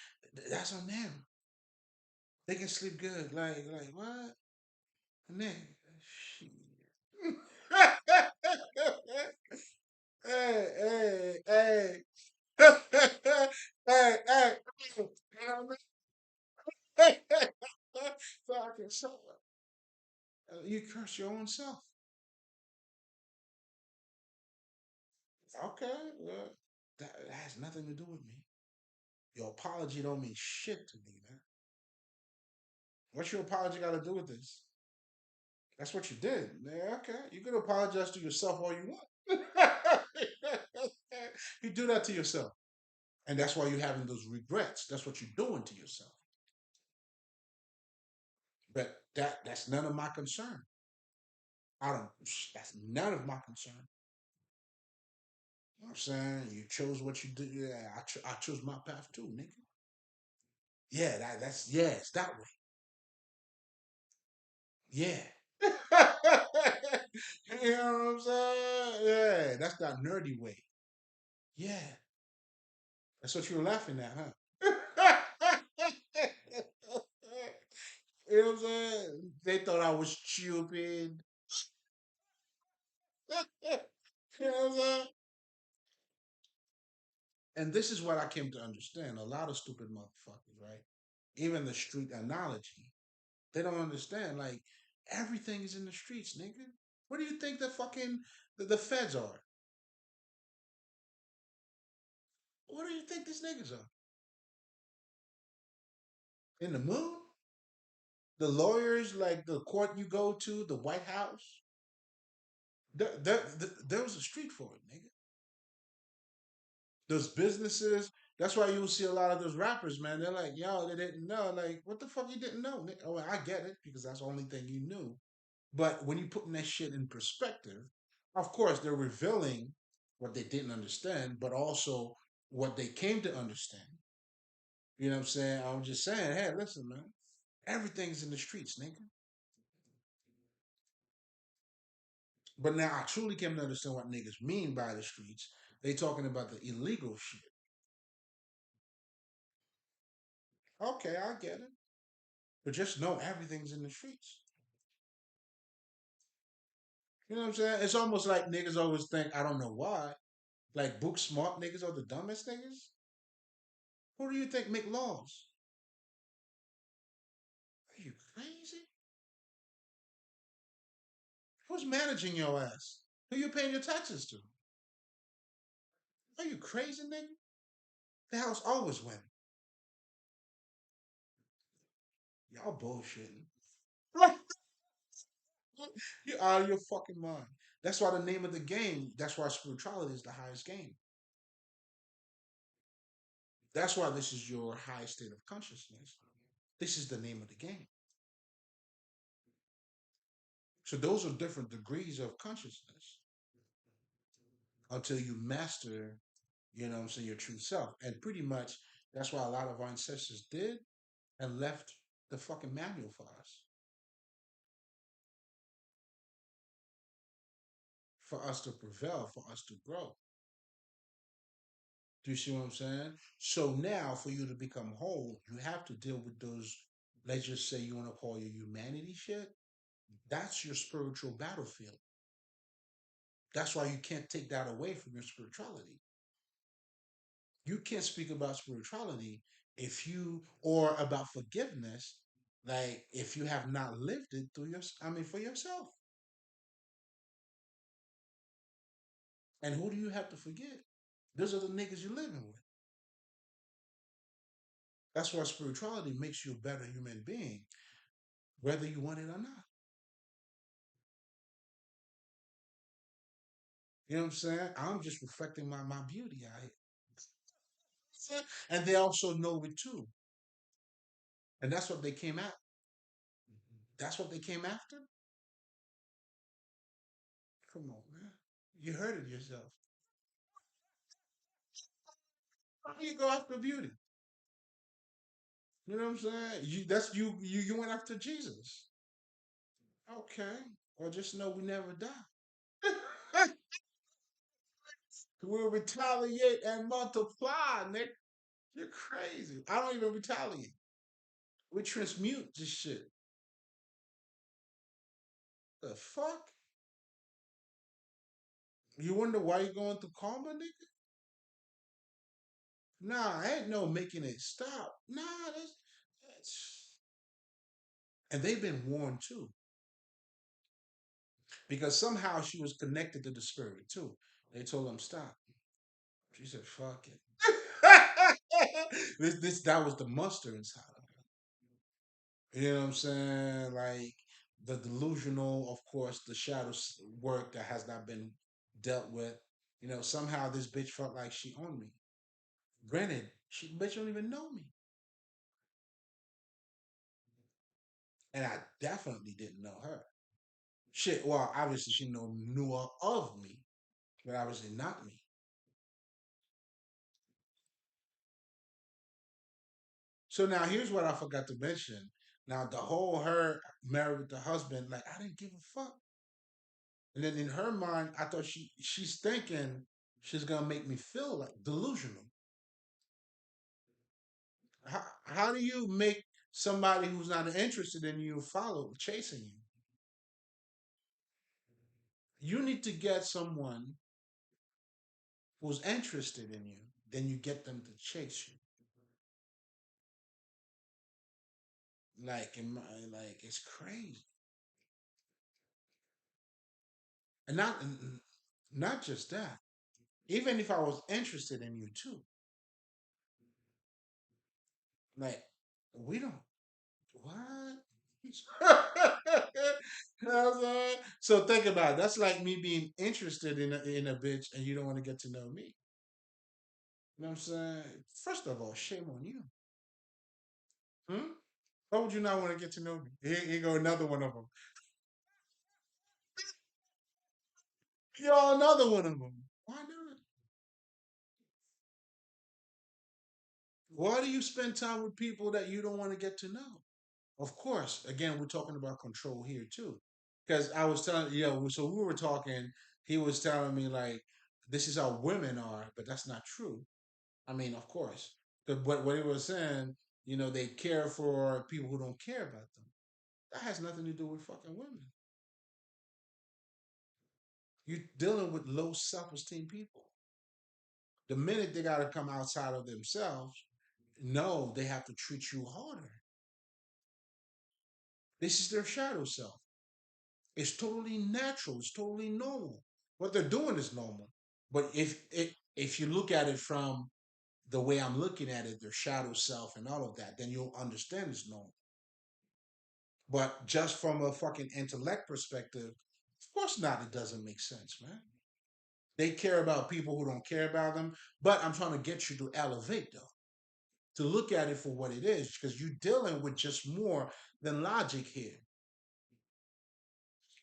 That's on them. They can sleep good. Like what? Nigga, shit. Hey, hey, hey. Hey, hey. You know what I mean? Fucking so you curse your own self. Okay, well, that has nothing to do with me. Your apology don't mean shit to me, man. What's your apology got to do with this? That's what you did. Yeah, okay. You can apologize to yourself all you want. You do that to yourself. And that's why you're having those regrets. That's what you're doing to yourself. But that's none of my concern. I don't that's none of my concern. You know what I'm saying? You chose what you did. Yeah, I chose my path too, nigga. Yeah, it's that way. Yeah. You know what I'm saying? Yeah, that's that nerdy way. Yeah. That's what you were laughing at, huh? You know what I'm saying? They thought I was stupid. You know what I'm saying? And this is what I came to understand. A lot of stupid motherfuckers, right? Even the street analogy. They don't understand. Like, everything is in the streets, nigga. What do you think the feds are? What do you think these niggas are? In the moon? The lawyers, like the court you go to, the White House? There was a street for it, nigga. Those businesses. That's why you'll see a lot of those rappers, man. They're like, yo, they didn't know. Like, what the fuck you didn't know? Oh, I get it because that's the only thing you knew. But when you putting that shit in perspective, of course they're revealing what they didn't understand, but also what they came to understand. You know what I'm saying? I'm just saying, hey, listen, man, everything's in the streets, nigga. But now I truly came to understand what niggas mean by the streets. They talking about the illegal shit. Okay, I get it. But just know everything's in the streets. You know what I'm saying? It's almost like niggas always think, I don't know why, like book smart niggas are the dumbest niggas. Who do you think make laws? Are you crazy? Who's managing your ass? Who you paying your taxes to? Are you crazy, nigga? The house always win. Y'all bullshitting. You're out of your fucking mind. That's why the name of the game, that's why spirituality is the highest game. That's why this is your high state of consciousness. This is the name of the game. So those are different degrees of consciousness until you master, you know what I'm saying, your true self. And pretty much that's why a lot of our ancestors did and left the fucking manual for us to prevail, for us to grow. Do you see what I'm saying? So now for you to become whole, you have to deal with those, let's just say you want to call your humanity shit. That's your spiritual battlefield. That's why you can't take that away from your spirituality. You can't speak about spirituality if you or about forgiveness, like if you have not lived it through your, I mean, for yourself. And who do you have to forget? Those are the niggas you're living with. That's why spirituality makes you a better human being, whether you want it or not. You know what I'm saying? I'm just reflecting my beauty out here. And they also know it too. And that's what they came at. That's what they came after? Come on, man. You heard it yourself. How do you go after beauty? You know what I'm saying? You went after Jesus. Okay. Well just know we never die. We'll retaliate and multiply, Nick. You're crazy. I don't even retaliate. We transmute this shit. The fuck? You wonder why you're going through karma, nigga? Nah, I ain't no making it stop. Nah, that's and they've been warned too. Because somehow she was connected to the spirit too. They told them stop. She said, fuck it. This that was the monster inside of her. You know what I'm saying? Like the delusional, of course, the shadow work that has not been dealt with. You know, somehow this bitch felt like she owned me. Granted, she bitch don't even know me. And I definitely didn't know her. Shit, well, obviously she knew of me, but obviously not me. So now here's what I forgot to mention. Now the whole her married with the husband, like I didn't give a fuck. And then in her mind, I thought she's thinking she's gonna make me feel like delusional. How do you make somebody who's not interested in you follow chasing you? You need to get someone who's interested in you, then you get them to chase you. Like it's crazy. And not just that. Even if I was interested in you too, like we don't what? You know what I'm saying? So think about it. That's like me being interested in a bitch and you don't want to get to know me. You know what I'm saying? First of all, shame on you. Hmm? Why would you not want to get to know me? Here go another one of them. Yo, another one of them. Why not? Why do you spend time with people that you don't want to get to know? Of course, again, we're talking about control here too. Because I was telling so we were talking. He was telling me like this is how women are, but that's not true. I mean, of course, but what he was saying, they care for people who don't care about them. That has nothing to do with fucking women. You're dealing with low self-esteem people. The minute they got to come outside of themselves, no, they have to treat you harder. This is their shadow self. It's totally natural. It's totally normal. What they're doing is normal. But if you look at it from the way I'm looking at it, their shadow self and all of that, then you'll understand it's normal. But just from a fucking intellect perspective, of course not. It doesn't make sense, man. They care about people who don't care about them. But I'm trying to get you to elevate though, to look at it for what it is, because you're dealing with just more than logic here.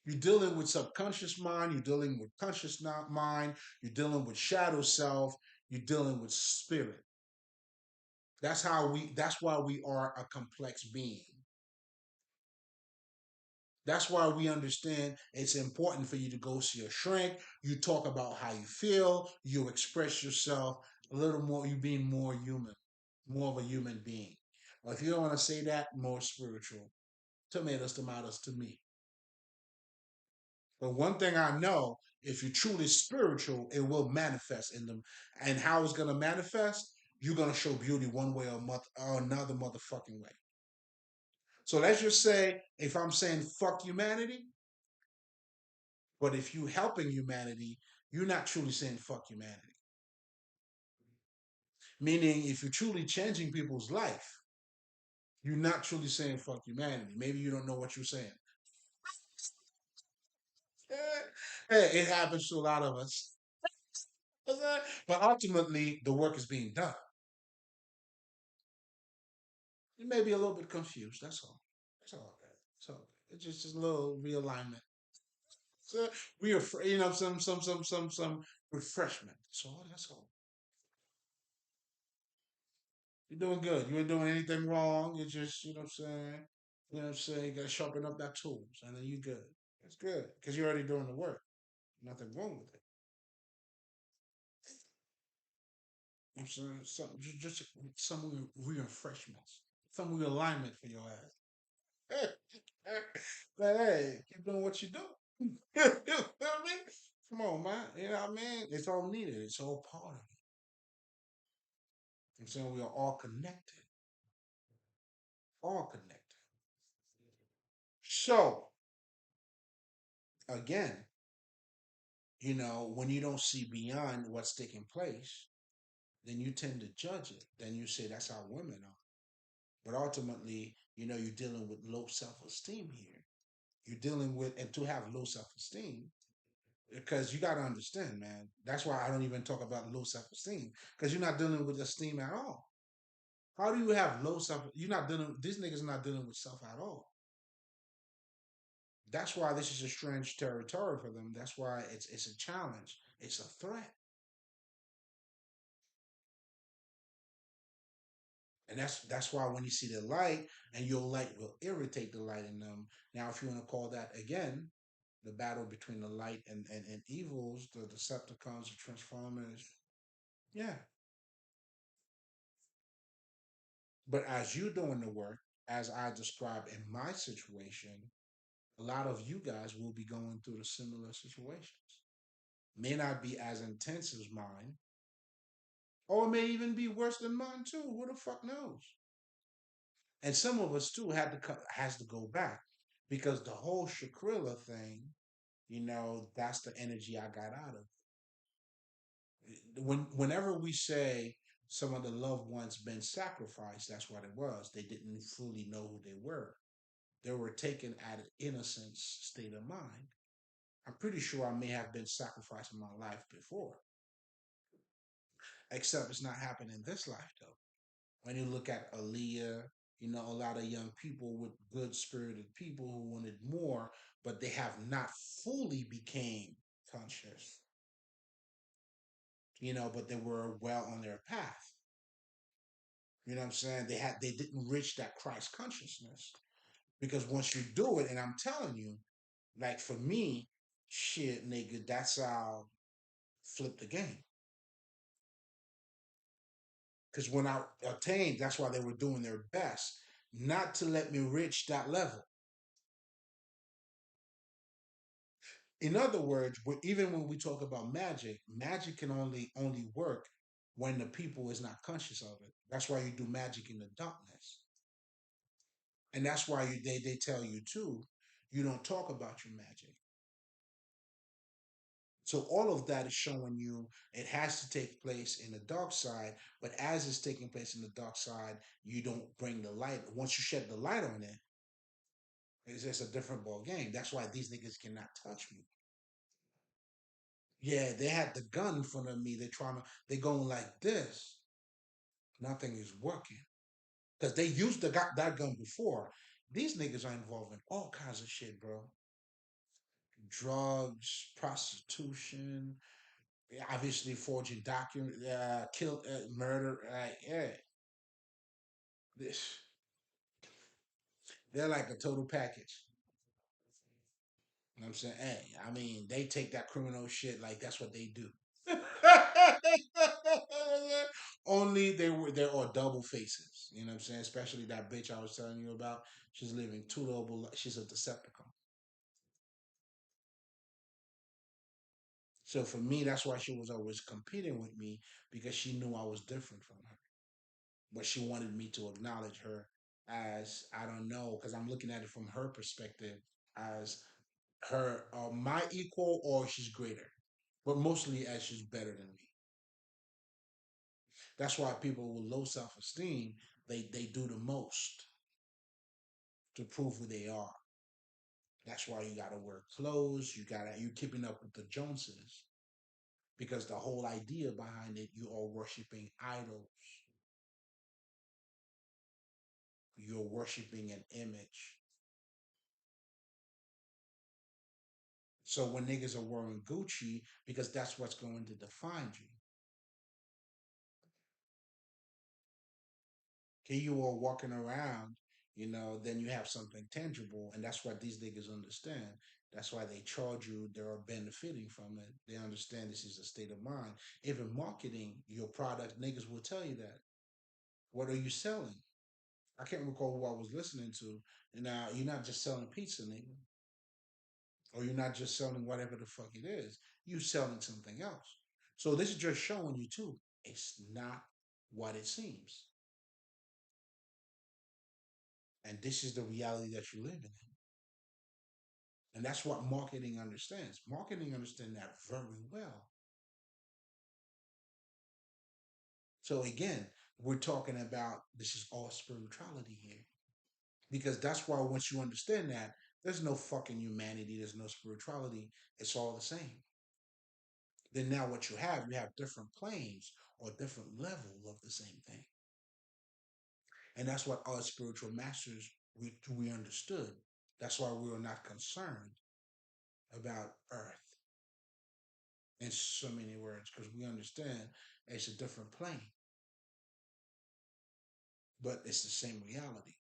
You're dealing with subconscious mind, you're dealing with conscious mind, you're dealing with shadow self, you're dealing with spirit. That's why we are a complex being. That's why we understand it's important for you to go see a shrink. You talk about how you feel, you express yourself a little more, you being more human, more of a human being. Or if you don't want to say that, more spiritual. Tomatoes to me. But one thing I know, if you're truly spiritual, it will manifest in them. And how it's gonna manifest, you're gonna show beauty one way or another motherfucking way. So let's just say if I'm saying fuck humanity, but if you helping humanity, you're not truly saying fuck humanity. Meaning if you're truly changing people's life, you're not truly saying fuck humanity. Maybe you don't know what you're saying. Hey, it happens to a lot of us. But ultimately, the work is being done. You may be a little bit confused. That's all. That's all good. So it's just a little realignment. So we are, some refreshment. That's all. That's all. You're doing good. You ain't doing anything wrong. You just, you know what I'm saying. You know what I'm saying. You gotta sharpen up that tools, and then you good. That's good because you're already doing the work. Nothing wrong with it. You know what I'm saying just some refreshments, some realignment for your ass. But hey, keep doing what you do. You know what I mean? Come on, man. You know what I mean? It's all needed. It's all part of it. I'm saying we are all connected. All connected. So, again, when you don't see beyond what's taking place, then you tend to judge it. Then you say that's how women are. But ultimately, you're dealing with low self esteem here. You're dealing with, and to have low self esteem, because you got to understand, man. That's why I don't even talk about low self esteem, because you're not dealing with esteem at all. How do you have low self? You're not dealing. These niggas not dealing with self at all. That's why this is a strange territory for them. That's why it's a challenge. It's a threat, and that's why when you see the light, and your light will irritate the light in them. Now, if you want to call that again, the battle between the light and evils, the Decepticons, the Transformers, yeah. But as you doing the work, as I described in my situation, a lot of you guys will be going through the similar situations. May not be as intense as mine, or it may even be worse than mine too. Who the fuck knows? And some of us too has to go back because the whole Shakrilla thing, that's the energy I got out of it. Whenever we say some of the loved ones been sacrificed, that's what it was. They didn't fully know who they were. They were taken at an innocence state of mind. I'm pretty sure I may have been sacrificed in my life before, except it's not happening in this life though. When you look at Aaliyah, a lot of young people with good spirited people who wanted more, but they have not fully became conscious, but they were well on their path. You know what I'm saying? They didn't reach that Christ consciousness. Because once you do it, and I'm telling you, Like for me, shit, nigga, that's how flip the game. Because when I attained, that's why they were doing their best, not to let me reach that level. In other words, even when we talk about magic, magic can only work when the people is not conscious of it. That's why you do magic in the darkness, and that's why they tell you too. You don't talk about your magic. So all of that is showing you it has to take place in the dark side, but as it's taking place in the dark side, you don't bring the light. Once you shed the light on it, it's just a different ball game. That's why these niggas cannot touch me. Yeah, they had the gun in front of me. They going like this. Nothing is working because they used that gun before. These niggas are involved in all kinds of shit, bro. Drugs, prostitution, obviously forging documents, kill, murder. Yeah, this they're like a total package. You know what I'm saying? Hey, I mean, they take that criminal shit like that's what they do. Only they're all double faces. You know what I'm saying? Especially that bitch I was telling you about. She's living two double. She's a Decepticon. So for me, that's why she was always competing with me because she knew I was different from her. But she wanted me to acknowledge her as I don't know because I'm looking at it from her perspective as her my equal or she's greater, but mostly as she's better than me. That's why people with low self esteem they do the most to prove who they are. That's why you gotta wear clothes. You keeping up with the Joneses because the whole idea behind it you are worshiping idols. You're worshiping an image. So when niggas are wearing Gucci, because that's what's going to define you. Here you are walking around, then you have something tangible, and that's what these niggas understand. That's why they charge you, they are benefiting from it. They understand this is a state of mind. Even marketing your product, niggas will tell you that. What are you selling? I can't recall who I was listening to. And now you're not just selling pizza, nigga. Or you're not just selling whatever the fuck it is. You selling something else. So this is just showing you too. It's not what it seems. And this is the reality that you live in. And that's what marketing understands. Marketing understands that very well. So again, we're talking about this is all spirituality here. Because that's why once you understand that, there's no fucking humanity, there's no spirituality. It's all the same. Then now what you have different planes or different level of the same thing. And that's what our spiritual masters we understood. That's why we were not concerned about earth in so many words, because we understand it's a different plane, but it's the same reality.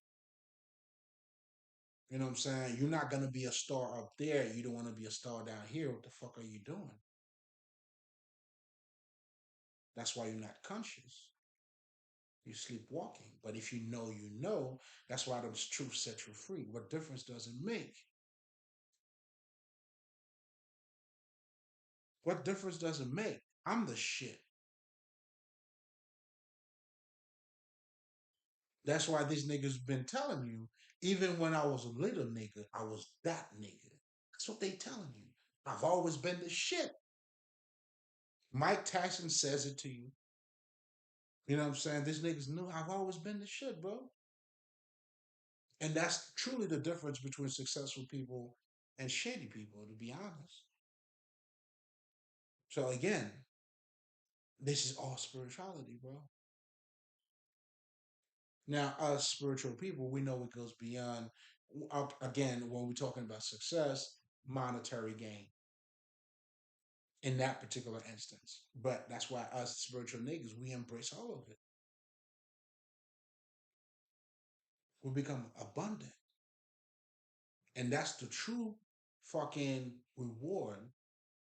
You know what I'm saying? You're not gonna be a star up there. You don't want to be a star down here. What the fuck are you doing? That's why you're not conscious. You're sleepwalking. But if you know, you know. That's why those truths set you free. What difference does it make? What difference does it make? I'm the shit. That's why these niggas been telling you. Even when I was a little nigga, I was that nigga. That's what they telling you. I've always been the shit. Mike Tyson says it to you. You know what I'm saying? These niggas knew I've always been the shit, bro. And that's truly the difference between successful people and shady people, to be honest. So again, this is all spirituality, bro. Now, us spiritual people, we know it goes beyond, again, when we're talking about success, monetary gain in that particular instance. But that's why us spiritual niggas, we embrace all of it. We become abundant. And that's the true fucking reward.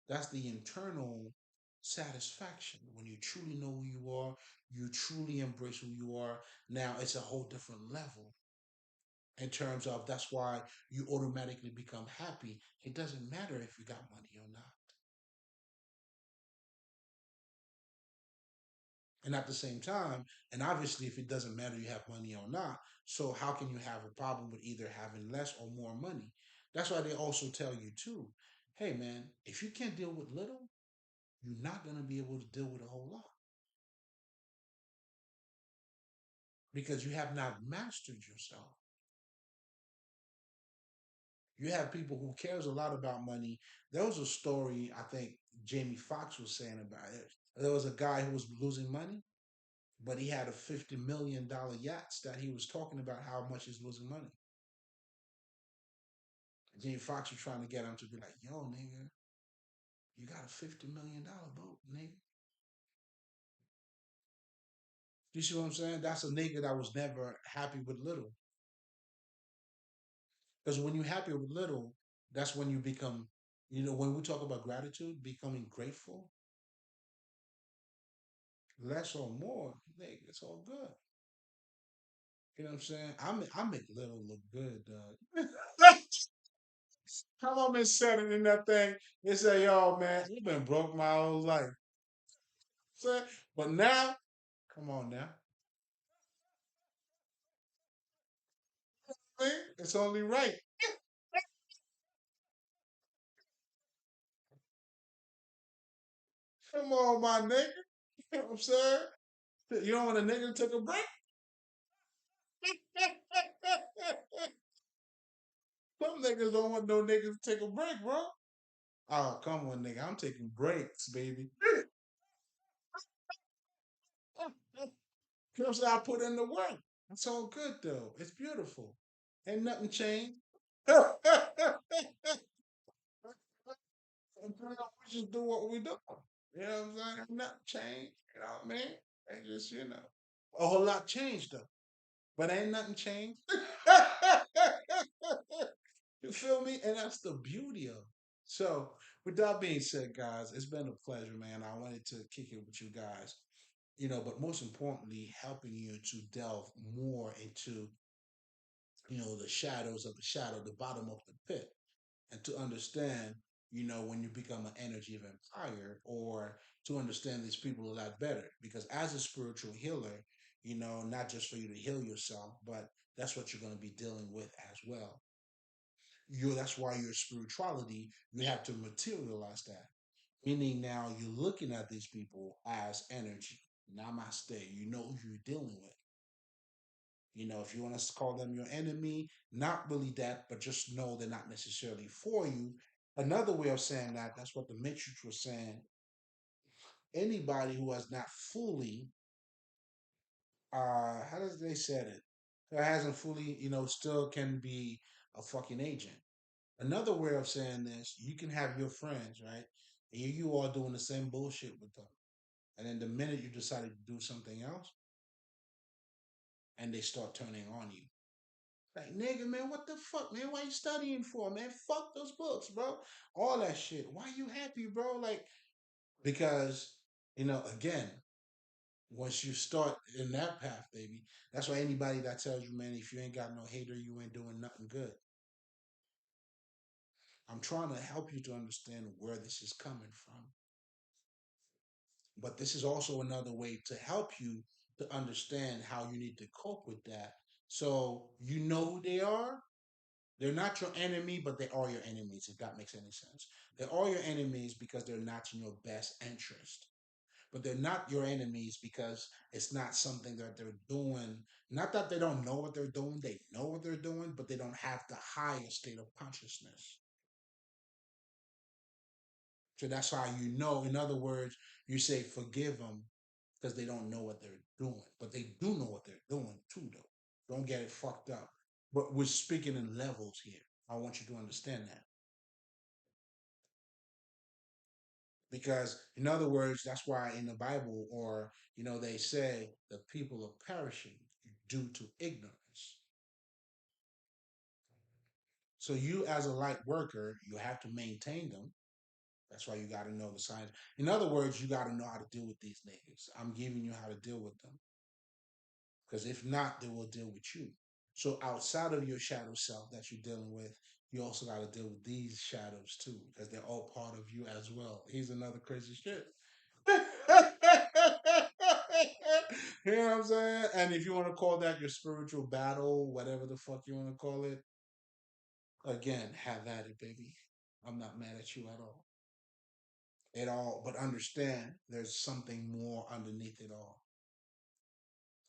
That's the internal satisfaction. When you truly know who you are, you truly embrace who you are. Now it's a whole different level in terms of that's why you automatically become happy. It doesn't matter if you got money or not. And at the same time, and obviously, if it doesn't matter you have money or not, so how can you have a problem with either having less or more money? That's why they also tell you, too, hey, man, if you can't deal with little, you're not going to be able to deal with a whole lot because you have not mastered yourself. You have people who cares a lot about money. There was a story I think Jamie Foxx was saying about it. There was a guy who was losing money, but he had a $50 million yachts that he was talking about how much he's losing money. Jamie Foxx was trying to get him to be like, "Yo, nigga, you got a $50 million boat, nigga." You see what I'm saying? That's a nigga that was never happy with little. Because when you're happy with little, that's when you become, when we talk about gratitude, becoming grateful, less or more, nigga, it's all good. You know what I'm saying? I make little look good, dog. Come on, Miss Seven in that thing. They say, yo, man, you've been broke my whole life. Say, but now, come on now. Man, it's only right. Come on, my nigga. You know what I'm saying? You don't want a nigga to take a break? Some niggas don't want no niggas to take a break, bro. Oh, come on, nigga. I'm taking breaks, baby. You know what I'm saying? I put in the work. It's all good, though. It's beautiful. Ain't nothing changed. We just do what we do. You know what I'm saying? Ain't nothing changed. You know what I mean? They just, a whole lot changed, though. But ain't nothing changed. You feel me? And that's the beauty of it. So, with that being said, guys, it's been a pleasure, man. I wanted to kick it with you guys, but most importantly, helping you to delve more into, the shadows of the shadow, the bottom of the pit, and to understand, when you become an energy vampire, or to understand these people a lot better. Because as a spiritual healer, not just for you to heal yourself, but that's what you're going to be dealing with as well. That's why your spirituality, you have to materialize that. Meaning now you're looking at these people as energy. Namaste. You know who you're dealing with. If you want us to call them your enemy, not really that, but just know they're not necessarily for you. Another way of saying that, that's what the Matrix was saying. Anybody who has not fully, how does they said it? That hasn't fully, still can be a fucking agent. Another way of saying this, you can have your friends, right? And you all doing the same bullshit with them. And then the minute you decided to do something else, and they start turning on you. Like, nigga, man, what the fuck, man? Why you studying for, man? Fuck those books, bro. All that shit. Why you happy, bro? Like, because, again, once you start in that path, baby, that's why anybody that tells you, man, if you ain't got no hater, you ain't doing nothing good. I'm trying to help you to understand where this is coming from. But this is also another way to help you to understand how you need to cope with that. So you know who they are. They're not your enemy, but they are your enemies, if that makes any sense. They are your enemies because they're not in your best interest. But they're not your enemies because it's not something that they're doing. Not that they don't know what they're doing, they know what they're doing, but they don't have the highest state of consciousness. So that's how you know. In other words, you say forgive them because they don't know what they're doing. But they do know what they're doing too, though. Don't get it fucked up. But we're speaking in levels here. I want you to understand that. Because, in other words, that's why in the Bible, or, they say the people are perishing due to ignorance. So you, as a light worker, you have to maintain them. That's why you got to know the signs. In other words, you got to know how to deal with these niggas. I'm giving you how to deal with them. Because if not, they will deal with you. So outside of your shadow self that you're dealing with, you also got to deal with these shadows too, because they're all part of you as well. Here's another crazy shit. You know what I'm saying? And if you want to call that your spiritual battle, whatever the fuck you want to call it, again, have at it, baby. I'm not mad at you at all. At all, but understand there's something more underneath it all.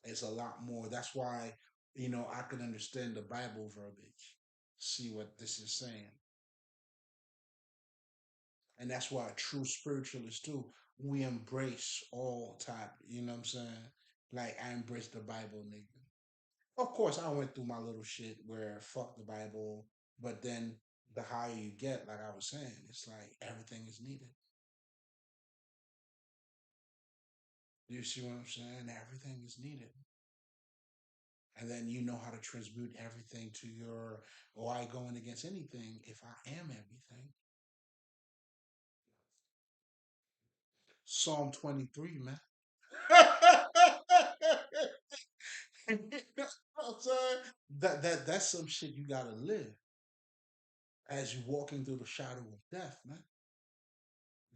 It's a lot more. That's why, I can understand the Bible verbiage, see what this is saying. And that's why true spiritualists too, we embrace all type, you know what I'm saying? Like I embrace the Bible, nigga. Of course I went through my little shit where fuck the Bible, but then the higher you get, like I was saying, it's like everything is needed. Do you see what I'm saying? Everything is needed. And then you know how to transmute everything to your why going against anything if I am everything. Psalm 23, man. You know what I'm saying? That's some shit you gotta live as you walking through the shadow of death, man.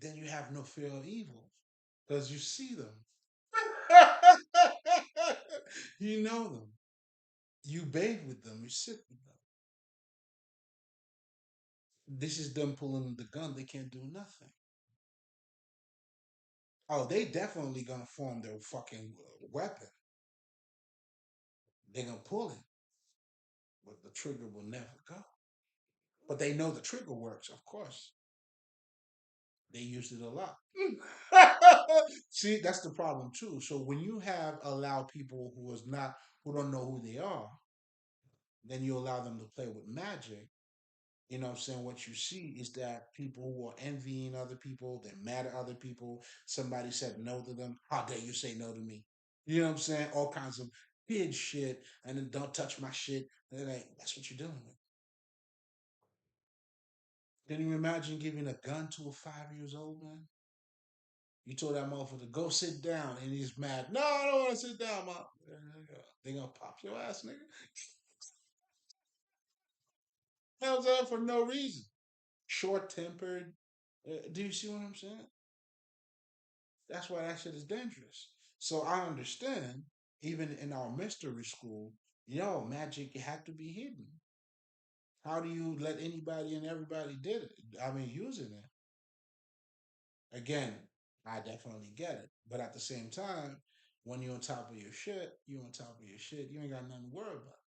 Then you have no fear of evil because you see them. You know them. You bathe with them. You sit with them. This is them pulling the gun. They can't do nothing. Oh, they definitely gonna form their fucking weapon. They're gonna pull it, but the trigger will never go. But they know the trigger works, of course. They used it a lot. See, that's the problem too. So when you have allowed people who don't know who they are, then you allow them to play with magic. You know what I'm saying? What you see is that people who are envying other people, they're mad at other people. Somebody said no to them. How dare you say no to me? You know what I'm saying? All kinds of kid shit, and then don't touch my shit. And they're like, that's what you're dealing with. Can you imagine giving a gun to a 5 years old man? You told that motherfucker to go sit down, and he's mad. No, I don't want to sit down, mom. They gonna pop your ass, nigga. How's that for no reason? Short tempered. Do you see what I'm saying? That's why that shit is dangerous. So I understand, even in our mystery school, magic had to be hidden. How do you let anybody and everybody did it? I mean, using it. Again, I definitely get it. But at the same time, when you're on top of your shit, you're on top of your shit. You ain't got nothing to worry about.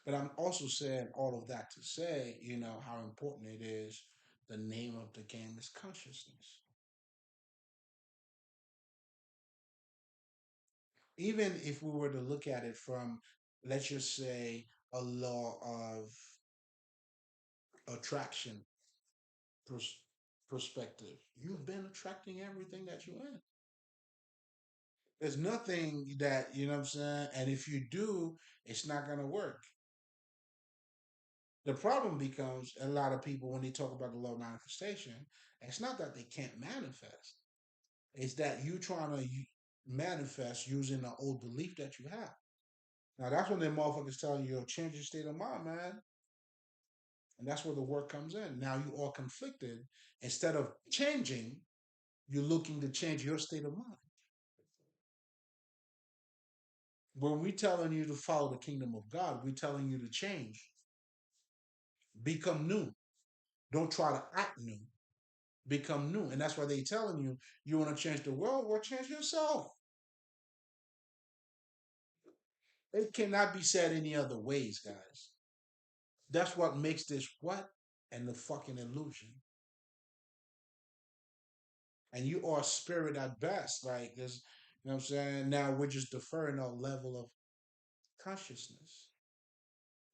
But I'm also saying all of that to say, how important it is. The name of the game is consciousness. Even if we were to look at it from, let's just say, a law of attraction pers- perspective, you've been attracting everything that you're in. There's nothing that, you know what I'm saying? And if you do, it's not going to work. The problem becomes a lot of people when they talk about the law of manifestation, it's not that they can't manifest. It's that you trying to manifest using the old belief that you have. Now that's when the motherfuckers telling you, change your state of mind, man. And that's where the work comes in. Now you are conflicted. Instead of changing, you're looking to change your state of mind. When we telling you to follow the kingdom of God, we're telling you to change, become new. Don't try to act new. Become new. And that's why they telling you want to change the world, well, change yourself. It cannot be said any other ways, guys. That's what makes this what? And the fucking illusion. And you are spirit at best. Like this, you know what I'm saying? Now we're just deferring our level of consciousness.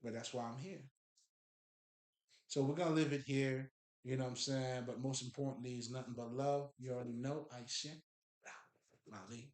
But that's why I'm here. So we're gonna live it here, you know what I'm saying? But most importantly, is nothing but love. You already know, Aisha. Mali.